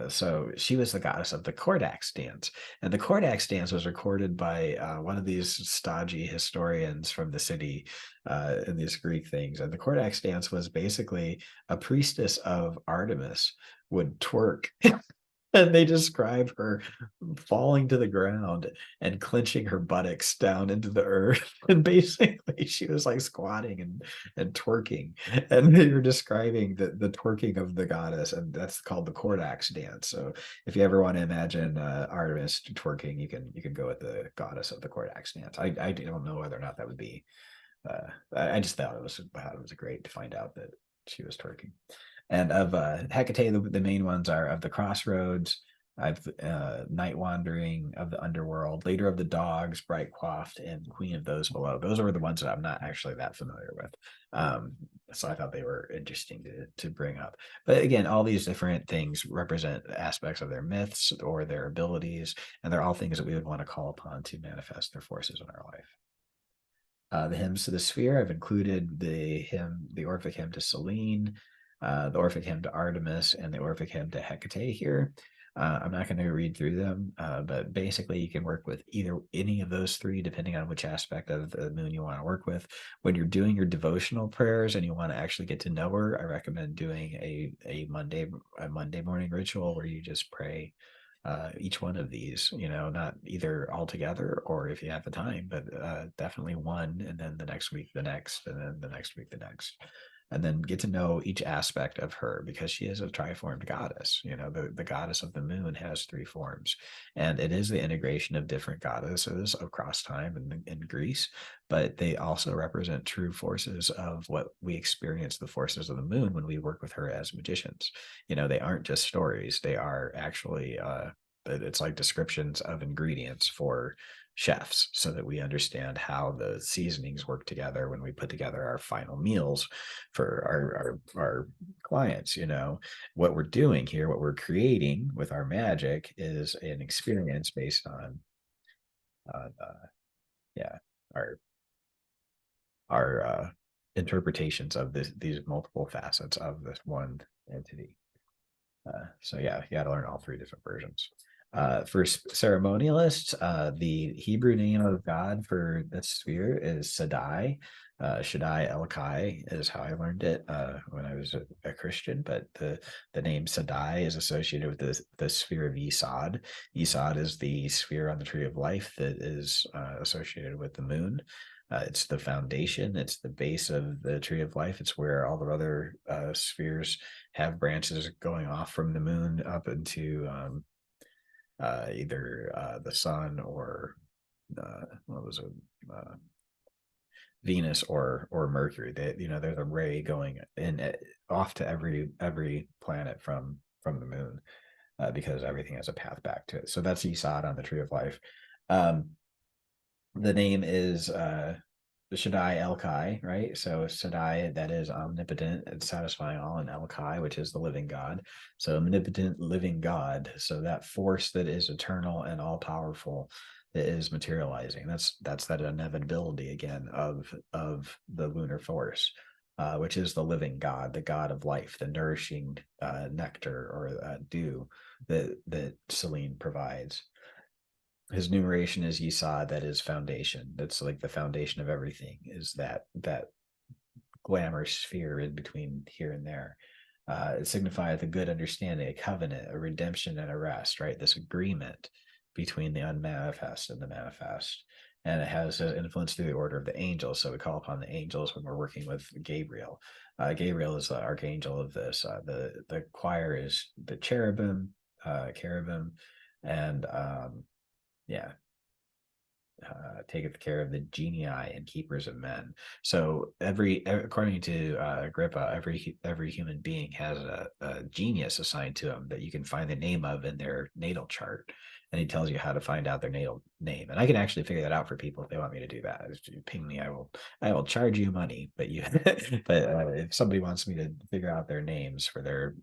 So she was the goddess of the Kordax dance, and the Kordax dance was recorded by one of these stodgy historians from the city in these Greek things. And the Kordax dance was basically a priestess of Artemis would twerk. And they describe her falling to the ground and clenching her buttocks down into the earth. And basically she was like squatting and twerking. And they were describing the twerking of the goddess, and that's called the Kordax dance. So if you ever want to imagine Artemis twerking, you can go with the goddess of the Kordax dance. I don't know whether or not that would be I just thought it was great to find out that she was twerking. And of Hecate, the main ones are of the crossroads, I've night wandering, of the underworld, leader of the dogs, bright coiffed, and queen of those below. Those are the ones that I'm not actually that familiar with. So I thought they were interesting to bring up. But again, all these different things represent aspects of their myths or their abilities, and they're all things that we would want to call upon to manifest their forces in our life. The hymns to the sphere, I've included the Orphic hymn to Selene, the Orphic hymn to Artemis, and the Orphic hymn to Hecate here. I'm not going to read through them, but basically you can work with any of those three, depending on which aspect of the moon you want to work with. When you're doing your devotional prayers and you want to actually get to know her, I recommend doing a Monday morning ritual where you just pray each one of these, not either all together or if you have the time, but definitely one, and then the next week the next, and then the next week the next, and then get to know each aspect of her, because she is a triformed goddess. The goddess of the moon has three forms, and it is the integration of different goddesses across time in Greece, but they also represent true forces of what we experience, the forces of the moon, when we work with her as magicians. They aren't just stories, they are actually it's like descriptions of ingredients for chefs, so that we understand how the seasonings work together when we put together our final meals for our clients. What we're doing here, what we're creating with our magic, is an experience based on our interpretations of these multiple facets of this one entity. So yeah, you got to learn all three different versions. For ceremonialists, the Hebrew name of God for this sphere is Shaddai. Shaddai El-Kai is how I learned it when I was a Christian, but the name Shaddai is associated with the sphere of Yesod. Yesod is the sphere on the tree of life that is associated with the moon. It's the foundation, it's the base of the tree of life. It's where all the other spheres have branches going off from the moon up into either the sun or Venus or Mercury. There's a ray going in off to every planet from the moon, because everything has a path back to it. So that's Yesod on the tree of life. The name is Shaddai El-Kai, right? So Shaddai, that is omnipotent and satisfying all, and El-Kai, which is the living God. So omnipotent living God. So that force that is eternal and all powerful, that is materializing. That's that inevitability again of the lunar force, which is the living God, the God of life, the nourishing nectar or dew that Selene provides. His numeration is Yesod, that is foundation. That's like the foundation of everything, is that glamour sphere in between here and there. It signifies a good understanding, a covenant, a redemption, and a rest, right? This agreement between the unmanifest and the manifest. And it has an influence through the order of the angels. So we call upon the angels when we're working with Gabriel. Gabriel is the archangel of this. The choir is the cherubim, and taketh care of the genii and keepers of men. So according to Agrippa, every human being has a genius assigned to them that you can find the name of in their natal chart. and he tells you how to find out their natal name. And I can actually figure that out for people if they want me to do that. If you ping me, I will charge you money, but if somebody wants me to figure out their names for their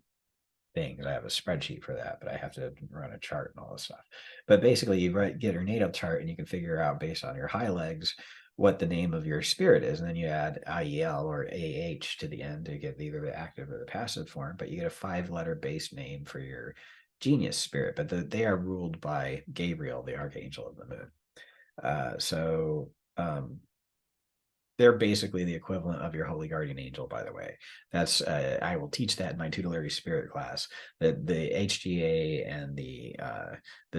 things, I have a spreadsheet for that, but I have to run a chart and all this stuff. But basically, you get your natal chart, and you can figure out based on your high legs what the name of your spirit is, and then you add IEL or AH to the end to get either the active or the passive form. But you get a 5-letter base name for your genius spirit, but they are ruled by Gabriel, the archangel of the moon. They're basically the equivalent of your holy guardian angel, by the way. That's I will teach that in my tutelary spirit class. That the HGA and the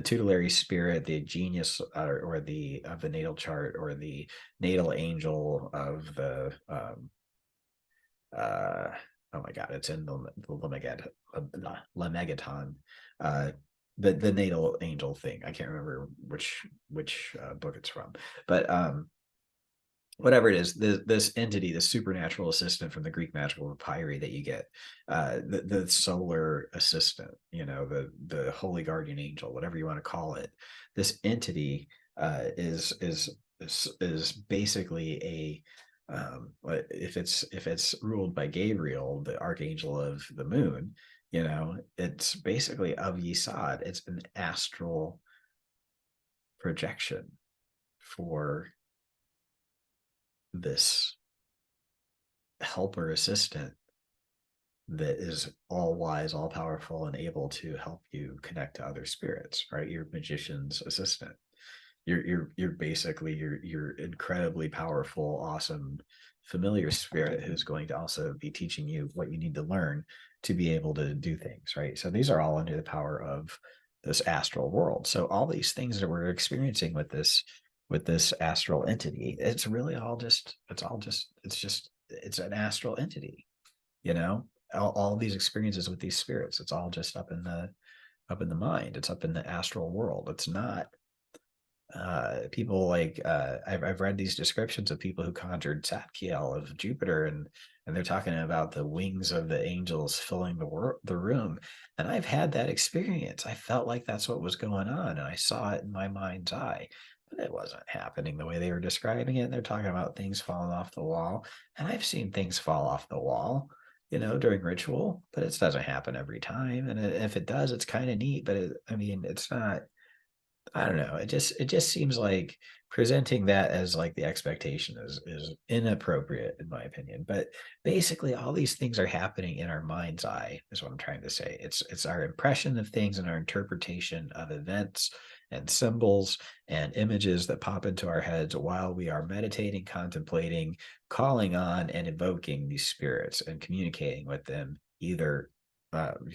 tutelary spirit, the genius or the of the natal chart, or the natal angel of the oh my god, it's in the Lemegeton. The natal angel thing. I can't remember which book it's from, but whatever it is, this entity, the supernatural assistant from the Greek magical papyri that you get, the solar assistant, the holy guardian angel, whatever you want to call it. This entity is basically if it's ruled by Gabriel, the archangel of the moon, it's basically of Yesod. It's an astral projection for this helper assistant that is all wise, all powerful, and able to help you connect to other spirits, right? Your magician's assistant. You're basically your incredibly powerful, awesome, familiar spirit who's going to also be teaching you what you need to learn to be able to do things, right? So these are all under the power of this astral world. So all these things that we're experiencing with this astral entity, it's really it's an astral entity, all these experiences with these spirits, it's all just up in the mind. It's up in the astral world. It's not people like I've read these descriptions of people who conjured Zadkiel of Jupiter, and they're talking about the wings of the angels filling the room. And I've had that experience. I felt like that's what was going on, and I saw it in my mind's eye, but it wasn't happening the way they were describing it. And they're talking about things falling off the wall, and I've seen things fall off the wall, during ritual, but it doesn't happen every time. And if it does, it's kind of neat, but it's not. I don't know. It just seems like presenting that as like the expectation is inappropriate, in my opinion. But basically, all these things are happening in our mind's eye, is what I'm trying to say. It's our impression of things and our interpretation of events and symbols and images that pop into our heads while we are meditating, contemplating, calling on, and evoking these spirits and communicating with them, either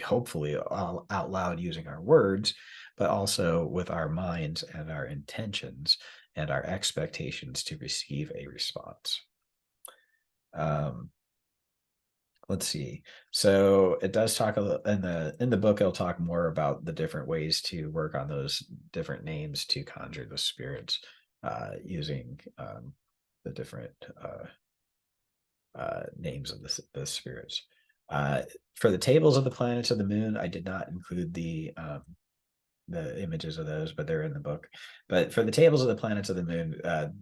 hopefully out loud using our words, but also with our minds and our intentions and our expectations to receive a response. Let's see. So it does talk a little in the book. It'll talk more about the different ways to work on those different names to conjure the spirits using the different names of the spirits. For the tables of the planets of the moon, I did not include the images of those, but they're in the book. But for the tables of the planets of the moon,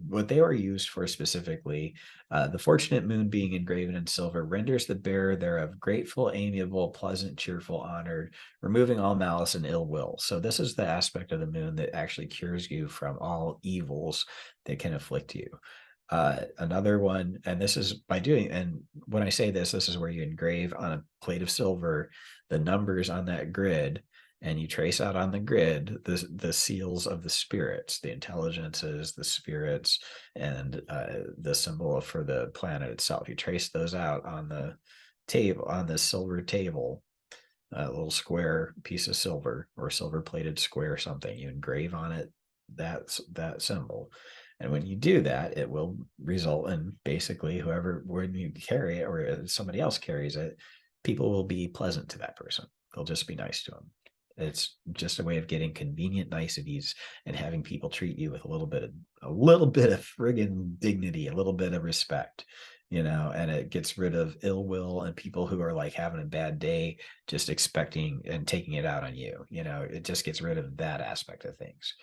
what they were used for specifically, the fortunate moon being engraven in silver renders the bearer thereof grateful, amiable, pleasant, cheerful, honored, removing all malice and ill will. So this is the aspect of the moon that actually cures you from all evils that can afflict you. Another one, and this is by doing, and when I say this is where you engrave on a plate of silver the numbers on that grid, and you trace out on the grid the seals of the spirits, the intelligences, the spirits, and the symbol for the planet itself. You trace those out on the table, on the silver table, a little square piece of silver or silver plated square, something. You engrave on it that symbol. And when you do that, it will result in basically when you carry it or somebody else carries it, people will be pleasant to that person. They'll just be nice to them. It's just a way of getting convenient niceties and having people treat you with a little bit of friggin' dignity, a little bit of respect, and it gets rid of ill will and people who are like having a bad day, just expecting and taking it out on you. It just gets rid of that aspect of things.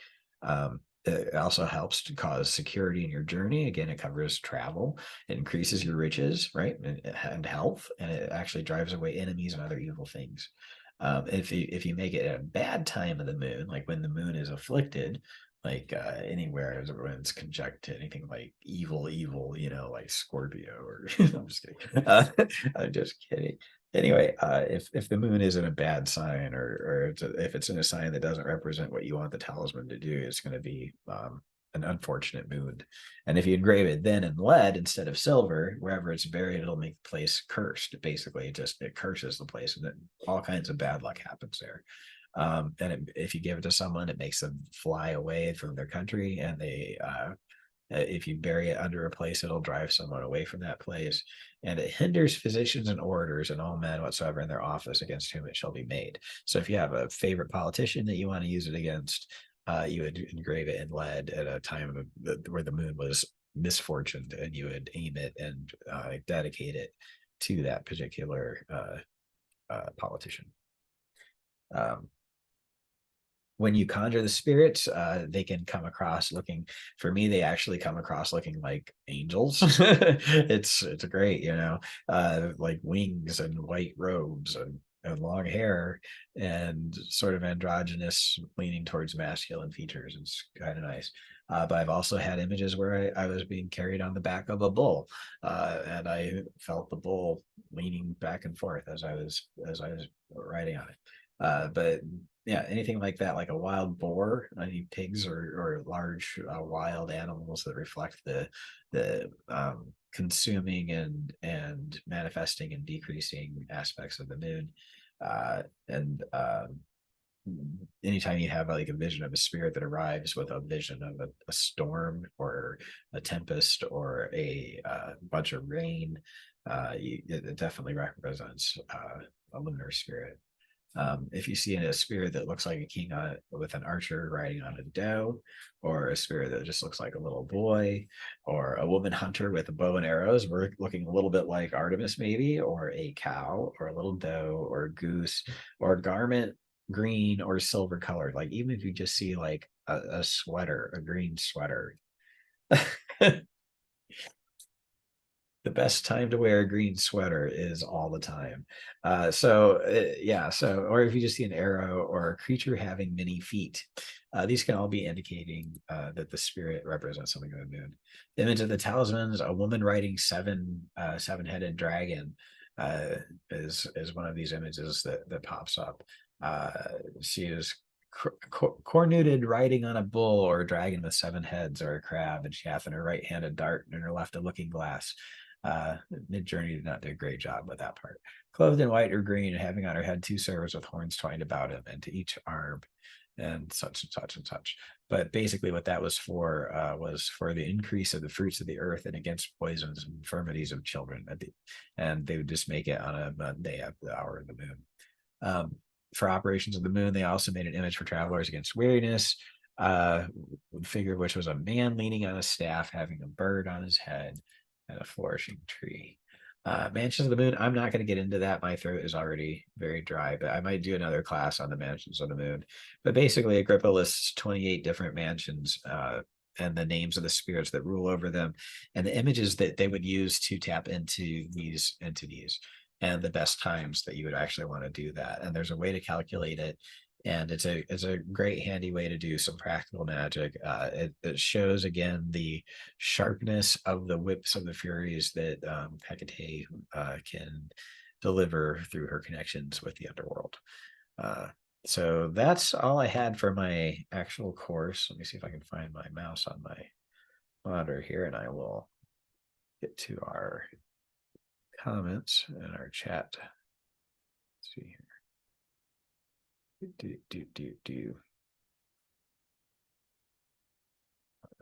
It also helps to cause security in your journey. Again, it covers travel, it increases your riches, right, and health, and it actually drives away enemies and other evil things. If you make it at a bad time of the moon, like when the moon is afflicted, like anywhere when it's conjunct to anything like evil, like Scorpio or I'm just kidding. I'm just kidding. Anyway, if the moon is in a bad sign, or if it's in a sign that doesn't represent what you want the talisman to do, it's going to be an unfortunate moon. And if you engrave it then in lead instead of silver, wherever it's buried, it'll make the place cursed. Basically, it curses the place, and then all kinds of bad luck happens there. And if you give it to someone, it makes them fly away from their country, and if you bury it under a place, it'll drive someone away from that place, and it hinders physicians and orators and all men whatsoever in their office against whom it shall be made. So if you have a favorite politician that you want to use it against, you would engrave it in lead at a time where the moon was misfortuned, and you would aim it and dedicate it to that particular politician. When you conjure the spirits, they can come across looking, for me, they actually come across looking like angels. It's great, like wings and white robes and long hair and sort of androgynous, leaning towards masculine features. It's kind of nice. But I've also had images where I was being carried on the back of a bull, and I felt the bull leaning back and forth as I was riding on it. But yeah, anything like that, like a wild boar, any pigs or large wild animals that reflect the consuming and manifesting and decreasing aspects of the moon. And anytime you have like a vision of a spirit that arrives with a vision of a storm or a tempest or a bunch of rain, it definitely represents a lunar spirit. If you see a spirit that looks like a king with an archer riding on a doe, or a spirit that just looks like a little boy, or a woman hunter with a bow and arrows, we're looking a little bit like Artemis maybe, or a cow, or a little doe, or a goose, or a garment green or silver colored. Like even if you just see like a sweater, a green sweater. The best time to wear a green sweater is all the time. So or if you just see an arrow or a creature having many feet, these can all be indicating that the spirit represents something of the moon. The image of the talismans, a woman riding seven-headed dragon, is one of these images that pops up. She is cornuted riding on a bull or a dragon with 7 heads, or a crab, and she hath in her right hand a dart and in her left a looking glass. Mid-journey did not do a great job with that part. Clothed in white or green, and having on her head 2 servers with horns twined about him, and to each arm, and such and such and such. But basically what that was for the increase of the fruits of the earth and against poisons and infirmities of children. And they would just make it on a Monday at the hour of the moon. For operations of the moon, they also made an image for travelers against weariness, figure which was a man leaning on a staff, having a bird on his head and a flourishing tree. Mansions of the moon, I'm not going to get into that. My throat is already very dry, but I might do another class on the mansions of the moon. But basically, Agrippa lists 28 different mansions, and the names of the spirits that rule over them, and the images that they would use to tap into these entities, and the best times that you would actually want to do that. And there's a way to calculate it, and it's a great handy way to do some practical magic. It shows again the sharpness of the whips of the furies that Hecate can deliver through her connections with the underworld. So that's all I had for my actual course. Let me see if I can find my mouse on my monitor here, and I will get to our comments in our chat. Let's see here.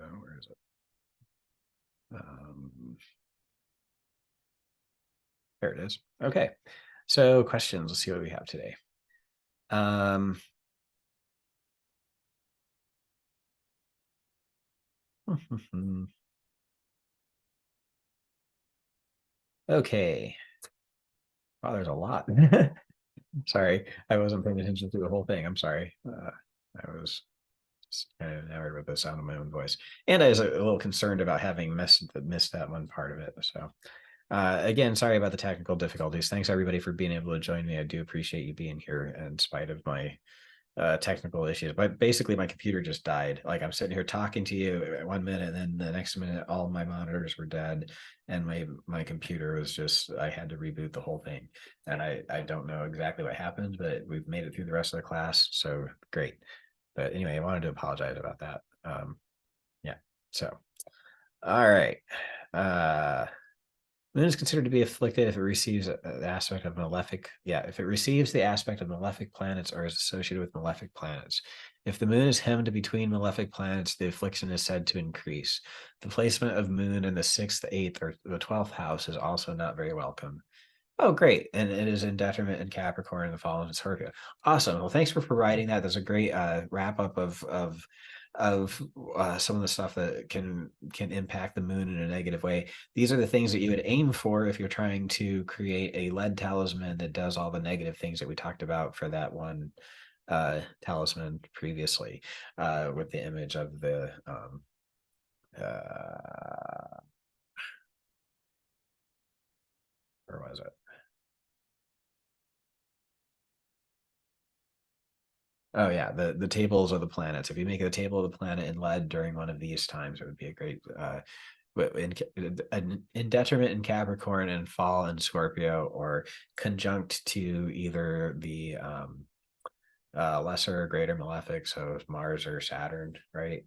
Oh, where is it? There it is. Okay. So questions. Let's see what we have today. Okay. Oh, there's a lot. Sorry, I wasn't paying attention through the whole thing. I'm sorry. I was kind of enamored with the sound of my own voice, and I was a little concerned about having missed that one part of it. So, again, sorry about the technical difficulties. Thanks everybody for being able to join me. I do appreciate you being here in spite of my technical issues. But basically, my computer just died. Like I'm sitting here talking to you 1 minute, and then the next minute, all my monitors were dead, and my computer was just. I had to reboot the whole thing, and I don't know exactly what happened, but we've made it through the rest of the class, so great. But anyway, I wanted to apologize about that. Yeah. So, all right. Moon is considered to be afflicted if it receives the aspect of malefic. Yeah, if it receives the aspect of malefic planets or is associated with malefic planets. If the moon is hemmed between malefic planets, the affliction is said to increase. The placement of moon in the 6th, 8th, or the 12th house is also not very welcome. Oh, great. And it is in detriment in Capricorn and the fall in Scorpio. Awesome. Well, thanks for providing that. That's a great wrap up of some of the stuff that can impact the moon in a negative way. These are the things that you would aim for if you're trying to create a lead talisman that does all the negative things that we talked about for that one talisman previously, with the image of the where was it? Oh yeah, the tables of the planets. If you make a table of the planet in lead during one of these times, it would be a great in detriment in Capricorn and fall in Scorpio, or conjunct to either the lesser or greater malefic, so Mars or Saturn, right?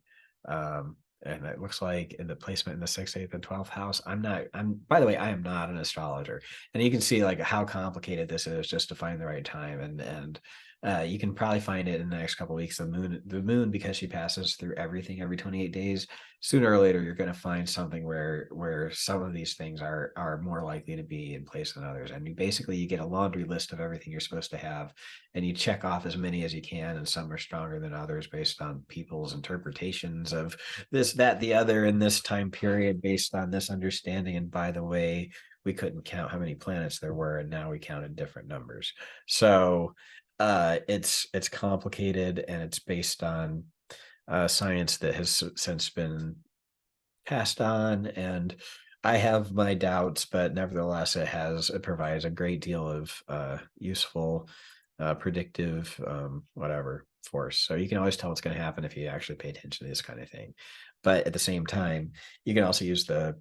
And it looks like in the placement in the 6th, 8th, and 12th house. By the way, I am not an astrologer. And you can see like how complicated this is just to find the right time. And you can probably find it in the next couple of weeks. The moon, because she passes through everything every 28 days, sooner or later, you're going to find something where some of these things are more likely to be in place than others. And you get a laundry list of everything you're supposed to have, and you check off as many as you can, and some are stronger than others based on people's interpretations of this, that, the other in this time period based on this understanding. And by the way, we couldn't count how many planets there were, and now we counted different numbers. So it's complicated, and it's based on science that has since been passed on, and I have my doubts, but nevertheless it provides a great deal of useful predictive whatever force. So you can always tell what's going to happen if you actually pay attention to this kind of thing. But at the same time, you can also use the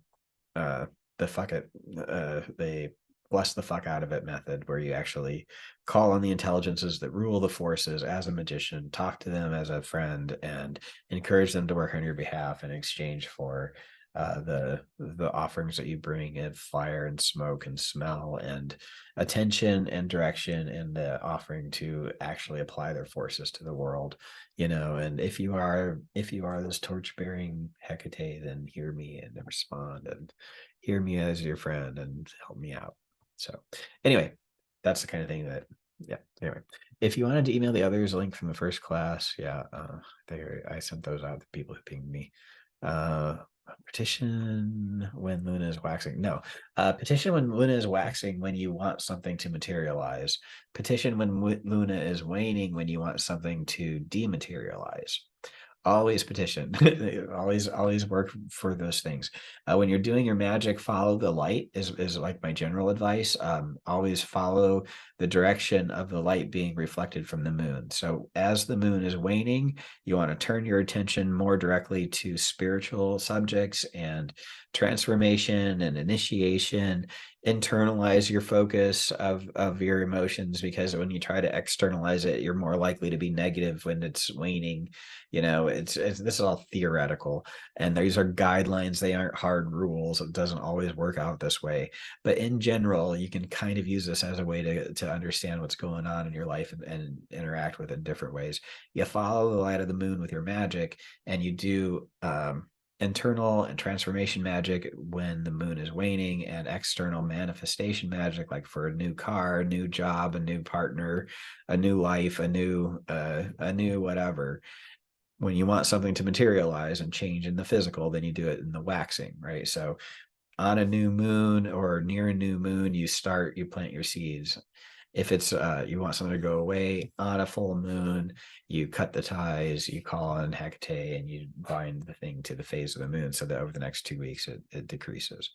fuck it, the bless the fuck out of it method, where you actually call on the intelligences that rule the forces as a magician, talk to them as a friend, and encourage them to work on your behalf in exchange for the offerings that you bring in fire and smoke and smell and attention and direction, and the offering to actually apply their forces to the world, and if you are this torch bearing Hecate, then hear me and respond, and hear me as your friend and help me out. So anyway, that's the kind of thing that, yeah. Anyway, if you wanted to email the others, link from the first class, yeah, I sent those out to people who pinged me. Petition when Luna is waxing. No, petition when Luna is waxing when you want something to materialize. Petition when Luna is waning when you want something to dematerialize. Always petition. always work for those things. When you're doing your magic, follow the light is like my general advice. Always follow the direction of the light being reflected from the moon. So as the moon is waning, you want to turn your attention more directly to spiritual subjects and transformation and initiation. Internalize your focus of your emotions, because when you try to externalize it, you're more likely to be negative when it's waning. This is all theoretical, and these are guidelines. They aren't hard rules. It doesn't always work out this way, but in general, you can kind of use this as a way to understand what's going on in your life and interact with it in different ways. You follow the light of the moon with your magic, and you do internal and transformation magic when the moon is waning, and external manifestation magic, like for a new car, a new job, a new partner, a new life, a new whatever. When you want something to materialize and change in the physical, then you do it in the waxing, right? So on a new moon or near a new moon, you plant your seeds. If it's you want something to go away on a full moon, you cut the ties, you call on Hecate, and you bind the thing to the phase of the moon so that over the next 2 weeks it decreases.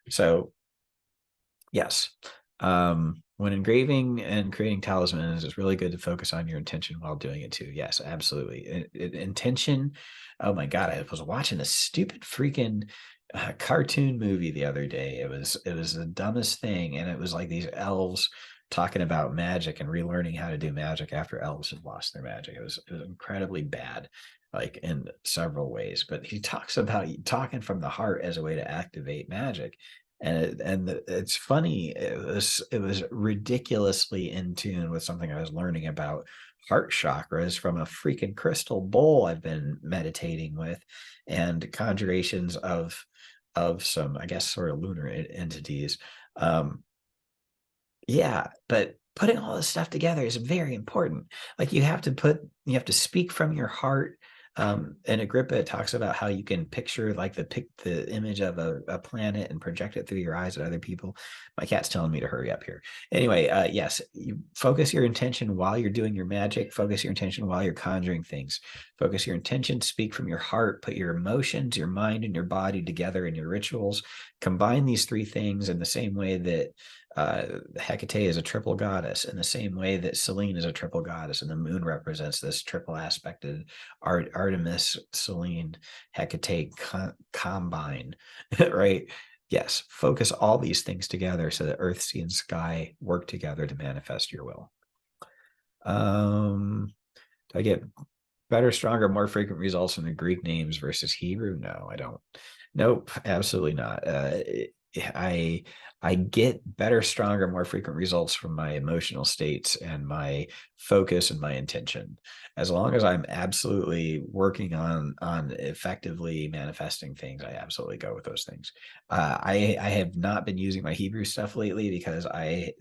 So yes, when engraving and creating talismans, it's really good to focus on your intention while doing it too. Yes, absolutely. Intention. Oh my God, I was watching a stupid freaking cartoon movie the other day. It was the dumbest thing, and it was like these elves talking about magic and relearning how to do magic after elves had lost their magic. It was incredibly bad, like in several ways. But he talks about talking from the heart as a way to activate magic, and it's funny. It was ridiculously in tune with something I was learning about heart chakras from a freaking crystal bowl I've been meditating with, and conjurations of some, I guess, sort of lunar entities. Yeah, but putting all this stuff together is very important. Like you have to speak from your heart. And Agrippa talks about how you can picture like the image of a planet and project it through your eyes at other people. My cat's telling me to hurry up here. Anyway, yes, you focus your intention while you're doing your magic, focus your intention while you're conjuring things. Focus your intention, speak from your heart, put your emotions, your mind, and your body together in your rituals. Combine these three things in the same way that Hecate is a triple goddess, in the same way that Selene is a triple goddess, and the moon represents this triple aspected Artemis, Selene, Hecate combine, right? Yes, focus all these things together so that earth, sea, and sky work together to manifest your will. Do I get better, stronger, more frequent results from the Greek names versus Hebrew? No, I don't. Nope, absolutely not. I get better, stronger, more frequent results from my emotional states and my focus and my intention. As long as I'm absolutely working on effectively manifesting things, I absolutely go with those things. I have not been using my Hebrew stuff lately because I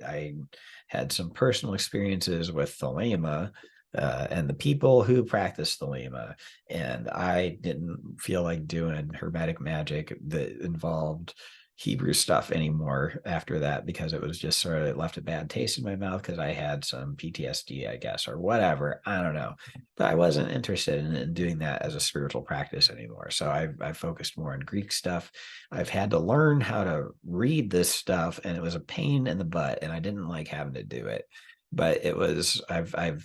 had some personal experiences with Thelema, and the people who practice Thelema, and I didn't feel like doing hermetic magic that involved Hebrew stuff anymore after that, because it was just sort of left a bad taste in my mouth because I had some PTSD, I guess, or whatever. I don't know. But I wasn't interested in doing that as a spiritual practice anymore. So I've focused more on Greek stuff. I've had to learn how to read this stuff, and it was a pain in the butt, and I didn't like having to do it. But it was I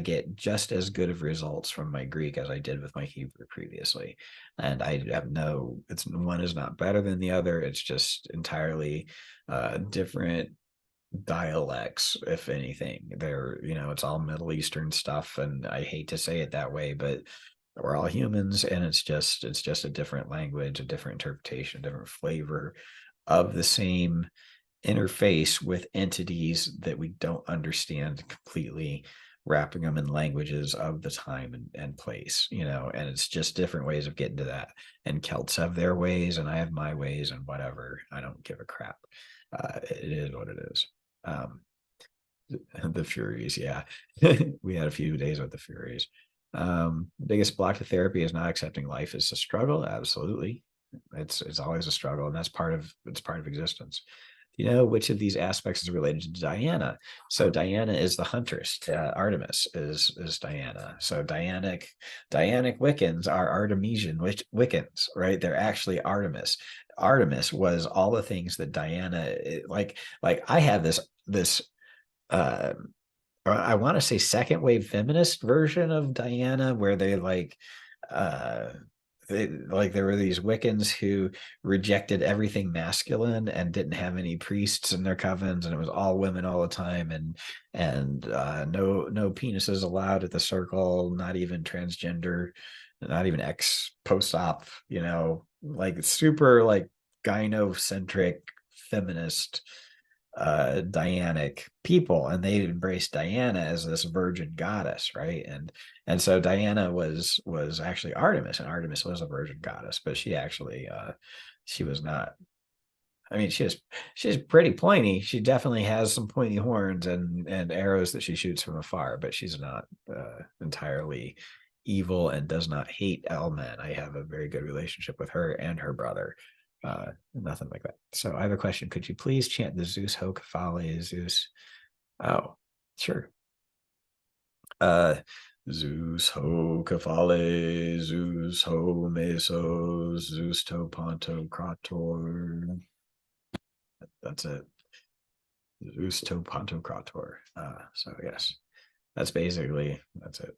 get just as good of results from my Greek as I did with my Hebrew previously. And I have it's one is not better than the other. It's just entirely different dialects, if anything. They're, it's all Middle Eastern stuff, and I hate to say it that way, but we're all humans, and it's just a different language, a different interpretation, a different flavor of the same interface with entities that we don't understand completely, wrapping them in languages of the time and place, and it's just different ways of getting to that. And Celts have their ways, and I have my ways, and whatever. I don't give a crap. It is what it is. The Furies, yeah. We had a few days with the Furies. Biggest block to therapy is not accepting life is a struggle. Absolutely. It's always a struggle, and that's part of existence. Which of these aspects is related to Diana? So Diana is the huntress. Artemis is Diana. So Dianic Wiccans are Artemisian Wiccans, right? They're actually Artemis. Artemis was all the things that Diana, like I have this I want to say second wave feminist version of Diana, where they there were these Wiccans who rejected everything masculine and didn't have any priests in their covens, and it was all women all the time, and no penises allowed at the circle, not even transgender, not even ex post op, super gynocentric feminist Dianic people, and they embraced Diana as this virgin goddess, right? And so Diana was actually Artemis, and Artemis was a virgin goddess, but she actually she was not. I mean, she's pretty pointy. She definitely has some pointy horns and arrows that she shoots from afar, but she's not entirely evil and does not hate all men. I have a very good relationship with her and her brother. Nothing like that. So I have a question. Could you please chant the Zeus ho Kephale Zeus? Oh, sure. Zeus ho Kephale, Zeus ho Mesos, Zeus to Ponto Krator. That's it. Zeus to Ponto Krator. So yes, that's it.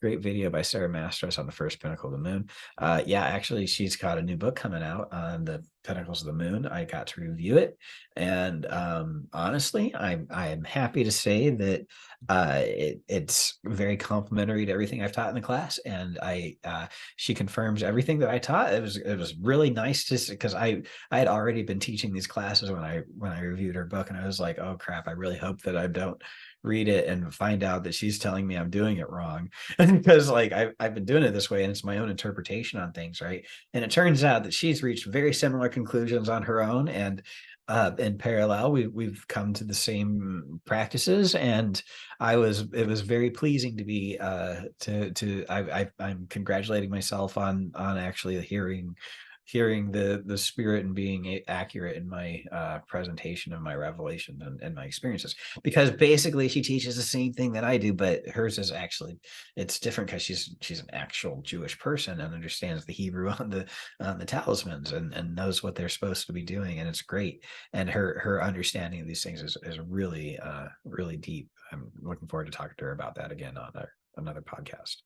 Great video by Sarah Mastros on the first pinnacle of the moon. Yeah, actually, she's got a new book coming out on the pinnacles of the moon. I got to review it, and honestly, I'm happy to say that it's very complimentary to everything I've taught in the class, and she confirms everything that I taught. It was really nice to see, because I had already been teaching these classes when I reviewed her book, and I was like, oh crap, I really hope that I don't read it and find out that she's telling me I'm doing it wrong. Because like I've been doing it this way and it's my own interpretation on things, right? And it turns out that she's reached very similar conclusions on her own, and in parallel we've come to the same practices, and it was very pleasing to be I'm congratulating myself on actually hearing the spirit and being accurate in my presentation of my revelation and my experiences, because basically she teaches the same thing that I do, but hers is actually, it's different because she's an actual Jewish person and understands the Hebrew on the talismans and knows what they're supposed to be doing, and it's great. And her understanding of these things is really really deep. I'm looking forward to talking to her about that again on another podcast.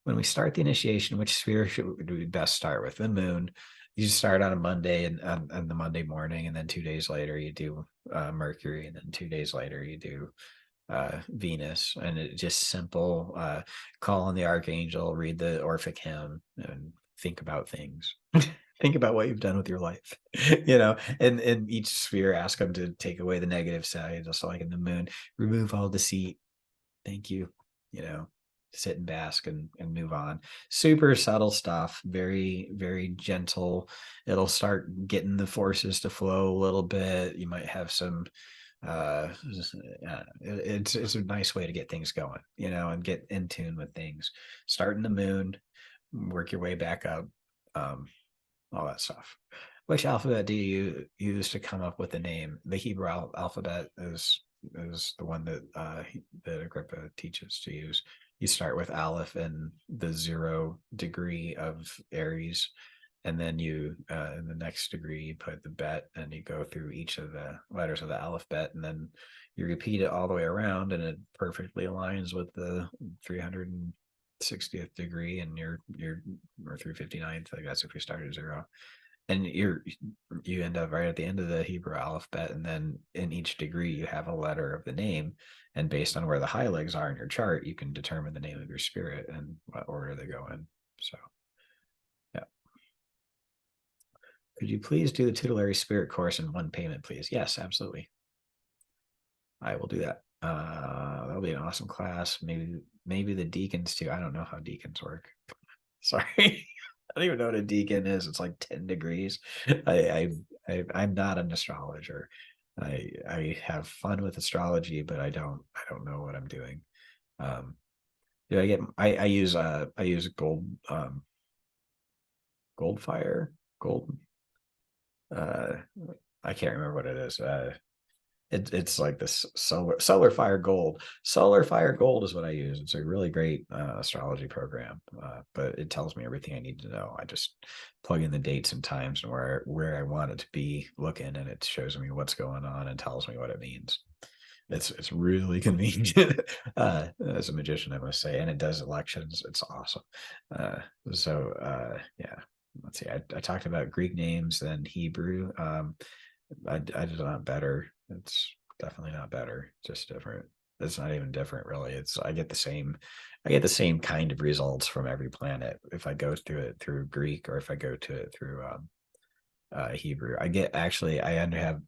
When we start the initiation, which sphere should we best start with? The moon. You start on a Monday and on the Monday morning, and then 2 days later you do Mercury, and then 2 days later you do Venus. And it's just simple. Call on the archangel, read the Orphic hymn, and think about things. Think about what you've done with your life, and in each sphere, ask them to take away the negative side. Just like in the moon, remove all deceit. Thank you. Sit and bask and move on. Super subtle stuff, very, very gentle. It'll start getting the forces to flow a little bit. You might have some it's a nice way to get things going, and get in tune with things. Start in the moon, work your way back up, all that stuff. Which alphabet do you use to come up with the name? The Hebrew alphabet is the one that Agrippa teaches to use. You start with Aleph and the 0 degree of Aries, and then you in the next degree you put the bet, and you go through each of the letters of the alphabet, and then you repeat it all the way around, and it perfectly aligns with the 360th degree, and your or 359th, I guess, if you start at 0. And you end up right at the end of the Hebrew alphabet, and then in each degree you have a letter of the name, and based on where the high legs are in your chart, you can determine the name of your spirit and what order they go in. So yeah. Could you please do the tutelary spirit course in one payment, please? Yes, absolutely. I will do that. That'll be an awesome class. Maybe the deacons too. I don't know how deacons work. Sorry. I don't even know what a deacon is. It's like 10 degrees. I'm not an astrologer. I have fun with astrology, but I don't know what I'm doing. I use gold I can't remember what it is. It's like this solar fire gold. Solar fire gold is what I use. It's a really great astrology program, but it tells me everything I need to know. I just plug in the dates and times and where I want it to be looking, and it shows me what's going on and tells me what it means. It's really convenient as a magician, I must say, and it does elections. It's awesome. Yeah. Let's see. I talked about Greek names, then Hebrew. I did not better. It's definitely not better, just different. It's not even different, really. I get the same kind of results from every planet if I go through it through Greek or if I go to it through Hebrew. I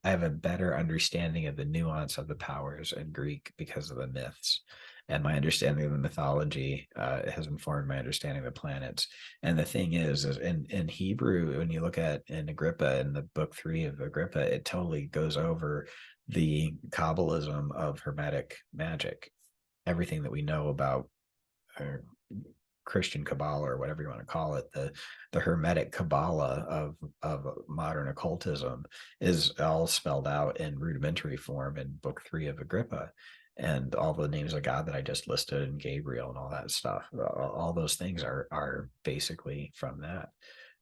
have a better understanding of the nuance of the powers in Greek because of the myths, and my understanding of the mythology has informed my understanding of the planets. And the thing is in Hebrew, when you look at in Agrippa, in the book 3 of Agrippa, it totally goes over the Kabbalism of Hermetic magic, everything that we know about Christian Kabbalah, or whatever you want to call it, the Hermetic Kabbalah of modern occultism, is all spelled out in rudimentary form in Book 3 of Agrippa. And all the names of God that I just listed, and Gabriel and all that stuff, all those things are basically from that,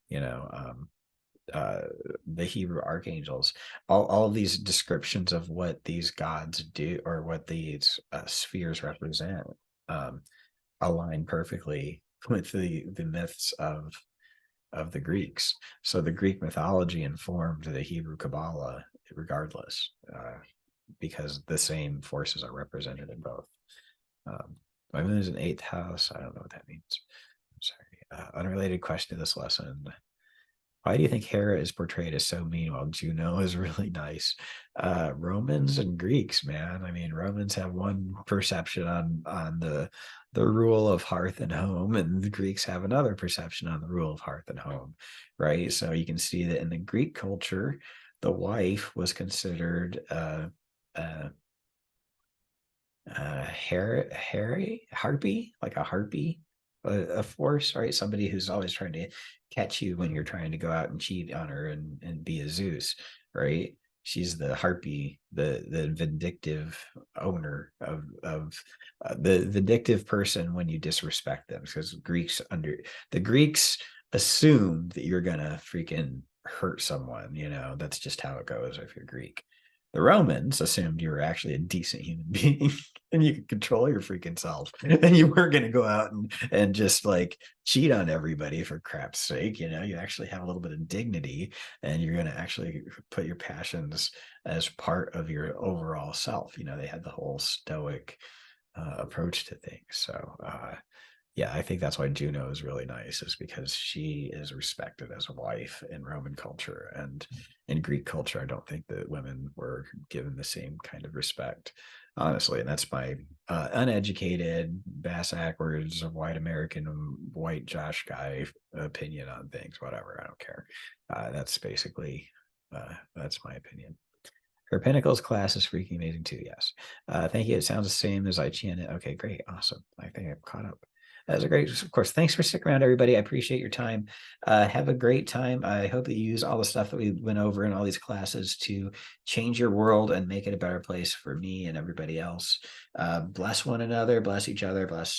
you know. The Hebrew archangels, all of these descriptions of what these gods do, or what these spheres represent, align perfectly with the myths of the Greeks. So the Greek mythology informed the Hebrew Kabbalah regardless, because the same forces are represented in both. My moon is an 8th house. I don't know what that means. I'm sorry. Unrelated question to this lesson. Why do you think Hera is portrayed as so mean while Juno is really nice? Romans and Greeks, man. I mean, Romans have one perception on the rule of hearth and home, and the Greeks have another perception on the rule of hearth and home, right? So you can see that in the Greek culture, the wife was considered harpy, like a harpy, a force, right? Somebody who's always trying to catch you when you're trying to go out and cheat on her and be a Zeus, right? She's the harpy, the vindictive owner of the vindictive person when you disrespect them, because the Greeks assume that you're gonna freaking hurt someone, you know. That's just how it goes if you're Greek. The Romans assumed you were actually a decent human being and you could control your freaking self, and you weren't going to go out and just like cheat on everybody for crap's sake. You know, you actually have a little bit of dignity, and you're going to actually put your passions as part of your overall self. You know, they had the whole stoic approach to things. So yeah, I think that's why Juno is really nice, is because she is respected as a wife in Roman culture, and in Greek culture, I don't think that women were given the same kind of respect, honestly. And that's my uneducated, bass-backwards, white American, white Josh guy opinion on things. Whatever, I don't care. That's basically that's my opinion. Her Pentacles class is freaking amazing too. Yes. Thank you. It sounds the same as I chanted. Okay, great. Awesome. I think I'm caught up. That was a great, of course. Thanks for sticking around, everybody. I appreciate your time. Have a great time. I hope that you use all the stuff that we went over in all these classes to change your world and make it a better place for me and everybody else. Bless one another, bless each other, bless